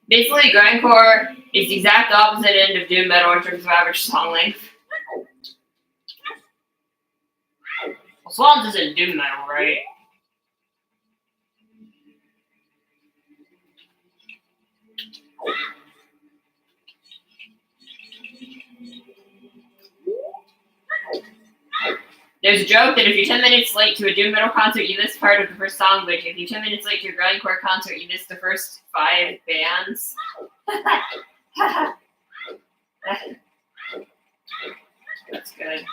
Basically, grindcore is the exact opposite end of doom metal in terms of average song length. Well, Swans isn't doom metal, right? There's a joke that if you're 10 minutes late to a doom metal concert, you missed part of the first song, but if you're 10 minutes late to a grindcore concert, you missed the first 5 bands. That's good.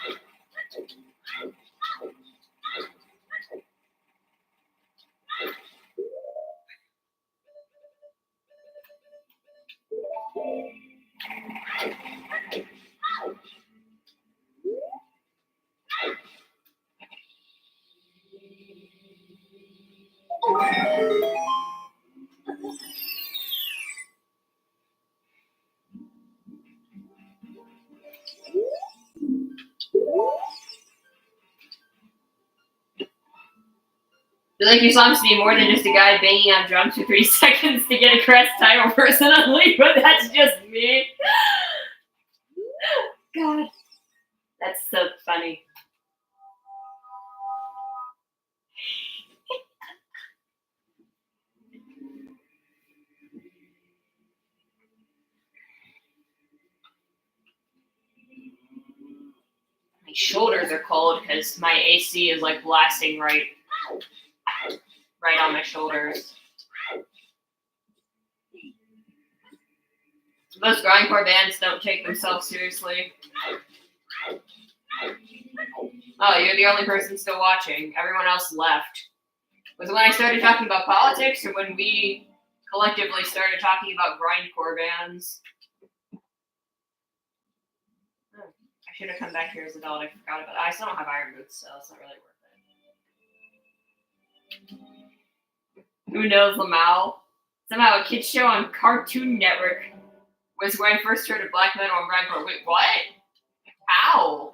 You like your songs to be more than just a guy banging on drums for 3 seconds to get a crest title personally, but that's just me. God. That's so funny. My shoulders are cold because my AC is like blasting right on my shoulders. Most grindcore bands don't take themselves seriously. Oh, you're the only person still watching. Everyone else left. Was it when I started talking about politics or when we collectively started talking about grindcore bands? I should have come back here as an adult. I forgot about it. I still don't have iron boots, so it's not really worth it. Who knows, Lamau? Somehow a kid's show on Cartoon Network was where I first heard of black metal and grindcore. Wait, what? Ow.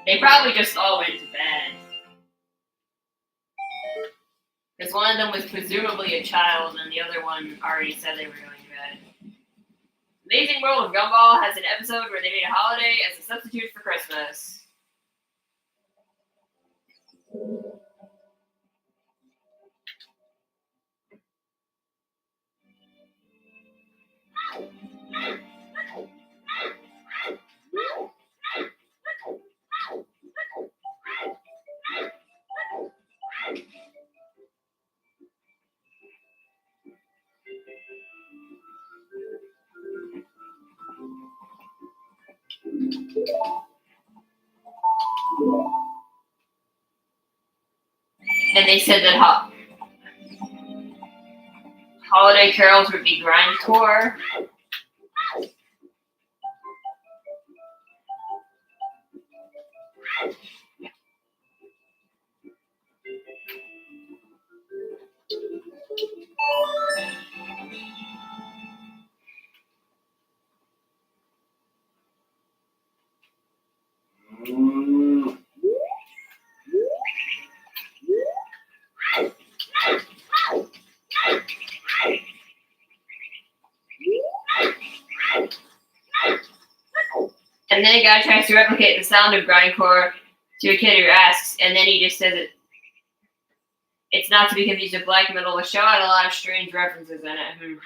They probably just all went to bed. Because one of them was presumably a child, and the other one already said they were going to bed. Amazing World of Gumball has an episode where they made a holiday as a substitute for Christmas. And they said that holiday carols would be grindcore. And then a guy tries to replicate the sound of grindcore to a kid who asks, and then he just says it's not to be confused with black metal. The show had a lot of strange references in it.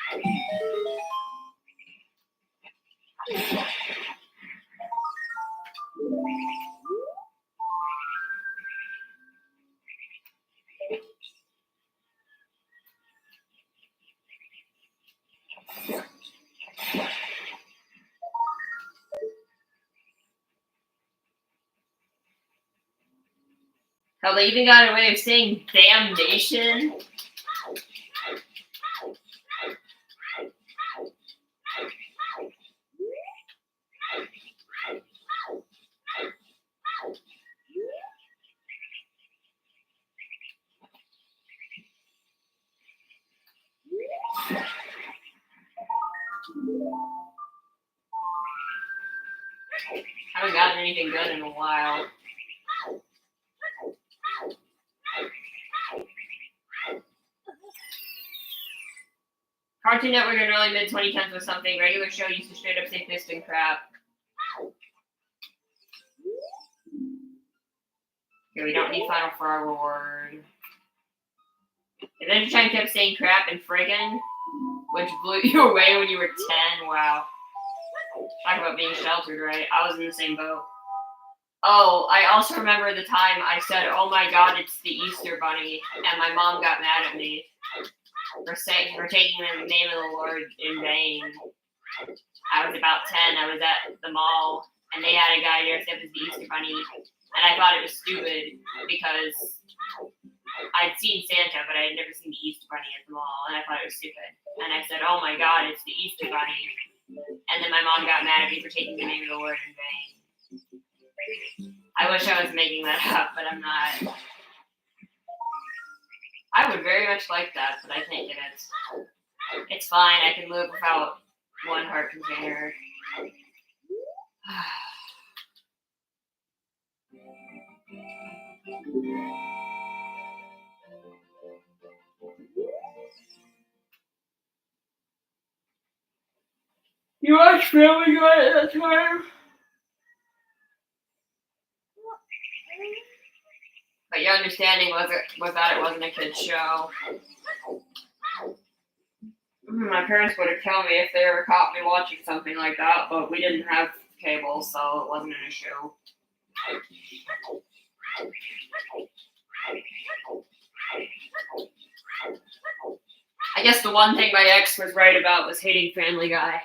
Hell, they even got a way of saying damnation. Haven't gotten anything good in a while. Cartoon Network in early mid-2010s was something. Regular show used to straight up say fist and crap. Okay, we don't need Final Forward. Adventure Time kept saying crap and friggin', which blew you away when you were 10. Wow. Talk about being sheltered, right? I was in the same boat. Oh, I also remember the time I said, "Oh my God, it's the Easter Bunny," and my mom got mad at me for taking the name of the Lord in vain. I was about 10. I was at the mall, and they had a guy dressed up as the Easter Bunny, and I thought it was stupid because I'd seen Santa, but I had never seen the Easter Bunny at the mall, and I thought it was stupid. And I said, "Oh my God, it's the Easter Bunny." And then my mom got mad at me for taking the name of the Lord in vain. I wish I was making that up, but I'm not. I would very much like that, but I can't get it. It's fine. I can live without one heart container. You watched Family Guy at that time? But your understanding was that it wasn't a kid's show. My parents would have killed me if they ever caught me watching something like that, but we didn't have cable, so it wasn't an issue. I guess the one thing my ex was right about was hating Family Guy.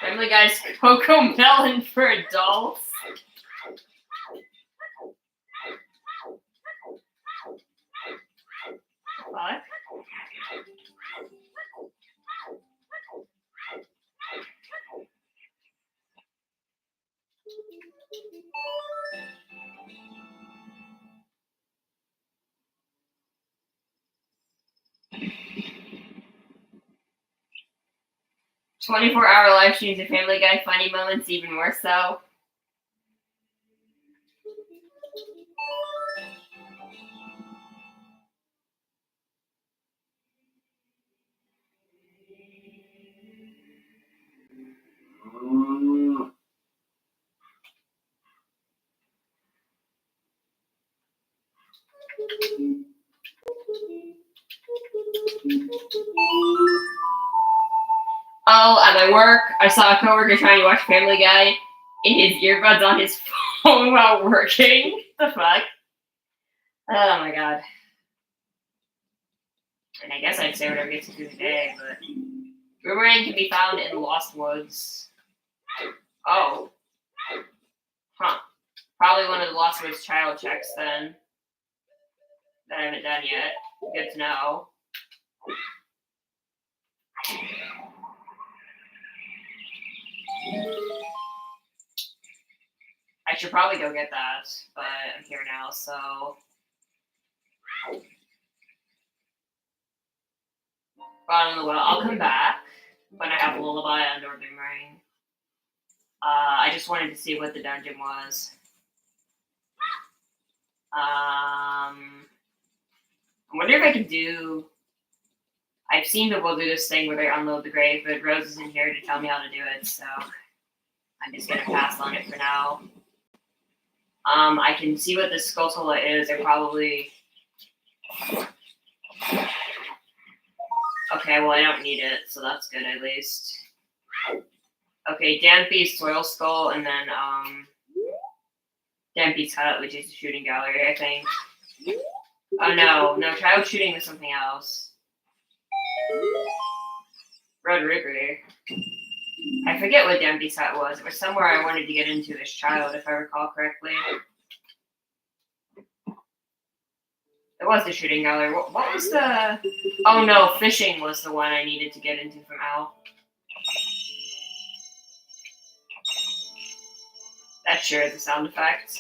Family Guy's Coco Melon for adults. What? "24-hour live streams of Family Guy funny moments, even more so." Oh, at my work, I saw a coworker trying to watch Family Guy in his earbuds on his phone while working. The fuck? Oh my god. And I guess I'd say whatever gets to do today, but boomerang can be found in Lost Woods. Oh. Huh. Probably one of the Lost Woods child checks then. That I haven't done yet. Good to know. I should probably go get that, but I'm here now, so. Bottom of the well. I'll come back when I have a lullaby on Northern Ring. I just wanted to see what the dungeon was. I wonder if I could do. I've seen people do this thing where they unload the grave, but Rose isn't here to tell me how to do it, so I'm just gonna pass on it for now. I can see what the Skulltula is. I probably. Okay, well I don't need it, so that's good at least. Okay, Dampy's Soil Skull, and then Dampy's Hut, which is the shooting gallery, I think. Oh no, child shooting is something else. Red River. I forget what Dampy's Hut was. It was somewhere I wanted to get into as child, if I recall correctly. It was the shooting gallery. What was the... Oh no, fishing was the one I needed to get into from Al. That sure is a sound effect.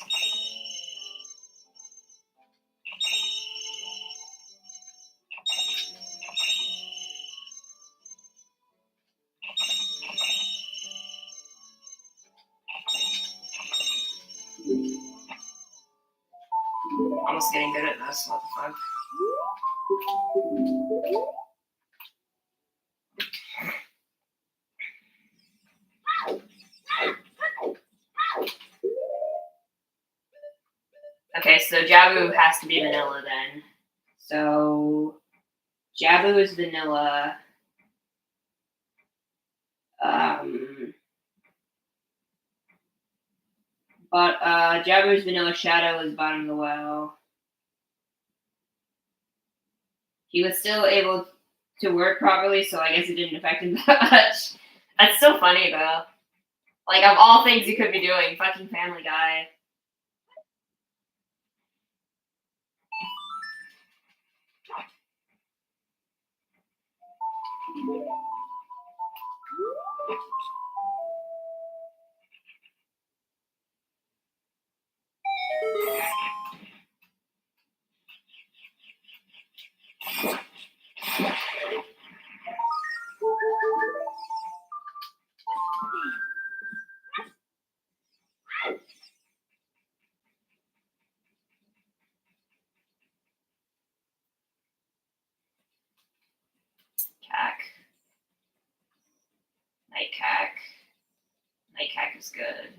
Almost getting good at this. What the fuck? Okay, so Jabu has to be vanilla then. So Jabu is vanilla. But Jabu's vanilla Shadow is bottom of the well. He was still able to work properly, so I guess it didn't affect him that much. That's still funny though. Like, of all things you could be doing, fucking Family Guy. Cack. Night Cack. Night Cack is good.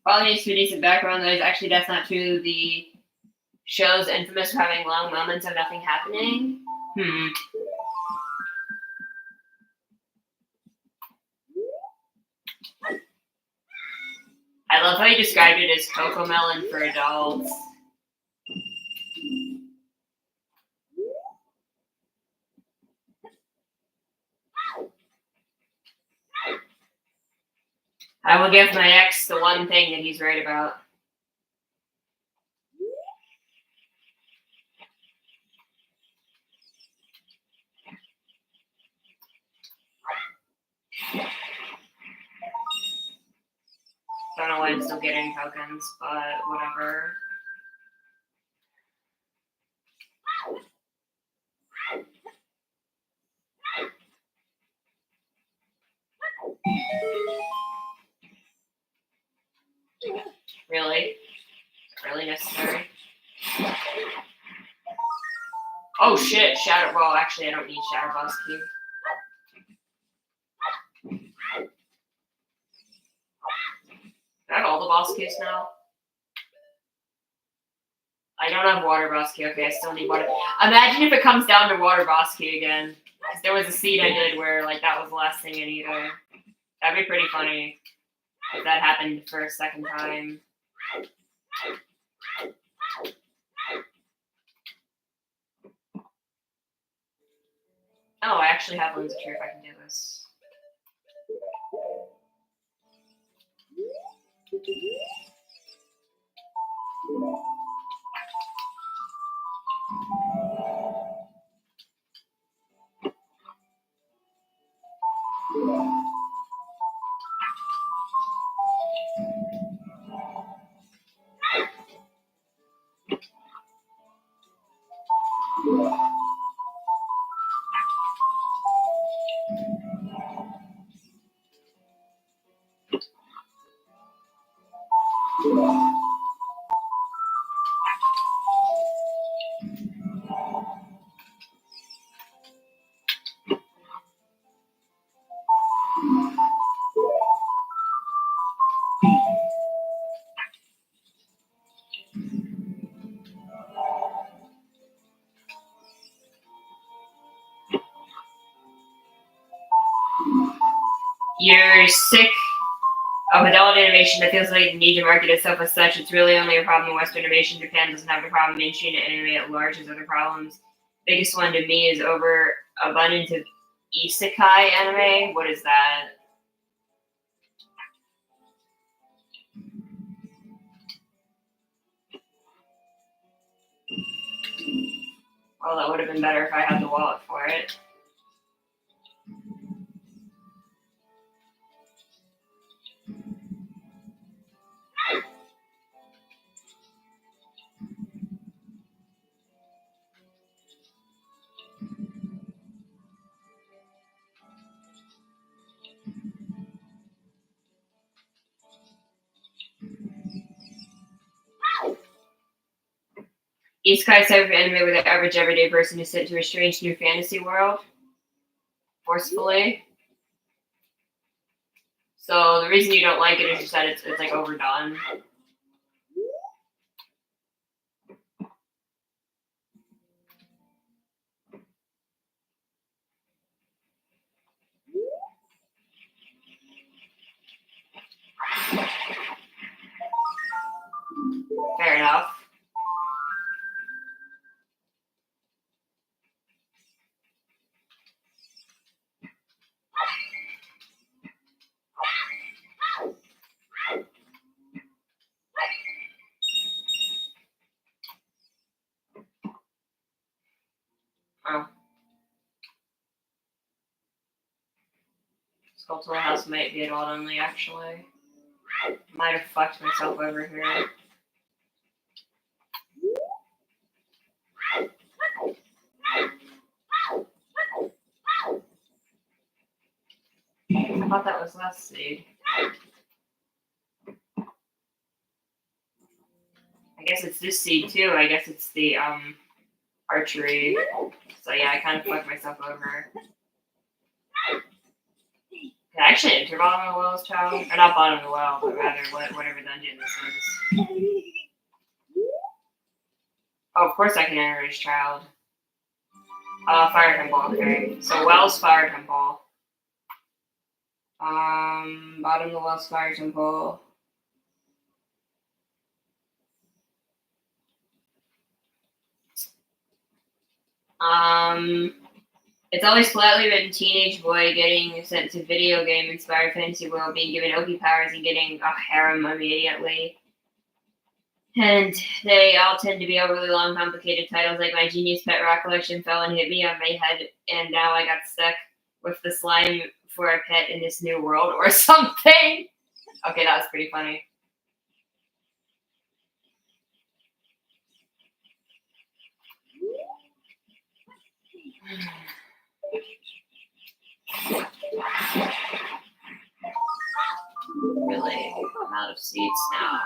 Probably needs to be decent background noise. Actually, that's not true. The show's infamous for having long moments of nothing happening. I love how you described it as Cocomelon for adults. I will give my ex the one thing that he's right about. Don't know why I'm still getting tokens, but whatever. Really? Really necessary? Oh shit, Shadow Ball. Actually, I don't need Shadow Ball's Cube. Do I have all the boss cubes now? I don't have water boss key. Okay, I still need water. Imagine if it comes down to water boss key again. Because there was a seed I did where like that was the last thing I needed. That'd be pretty funny if that happened for a second time. Oh, I actually have Winds of Truth. I can do this. You're sick of adult animation that feels like it needs to market itself as such. It's really only a problem in Western animation. Japan doesn't have the problem. Mainstream anime at large has other problems. Biggest one to me is overabundance of isekai anime. What is that? Well, that would have been better if I had the wallet for it. Isekai is type of anime where the average everyday person is sent to a strange new fantasy world forcefully. So the reason you don't like it is just that it's like overdone. Fair enough. Oh. Sculptural House might be adult only, actually. Might have fucked myself over here. I thought that was last seed. I guess it's this seed too. I guess it's the archery. So yeah, I kind of fucked myself over. Can I actually enter bottom of the well's child? Or not bottom of the well, but rather whatever dungeon this is. Oh, of course I can enter his child. Fire temple, okay. So Wells Fire Temple. Bottom of the Wells Fire Temple. It's always flatly written teenage boy getting sent to video game inspired fantasy world, being given OP powers and getting a harem immediately. And they all tend to be overly long, complicated titles, like My Genius Pet Rock Collection fell and hit me on my head, and now I got stuck with the slime for a pet in this new world, or something. Okay, that was pretty funny. Really, I'm out of seats now.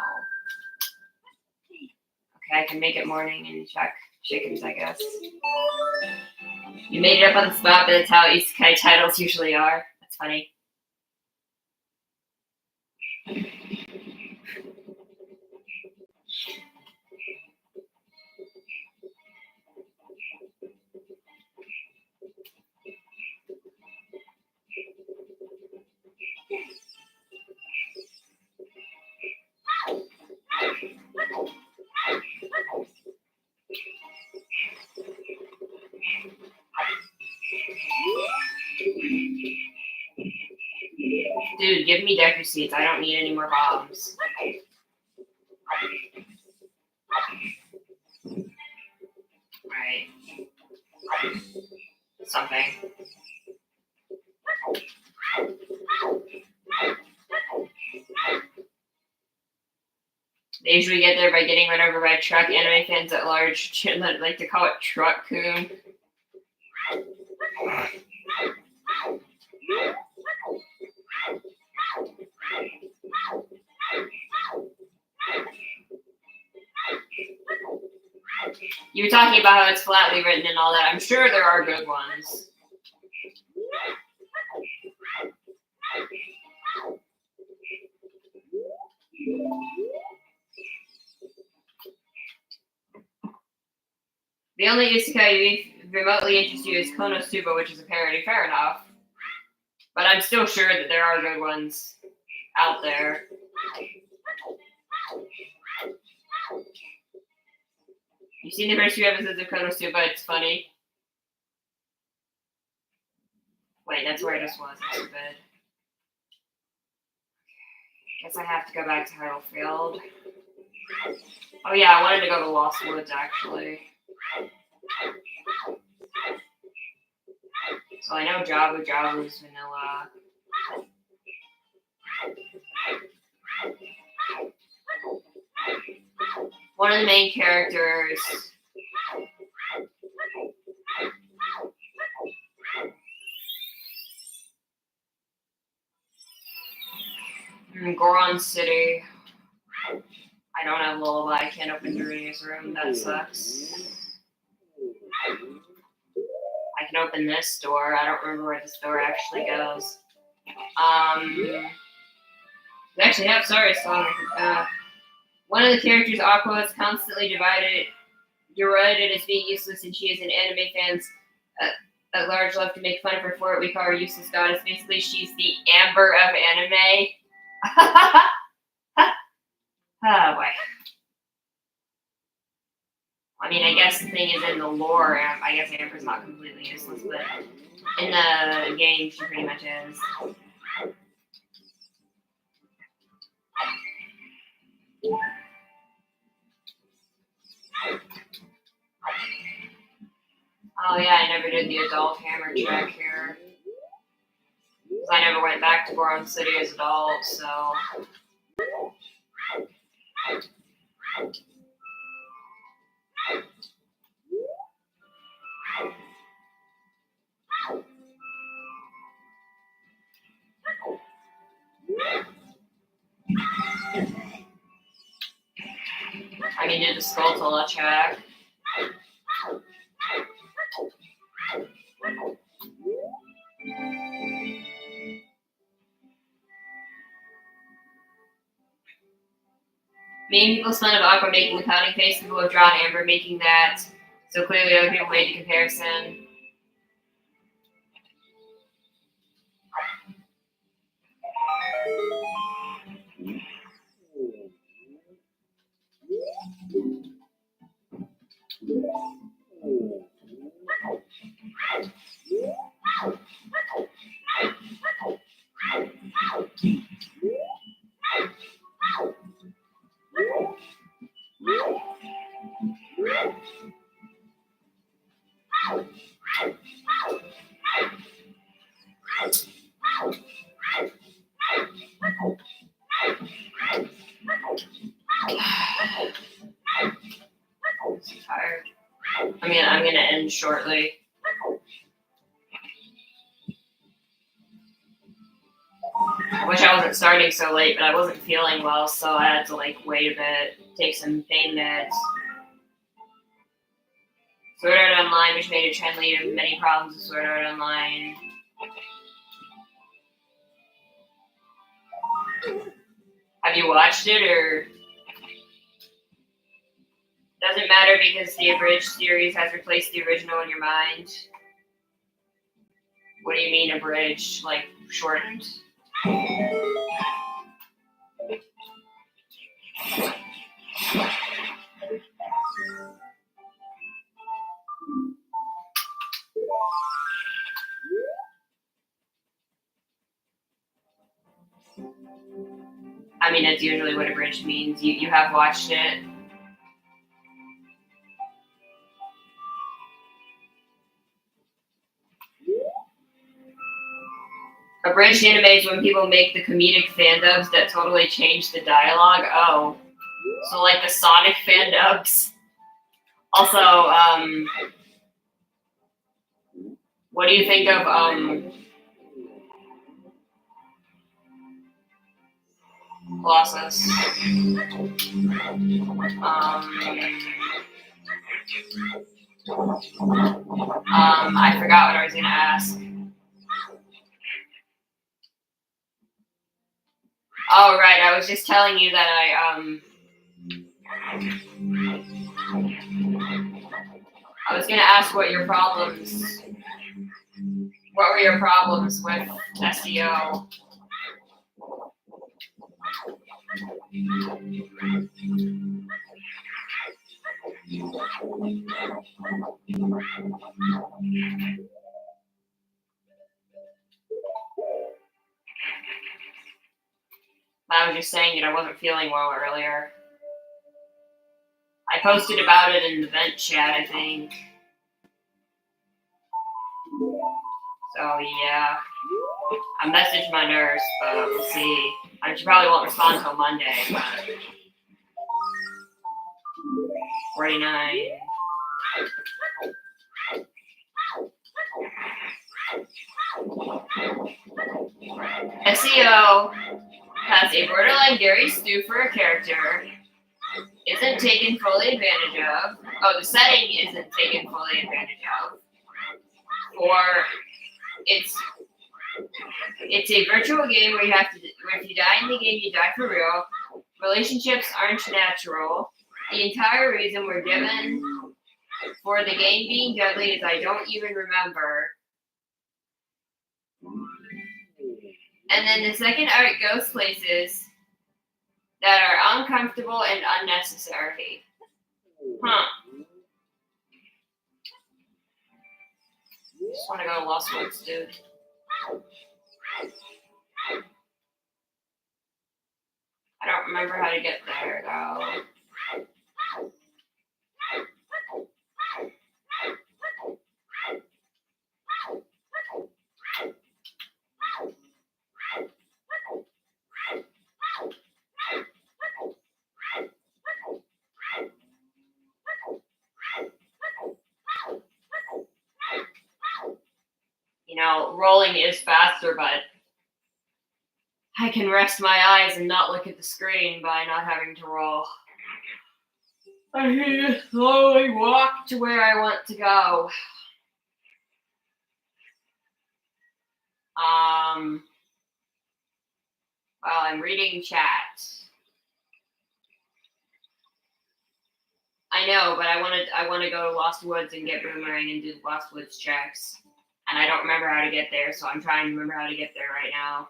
Okay, I can make it morning and check chickens, I guess. You made it up on the spot, but that's how isekai titles usually are. That's funny. Dude, give me Deku seeds. I don't need any more bombs. Right. Something. They usually get there by getting run over by a truck. Anime fans at large like to call it truck-coon. You were talking about how it's flatly written and all that. I'm sure there are good ones. The only isekai remotely interests you is Konosuba, which is a parody. Fair enough. But I'm still sure that there are good ones out there. You've seen the first few episodes of Konosuba, it's funny. Wait, that's where I just was. That's too bad. Guess I have to go back to Hytlefield. Oh yeah, I wanted to go to Lost Woods, actually. So I know Jabu's vanilla. One of the main characters. Goron City. I don't have Lullaby. I can't open Dorinia's room. That sucks. I can open this door. I don't remember where this door actually goes. We actually have Sorry Song. One of the characters, Aqua, is constantly derided as being useless, and she is an anime fans at large love to make fun of her for it. We call her useless goddess. Basically, she's the Amber of anime. Oh boy. I mean, I guess the thing is in the lore, I guess Amber's not completely useless, but in the game, she pretty much is. Oh yeah, I never did the adult hammer check here. Because I never went back to Goron City as adult, so... I can do the Skulltula check. Many people fun of Aqua making the pouting face. People have drawn Amber making that. So clearly other people made the comparison. Tired. I'm gonna end shortly. I wish I wasn't starting so late, but I wasn't feeling well, so I had to wait a bit, take some pain meds. Sword Art Online, which made a trend leader with many problems with Sword Art Online. Have you watched it, or doesn't matter because the abridged series has replaced the original in your mind? What do you mean abridged? Like shortened? I mean, that's usually what abridged means. You have watched it. Abridged anime is when people make the comedic fandubs that totally change the dialogue. Oh. So like the Sonic fandubs. Also, what do you think of Colossus? I forgot what I was gonna ask. Oh right, I was just telling you that I was gonna ask what were your problems with SEO? I was just saying that I wasn't feeling well earlier. I posted about it in the vent chat, I think. So yeah, I messaged my nurse, but we'll see. She probably won't respond until Monday, but 49. SEO has a borderline Gary Stu for a character, isn't taken fully advantage of. Oh, the setting isn't taken fully advantage of. Or it's a virtual game where if you die in the game, you die for real. Relationships aren't natural. The entire reason we're given for the game being deadly is I don't even remember. And then the second art goes places that are uncomfortable and unnecessary. Huh. Just want to go to Lost Woods, dude. I don't remember how to get there, though. You know, rolling is faster, but I can rest my eyes and not look at the screen by not having to roll. I need to slowly walk to where I want to go. Well, I'm reading chat. I know, but I want to go to Lost Woods and get Boomerang and do Lost Woods checks. And I don't remember how to get there, so I'm trying to remember how to get there right now.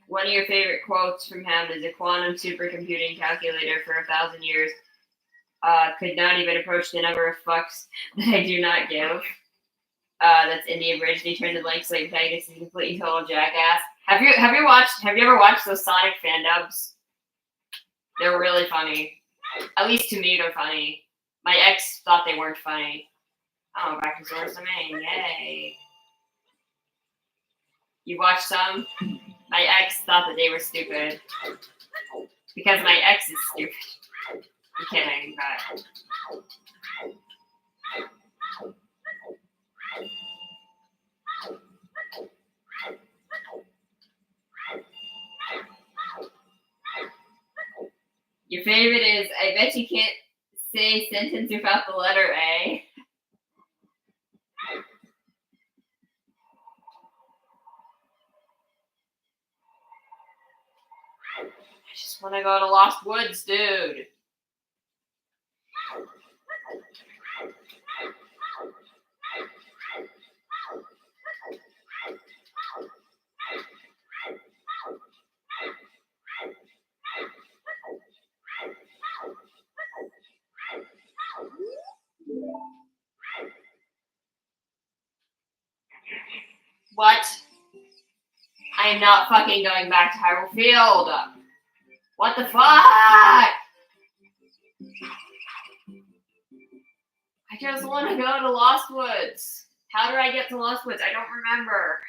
One of your favorite quotes from him is a quantum supercomputing calculator for 1,000 years could not even approach the number of fucks that I do not give. That's in the abridged. He turned the blank slate protagonist is a complete total jackass. Have you ever watched those Sonic fandubs? They're really funny. At least to me, they're funny. My ex thought they weren't funny. Oh, back to Source Domain. Yay. You watched some? My ex thought that they were stupid. Because my ex is stupid. I'm kidding, but... Your favorite is, I bet you can't say sentence without the letter A. I just want to go to Lost Woods, dude. What? I am not fucking going back to Hyrule Field. What the fuck? I just want to go to Lost Woods. How do I get to Lost Woods? I don't remember.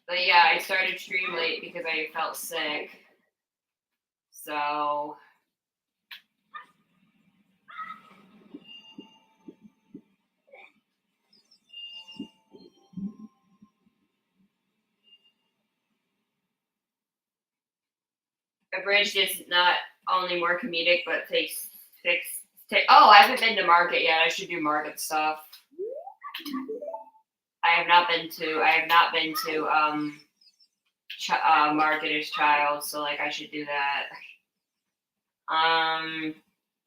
But yeah, I started stream late because I felt sick. So... Abridged is not only more comedic, but oh, I haven't been to Market yet. I should do Market stuff. I have not been to Marketer's Child, so like I should do that.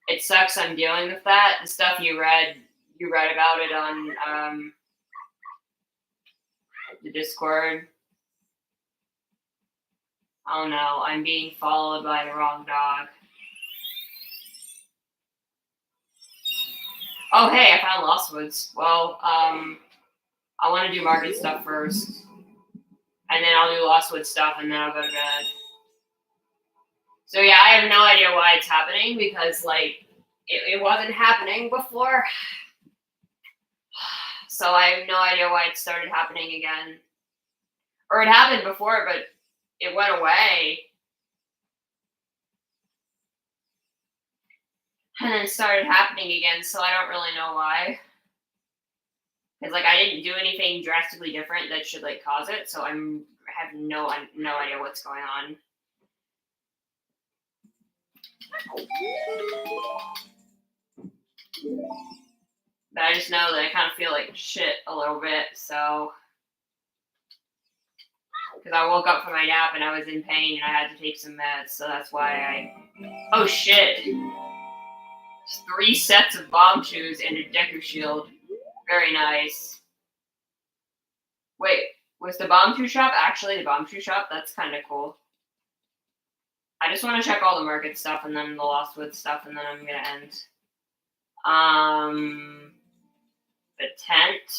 It sucks I'm dealing with that. The stuff you read about it on the Discord. Oh no, I'm being followed by the wrong dog. Oh hey, I found Lost Woods. Well, I want to do Market stuff first. And then I'll do Lost Woods stuff, and then I'll go to bed. So yeah, I have no idea why it's happening, because, like, it wasn't happening before. So I have no idea why it started happening again. Or it happened before, but it went away. And then it started happening again, so I don't really know why. Because, like, I didn't do anything drastically different that should, like, cause it, so I have no idea what's going on. But I just know that I kind of feel like shit a little bit, so... Because I woke up from my nap and I was in pain and I had to take some meds, so that's why I... Oh shit! 3 sets of bomb shoes and a Deku shield. Very nice. Wait, was the bomb shoe shop actually the bomb shoe shop? That's kind of cool. I just want to check all the Market stuff and then the Lost Woods stuff, and then I'm gonna end. The tent.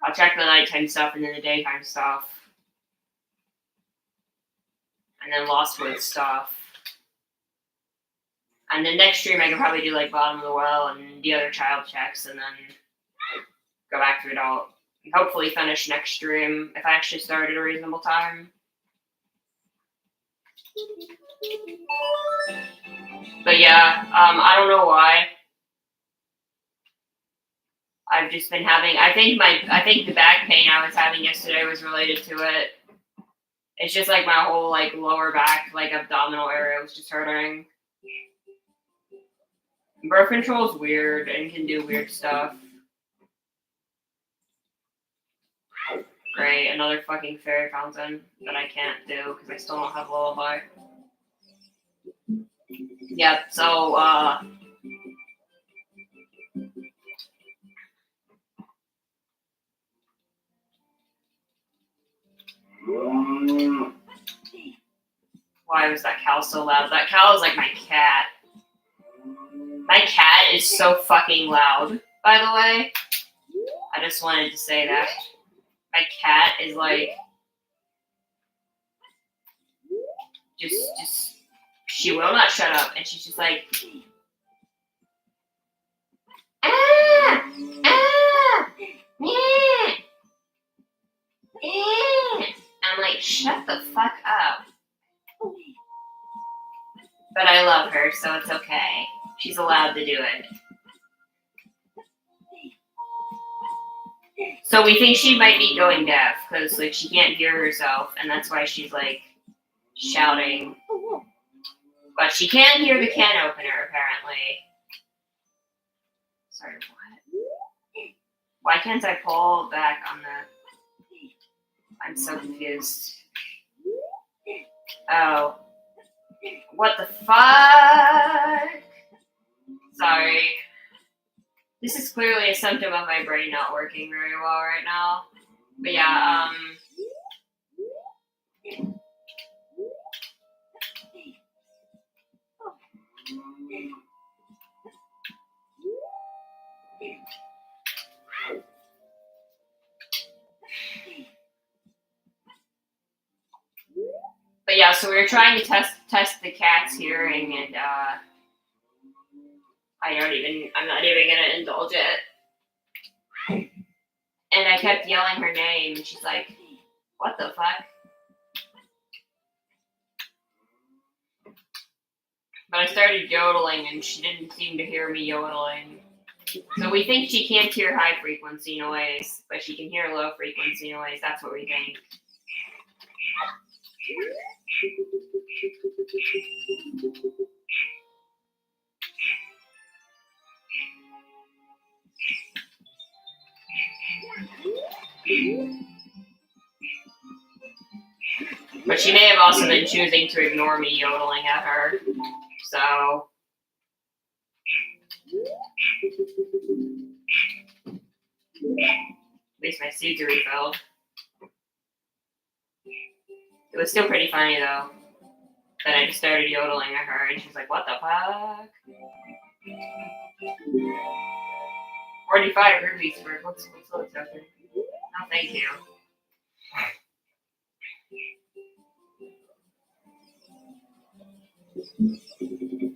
I'll check the nighttime stuff and then the daytime stuff. And then Lost Woods stuff. And then next stream I can probably do like Bottom of the Well and the other child checks, and then go back to adult. And hopefully finish next stream if I actually start at a reasonable time. But yeah, I don't know why. I've just been having, I think the back pain I was having yesterday was related to it. It's just like my whole like lower back, like abdominal area was just hurting. Birth control is weird and can do weird stuff. Great, another fucking fairy fountain that I can't do because I still don't have Lullaby. Yep, so, Why was that cow so loud? That cow is like my cat. My cat is so fucking loud, by the way. I just wanted to say that. My cat is like just she will not shut up, and she's just like ah, ah, yeah, yeah. I'm like, shut the fuck up. But I love her, so it's okay. She's allowed to do it. So we think she might be going deaf, because like she can't hear herself, and that's why she's like shouting. But she can hear the can opener, apparently. Sorry, what? Why can't I pull back on the... I'm so confused. Oh. What the fuck? Sorry. This is clearly a symptom of my brain not working very well right now. But yeah, But yeah, so we were trying to test the cat's hearing, and I'm not even gonna indulge it. And I kept yelling her name, and she's like, "What the fuck?" But I started yodeling, and she didn't seem to hear me yodeling. So we think she can't hear high frequency noise, but she can hear low frequency noise. That's what we think. But she may have also been choosing to ignore me yodeling at her. So... At least my seeds are refilled. It was still pretty funny, though. Then I just started yodeling at her, and she's like, "What the fuck?" 45 rubies for what's over? No, thank you.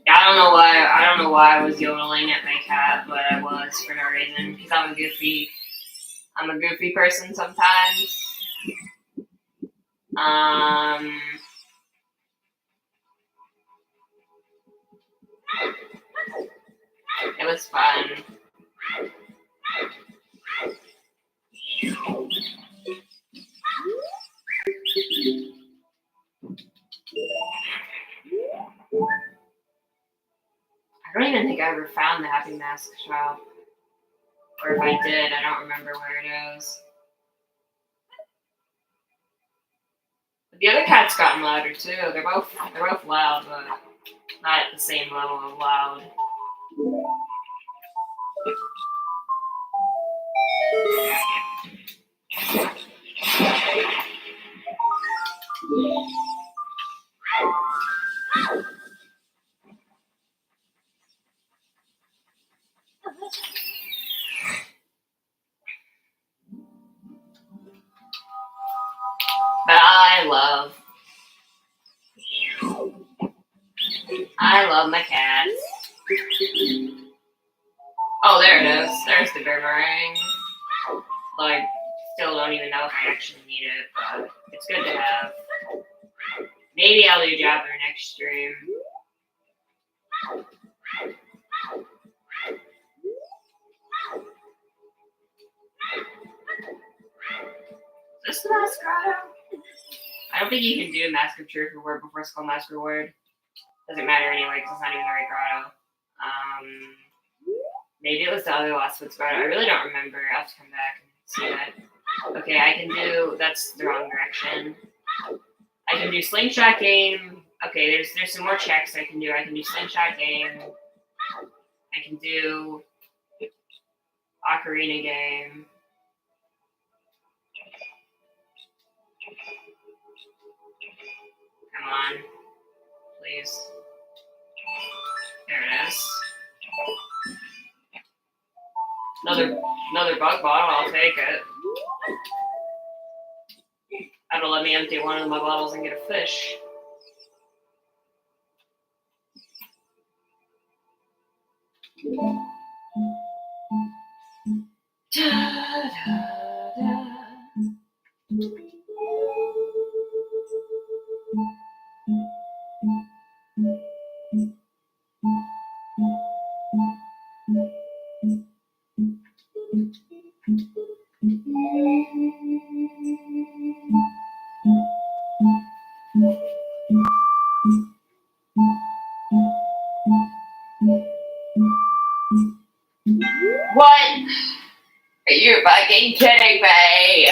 I don't know why I was yodeling at my cat, but I was for no reason. Because I'm a goofy person sometimes. It was fun. I don't even think I ever found the Happy Mask shop. Or if I did, I don't remember where it is. But the other cat's gotten louder too. They're both loud, but not at the same level of loud. But I love my cats. Oh, there it is. There's the boomerang. Like, still don't even know if I actually need it, but it's good to have. Maybe I'll do Jabber next stream. Is this the Mask Grotto? I don't think you can do Mask of Truth reward before Skull Mask reward. Doesn't matter anyway, because it's not even the right grotto. Maybe it was the other Last Woods grotto. I really don't remember. I'll have to come back and see that. Okay, I can do... That's the wrong direction. I can do Slingshot Game. Okay, there's some more checks I can do. I can do Slingshot Game. I can do Ocarina Game. Come on. please. There it is. Another bug bottle, I'll take it. That'll let me empty one of my bottles and get a fish. What? Are you fucking kidding me?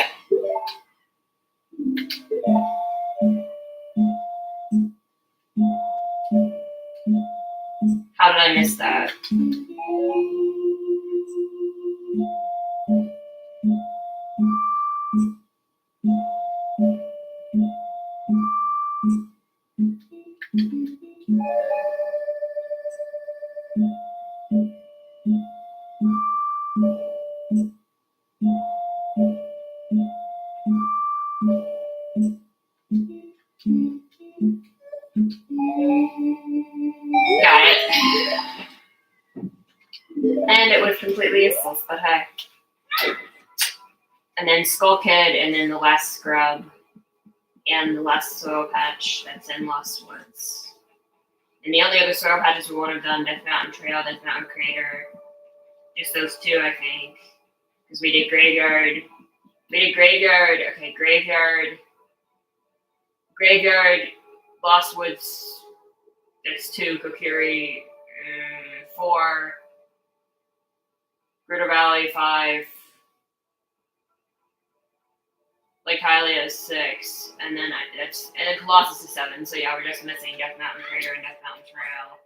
How did I miss that? Got it. And it was completely useless, but hey. And then Skull Kid, and then the last scrub, and the last soil patch that's in Lost Woods. And the only other soil patches we would have done, Death Mountain Trail, Death Mountain Crater. Just those two, I think. Because we did Graveyard. Okay, Graveyard, Lost Woods, that's 2, Kokiri, 4, Gritter Valley, 5, Lake Hylia is 6, and then Colossus is 7. So yeah, we're just missing Death Mountain Crater and Death Mountain Trail.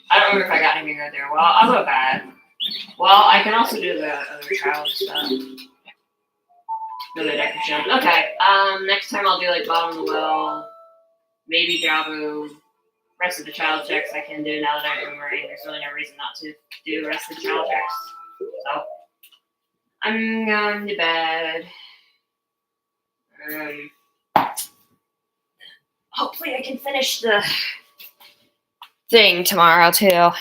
I don't remember if I got anything right there. Well, I'll go back. Well, I can also do the other child stuff. No, the deck of shield. Okay. Next time I'll do like bottom of the well, maybe Jabu. Rest of the child checks I can do now that I'm boomerang. There's really no reason not to do the rest of the child checks. So I'm going to bed. Hopefully I can finish the thing tomorrow too.